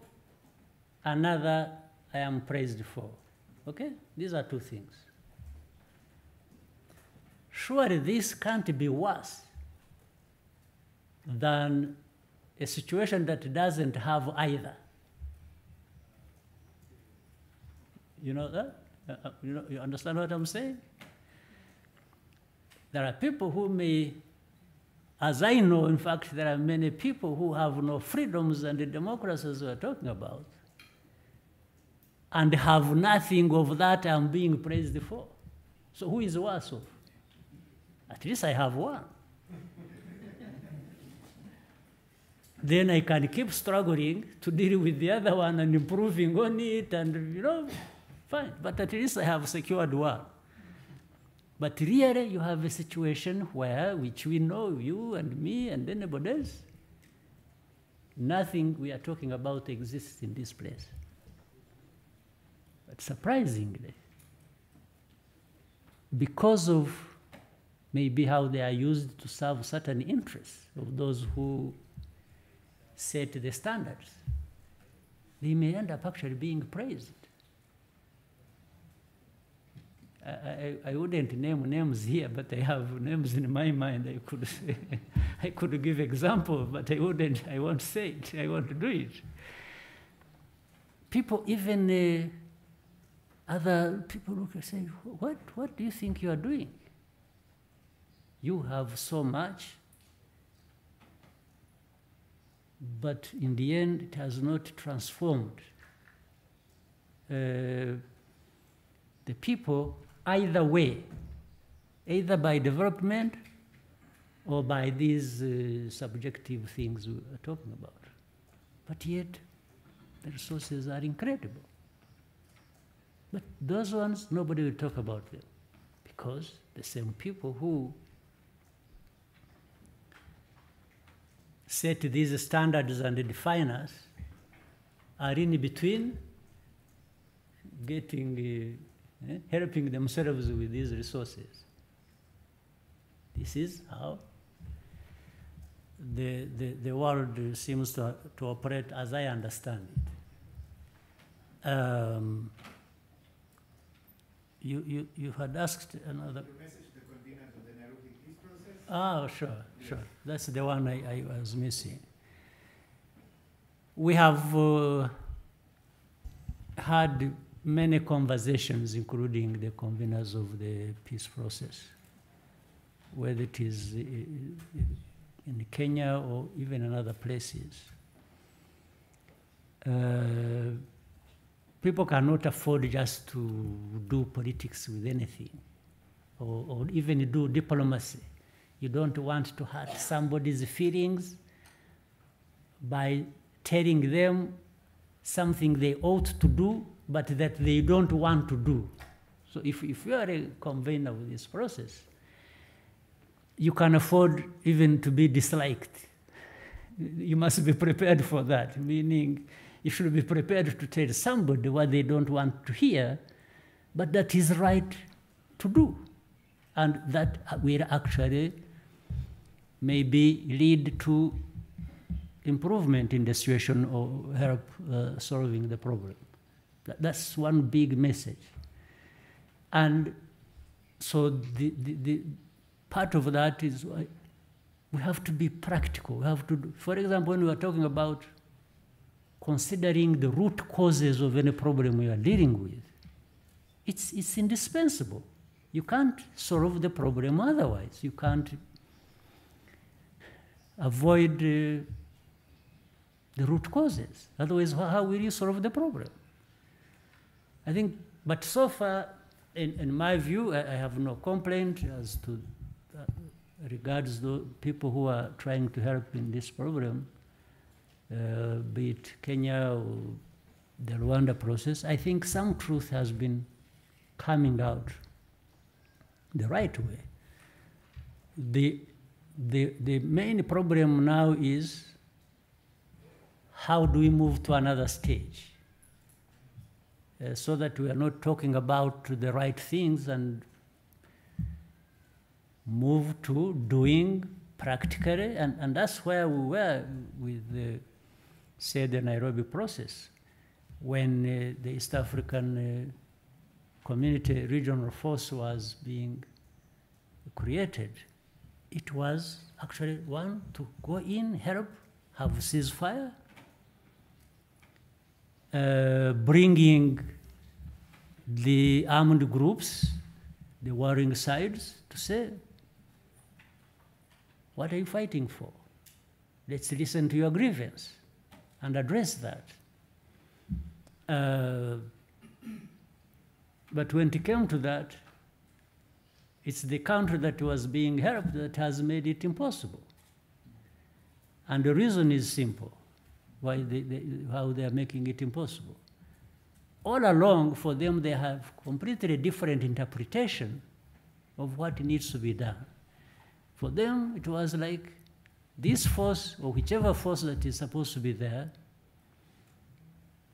another I am praised for. Okay? These are two things. Surely this can't be worse than a situation that doesn't have either. You know that? You understand what I'm saying? There are people who may, as I know, in fact, there are many people who have no freedoms and the democracies we're talking about, and have nothing of that I'm being praised for. So who is worse off? At least I have one. Then I can keep struggling to deal with the other one and improving on it, and, you know, fine. But at least I have secured one. But really, you have a situation where, which we know, you and me and anybody else, nothing we are talking about exists in this place. But surprisingly, because of maybe how they are used to serve certain interests of those who set the standards, they may end up actually being praised. I wouldn't name names here, but I have names in my mind. I could give examples, but I won't say it. I won't do it. People, even other people look and say, what do you think you are doing? You have so much, but in the end, it has not transformed the people either way, either by development or by these subjective things we are talking about. But yet, the resources are incredible. But those ones, nobody will talk about them, because the same people who set these standards and define us are in between getting, helping themselves with these resources. This is how the world seems to operate as I understand it. You had asked another. The message to the conveners of the Nairobi peace process? Oh, sure. That's the one I was missing. We have had many conversations, including the conveners of the peace process, whether it is in Kenya or even in other places. People cannot afford just to do politics with anything, or even do diplomacy. You don't want to hurt somebody's feelings by telling them something they ought to do, but that they don't want to do. So if you are a convener of this process, you can afford even to be disliked. You must be prepared for that, meaning you should be prepared to tell somebody what they don't want to hear, but that is right to do. And that will actually maybe lead to improvement in the situation or help solving the problem. That's one big message. And so the part of that is we have to be practical. We have to do, for example, when we are talking about considering the root causes of any problem we are dealing with, it's indispensable. You can't solve the problem otherwise. You can't avoid the root causes. Otherwise, how will you solve the problem? I think, but so far, in my view, I have no complaint as to regards the people who are trying to help in this problem, be it Kenya or the Rwanda process. I think some truth has been coming out the right way. The main problem now is how do we move to another stage so that we are not talking about the right things and move to doing practically, and that's where we were with say the Nairobi process, when the East African Community Regional Force was being created. It was actually one to go in, help, have ceasefire, bringing the armed groups, the warring sides, to say, what are you fighting for? Let's listen to your grievance and address that. But when it came to that, it's the country that was being helped that has made it impossible. And the reason is simple, why how they are making it impossible. All along, for them, they have completely different interpretation of what needs to be done. For them, it was like this force, or whichever force that is supposed to be there,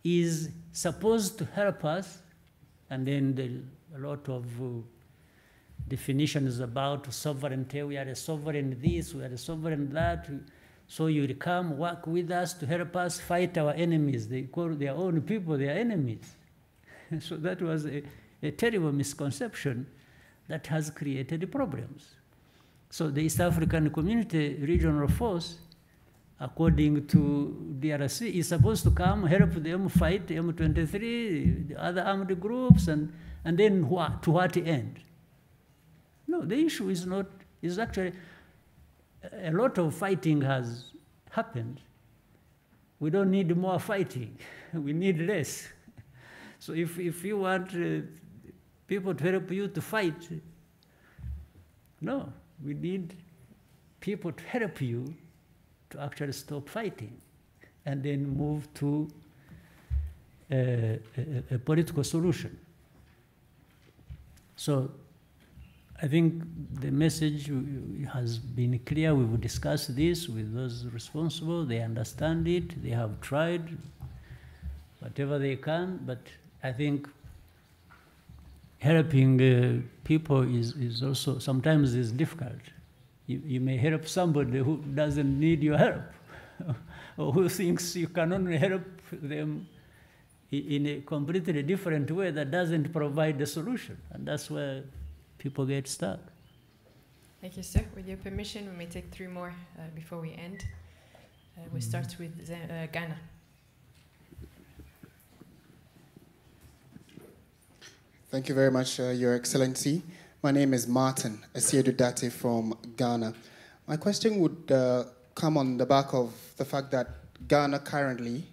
is supposed to help us, and then a lot of definitions about sovereignty. We are a sovereign this, we are a sovereign that. So you will come work with us to help us fight our enemies. They call their own people their enemies. So that was a terrible misconception that has created problems. So the East African Community Regional Force, according to DRC, is supposed to come help them fight M23, the other armed groups, and then what, to what end? No, the issue is not, is actually, a lot of fighting has happened. We don't need more fighting. We need less. So if you want people to help you to fight, no, we need people to help you to actually stop fighting and then move to a political solution. So I think the message has been clear. We will discuss this with those responsible. They understand it. They have tried whatever they can. But I think helping people is also sometimes is difficult. You may help somebody who doesn't need your help or who thinks you can only help them in a completely different way that doesn't provide the solution. And that's where people get stuck. Thank you, sir. With your permission, we may take 3 more before we end. We start with Ghana. Thank you very much, Your Excellency. My name is Martin Asiedudate from Ghana. My question would come on the back of the fact that Ghana currently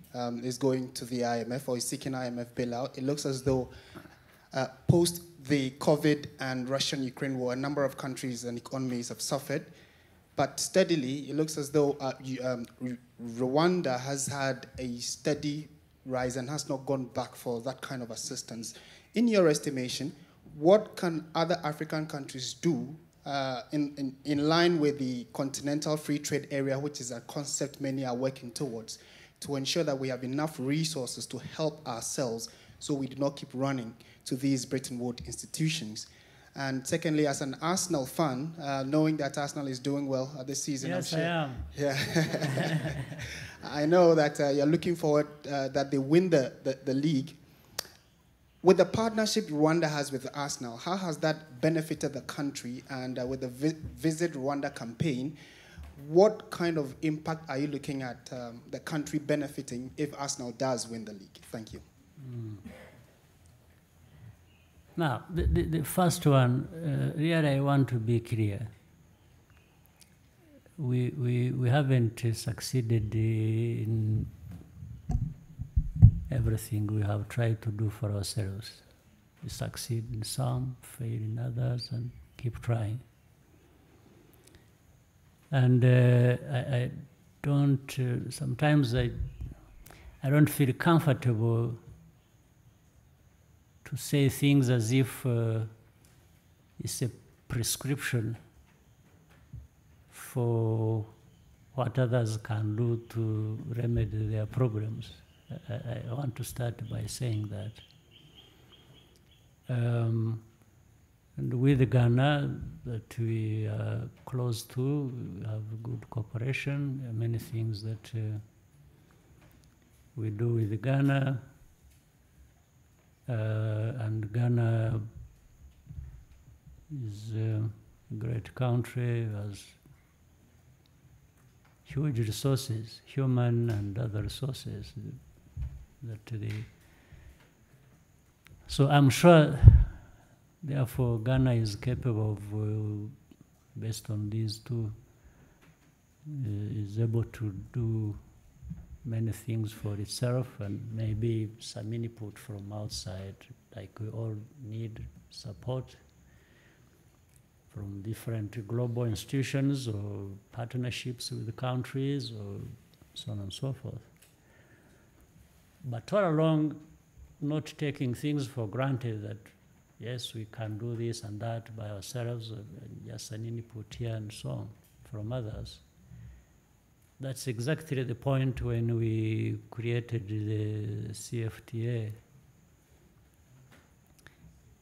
is going to the IMF or is seeking IMF bailout. It looks as though post the COVID and Russian-Ukraine war, a number of countries and economies have suffered. But steadily, it looks as though Rwanda has had a steady rise and has not gone back for that kind of assistance. In your estimation, what can other African countries do in line with the continental free trade area, which is a concept many are working towards, to ensure that we have enough resources to help ourselves so we do not keep running to these Bretton Woods institutions? And secondly, as an Arsenal fan, knowing that Arsenal is doing well this season, yes, I'm sure. I am. Yeah. I know that you're looking forward that they win the league. With the partnership Rwanda has with Arsenal, how has that benefited the country? And with the Visit Rwanda campaign, what kind of impact are you looking at the country benefiting if Arsenal does win the league? Thank you. Now, the first one, really I want to be clear. We haven't succeeded in everything we have tried to do for ourselves. We succeed in some, fail in others, and keep trying. And I don't, sometimes I don't feel comfortable to say things as if it's a prescription for what others can do to remedy their problems. I want to start by saying that. And with Ghana, that we are close to, we have good cooperation, many things that we do with Ghana. And Ghana is a great country, has huge resources, human and other resources. So I'm sure, therefore, Ghana is capable of, based on these two, is able to do many things for itself and maybe some input from outside, like we all need support from different global institutions or partnerships with the countries or so on and so forth. But all along, not taking things for granted that, yes, we can do this and that by ourselves, just an input here and so on from others. That's exactly the point when we created the CFTA.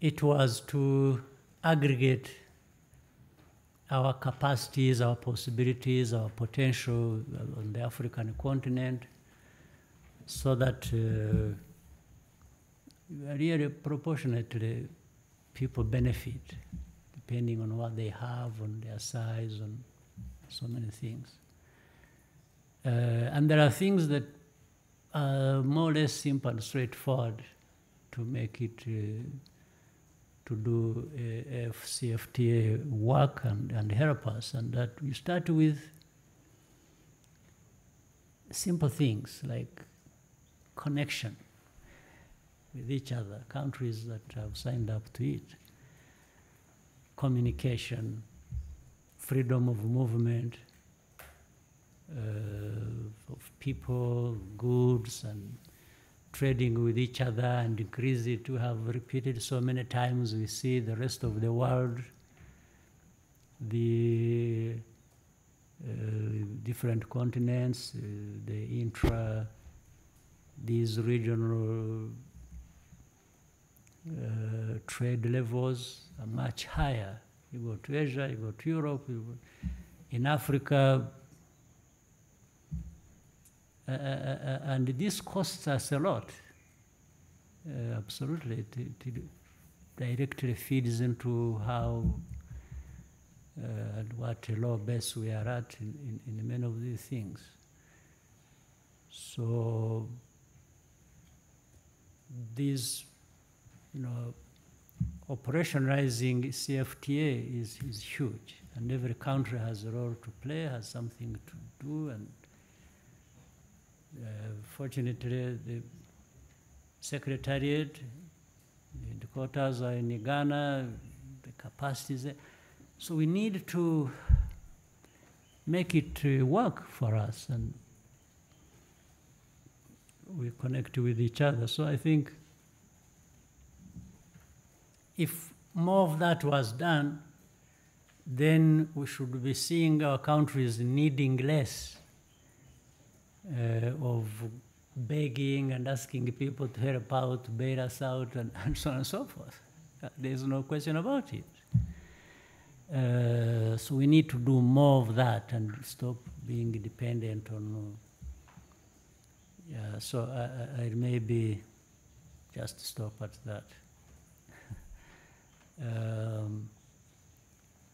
It was to aggregate our capacities, our possibilities, our potential on the African continent, so that really proportionately people benefit, depending on what they have, on their size, on so many things. And there are things that are more or less simple and straightforward to make it, to do a CFTA work and help us. And that we start with simple things like connection with each other, countries that have signed up to it, communication, freedom of movement, of people, goods, and trading with each other and increase it. We have repeated so many times, we see the rest of the world, the different continents, these regional trade levels are much higher. You go to Asia, you go to Europe, in Africa, and this costs us a lot. Absolutely, it directly feeds into how and what a low base we are at in many of these things. So these, operationalizing CFTA is huge, and every country has a role to play, has something to do, and fortunately the Secretariat, the headquarters are in Ghana, the capacities there. So we need to make it work for us, and we connect with each other. So I think if more of that was done, then we should be seeing our countries needing less of begging and asking people to help out, to bail us out, and so on and so forth. There's no question about it. So we need to do more of that and stop being dependent on. So I maybe just stop at that.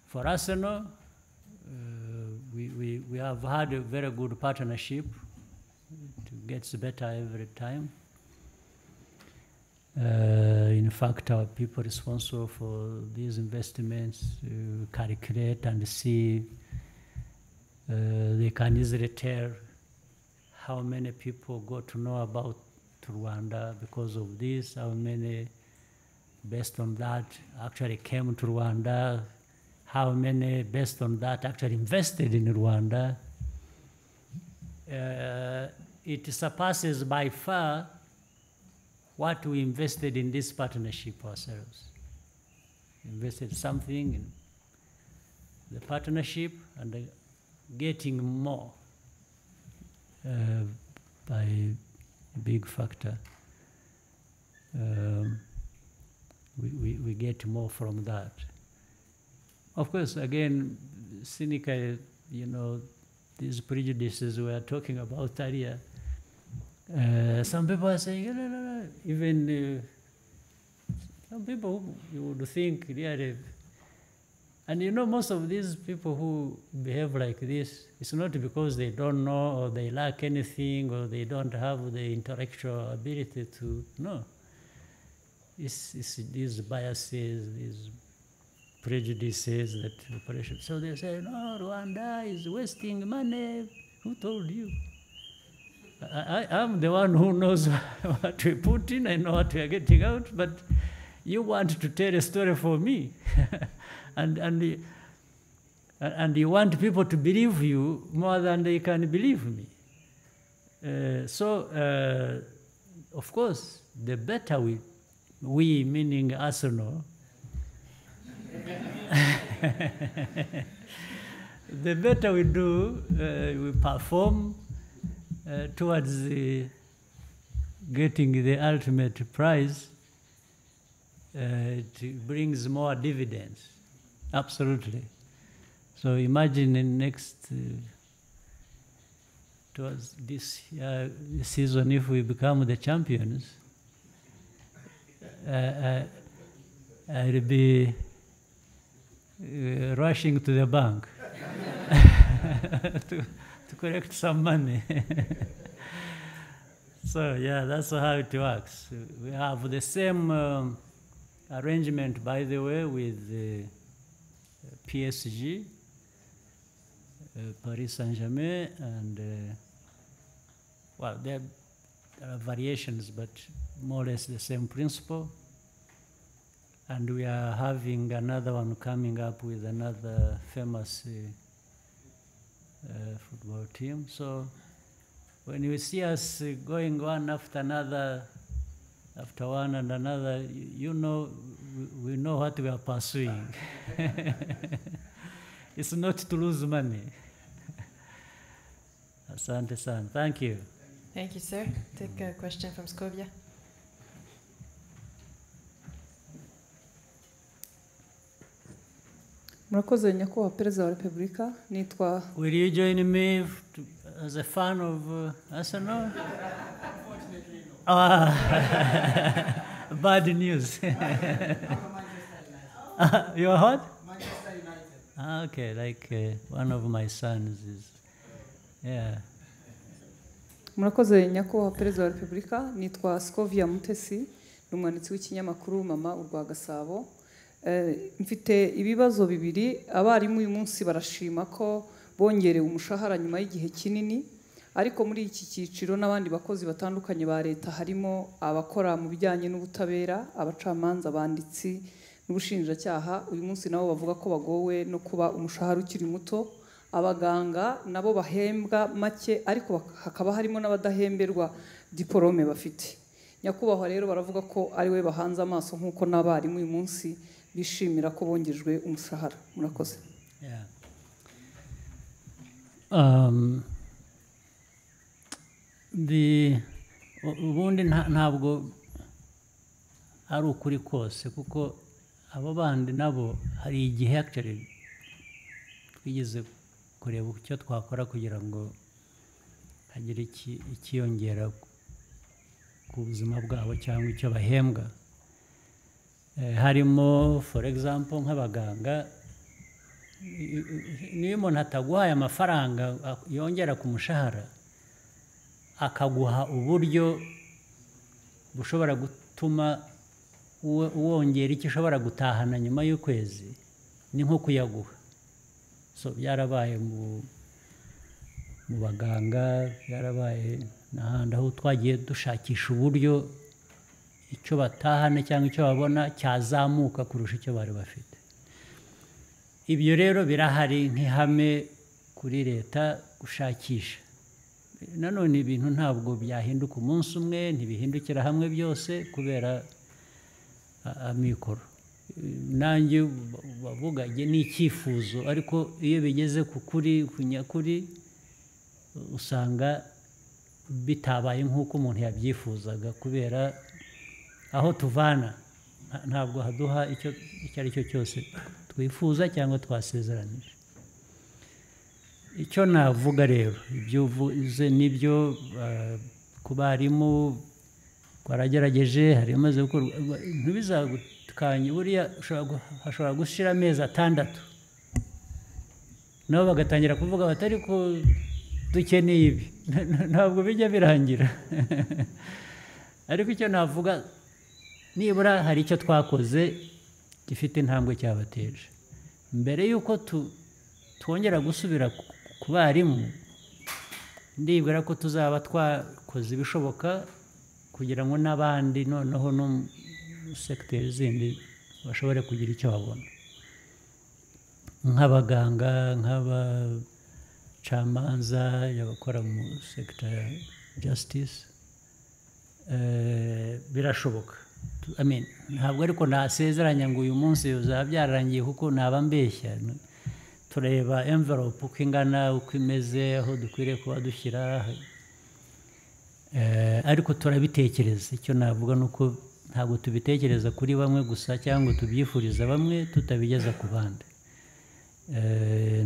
For Arsenal, we have had a very good partnership. It gets better every time. In fact, our people responsible for these investments calculate and see. They can easily tell how many people got to know about Rwanda because of this, how many, based on that, actually came to Rwanda, how many, based on that, actually invested in Rwanda. It surpasses by far what we invested in this partnership ourselves. Invested something in the partnership and getting more by a big factor. We get more from that. Of course, again, cynically, you know, these prejudices we are talking about earlier, some people are saying, no, even some people you would think really, and you know, most of these people who behave like this, it's not because they don't know or they lack anything or they don't have the intellectual ability to, no. It's these biases, these prejudices that operation. So they say, no, Rwanda is wasting money. Who told you? I'm the one who knows what we put in, I know what we are getting out, but you want to tell a story for me. and you want people to believe you more than they can believe me. Of course, the better we meaning Arsenal, the better we do, we perform towards getting the ultimate prize, it brings more dividends, absolutely. So imagine in next, towards this season, if we become the champions, I'll be rushing to the bank to collect some money. So yeah, that's how it works. We have the same arrangement, by the way, with PSG, Paris Saint-Germain, and well, there are variations, but more or less the same principle. And we are having another one coming up with another famous football team. So when you see us going one after another, after one and another, you know, we know what we are pursuing. It's not to lose money. Asante-san. Thank you. Thank you, sir. Take a question from Scovia. Murakoze nyakubahwa Perezida wa Repubulika, nitwa. Will you join me as a fan of Arsenal? Unfortunately, no. Bad news. You are what? Manchester United. Okay, like one of my sons is, yeah. Murakoze nyakubahwa Perezida wa Repubulika, nitwa Scovia Mutesi, n'umwanditsi w'ikinyamakuru Mama urwa Gasabo. mfite ibibazo bibiri. Abarimu uyu munsi barashima ko bongerewe umushahara nyuma y'igihe kinini, ariko muri iki cyiciro n'abandi bakozi batandukanye ba leta harimo abakora mu bijyanye n'ubutabera, abacamanza, abanditsi n'ubushinjacyaha. Uyu munsi nabo bavuga ko bagowe no kuba umushahara ukiri muto. Abaganga nabo bahembwa make, ariko hakaba harimo n'abadahemberwa diplome bafite. Nyakubahwa rero baravuga ko Ariwe bahanze amaso nk'uko n'abarimu uyu munsi bishimira ko bongejwe umushahara. Murakoze. Ubundi ntabwo ari ukuri kose, kuko abo bandi nabo hari igihe actually twigeze kureba icyo twakora kugira ngo hagire ikiyongera ku buzima bwabo cyangwa icyo bahembwa. Harimo for example nk'abaganga, niyo umuntu ataguhaye amafaranga yongera ku mushahara, akaguha uburyo bushobora gutuma wongera icyo ushobora gutahana nyuma y'ukwezi, ni nko kuyaguha. So byarabaye mu baganga, byarabaye n'ahandi aho twagiye dushakisha uburyo icyo batahana cyangwa icyo babona cyazamuka kurusha icyo bari bafite. Ibyo rero birahari nk'ihame kuri leta gushakisha. Nanone ibintu ntabwo byahinduka umunsi umwe, ntibihindukira hamwe byose kubera amikoro. Nanjye bavuga ni icyifuzo, ariko iyo bigeze ku kuri, ku nyakuri, usanga bitabaye nk'uko umuntu yabyifuzaga, kubera aho tuvana ntabwo haduha icyo ari cyo cyose twifuza cyangwa twasezeranije. Icyo navuga rero, ibyo uvuze nibyo. Ku barimu twaragerageje, hari amaze gukorwa, ntibizagukanye. Buriya hashobora gushira amezi 6 nabo bagatangira kuvuga batari ko dukeneye ibi, ntabwo bijya birangira. Ariko icyo navuga, nibura hari icyo twakoze gifite intambwe cyabateje. Mbere y'uko twongera gusubira ku barimu, ndibwira ko tuzaba twakoze ibishoboka kugira ngo n'abandi noneho no sekiteri zindi bashobore kugira icyo babona, nk'abaganga, nk'abacamanza, abakora mu sekita ya justice. Birashoboka. Ntabwo ariko nasezeranya ngo uyu munsi bizaba byarangiye, kuko naba mbeshya. Tureba envelope uko ingana, uko imeze, aho dukwiriye kuba dushyira, ariko turabitekereza. Icyo navuga ni uko ntabwo tubitekereza kuri bamwe gusa cyangwa tubyifuriza bamwe tutabigeza ku bandi.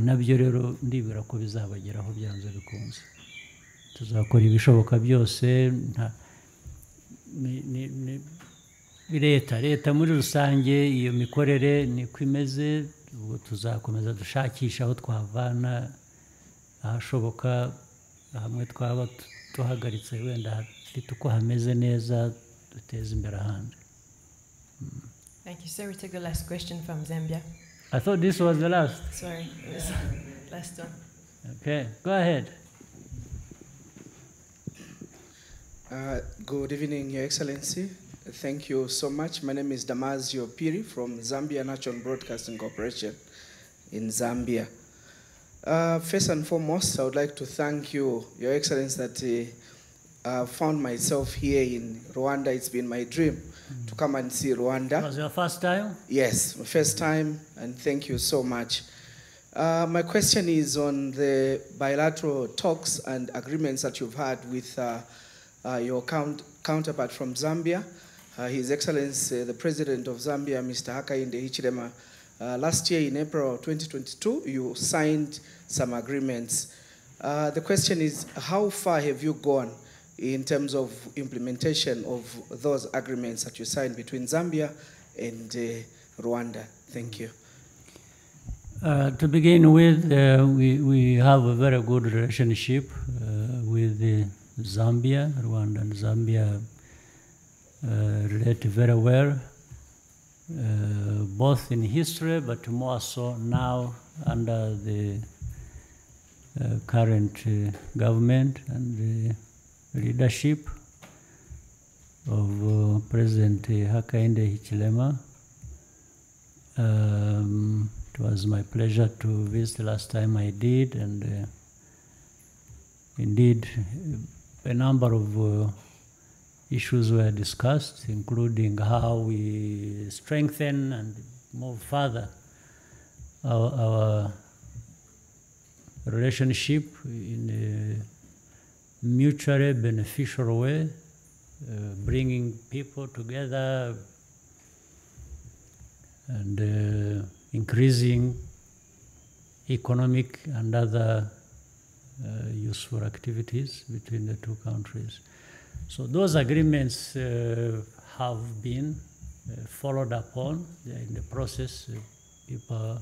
Nabyo rero ndibwira ko bizabageraho byanze bikunze. Tuzakora ibishoboka byose. Leta muri rusange, iyo mikorere niko imeze. Ubwo tuzakomeza dushakisha aho twavana, ahashoboka, hamwe twaba tuhagaritse wenda hafite uko hameze neza, duteze imbere ahandi. Thank you, sir. We take the last question from Zambia. I thought this was the last. Sorry, it was last one. Okay, go ahead. Good evening, Your Excellency. Thank you so much. My name is Damazio Piri from Zambia National Broadcasting Corporation in Zambia. First and foremost, I would like to thank you, Your Excellency, that I found myself here in Rwanda. It's been my dream to come and see Rwanda. Was your first time? Yes, my first time, and thank you so much. My question is on the bilateral talks and agreements that you've had with your counterpart from Zambia, His Excellency, the President of Zambia, Mr. Hakainde Hichilema. Last year in April 2022, you signed some agreements. The question is, how far have you gone in terms of implementation of those agreements that you signed between Zambia and Rwanda? Thank you. To begin with, we have a very good relationship with Zambia. Rwanda and Zambia relate very well. both in history, but more so now under the current government and the leadership of President Hakainde Hichilema. It was my pleasure to visit the last time I did, and indeed a number of issues were discussed, including how we strengthen and move further our relationship in a mutually beneficial way, bringing people together and increasing economic and other useful activities between the two countries. So those agreements have been followed upon. They are in the process. People,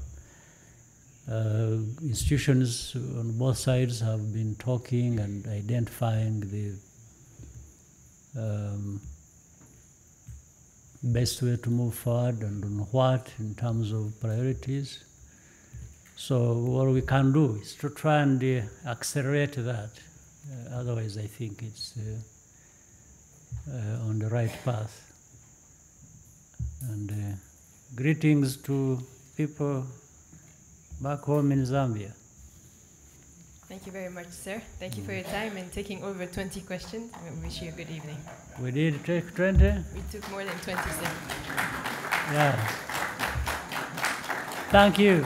institutions on both sides have been talking and identifying the best way to move forward and on what in terms of priorities. So what we can do is to try and accelerate that. Otherwise, I think it's on the right path. And greetings to people back home in Zambia. Thank you very much, sir. Thank you for your time and taking over 20 questions. We wish you a good evening. We did take 20? We took more than 20, sir. Yeah. Thank you.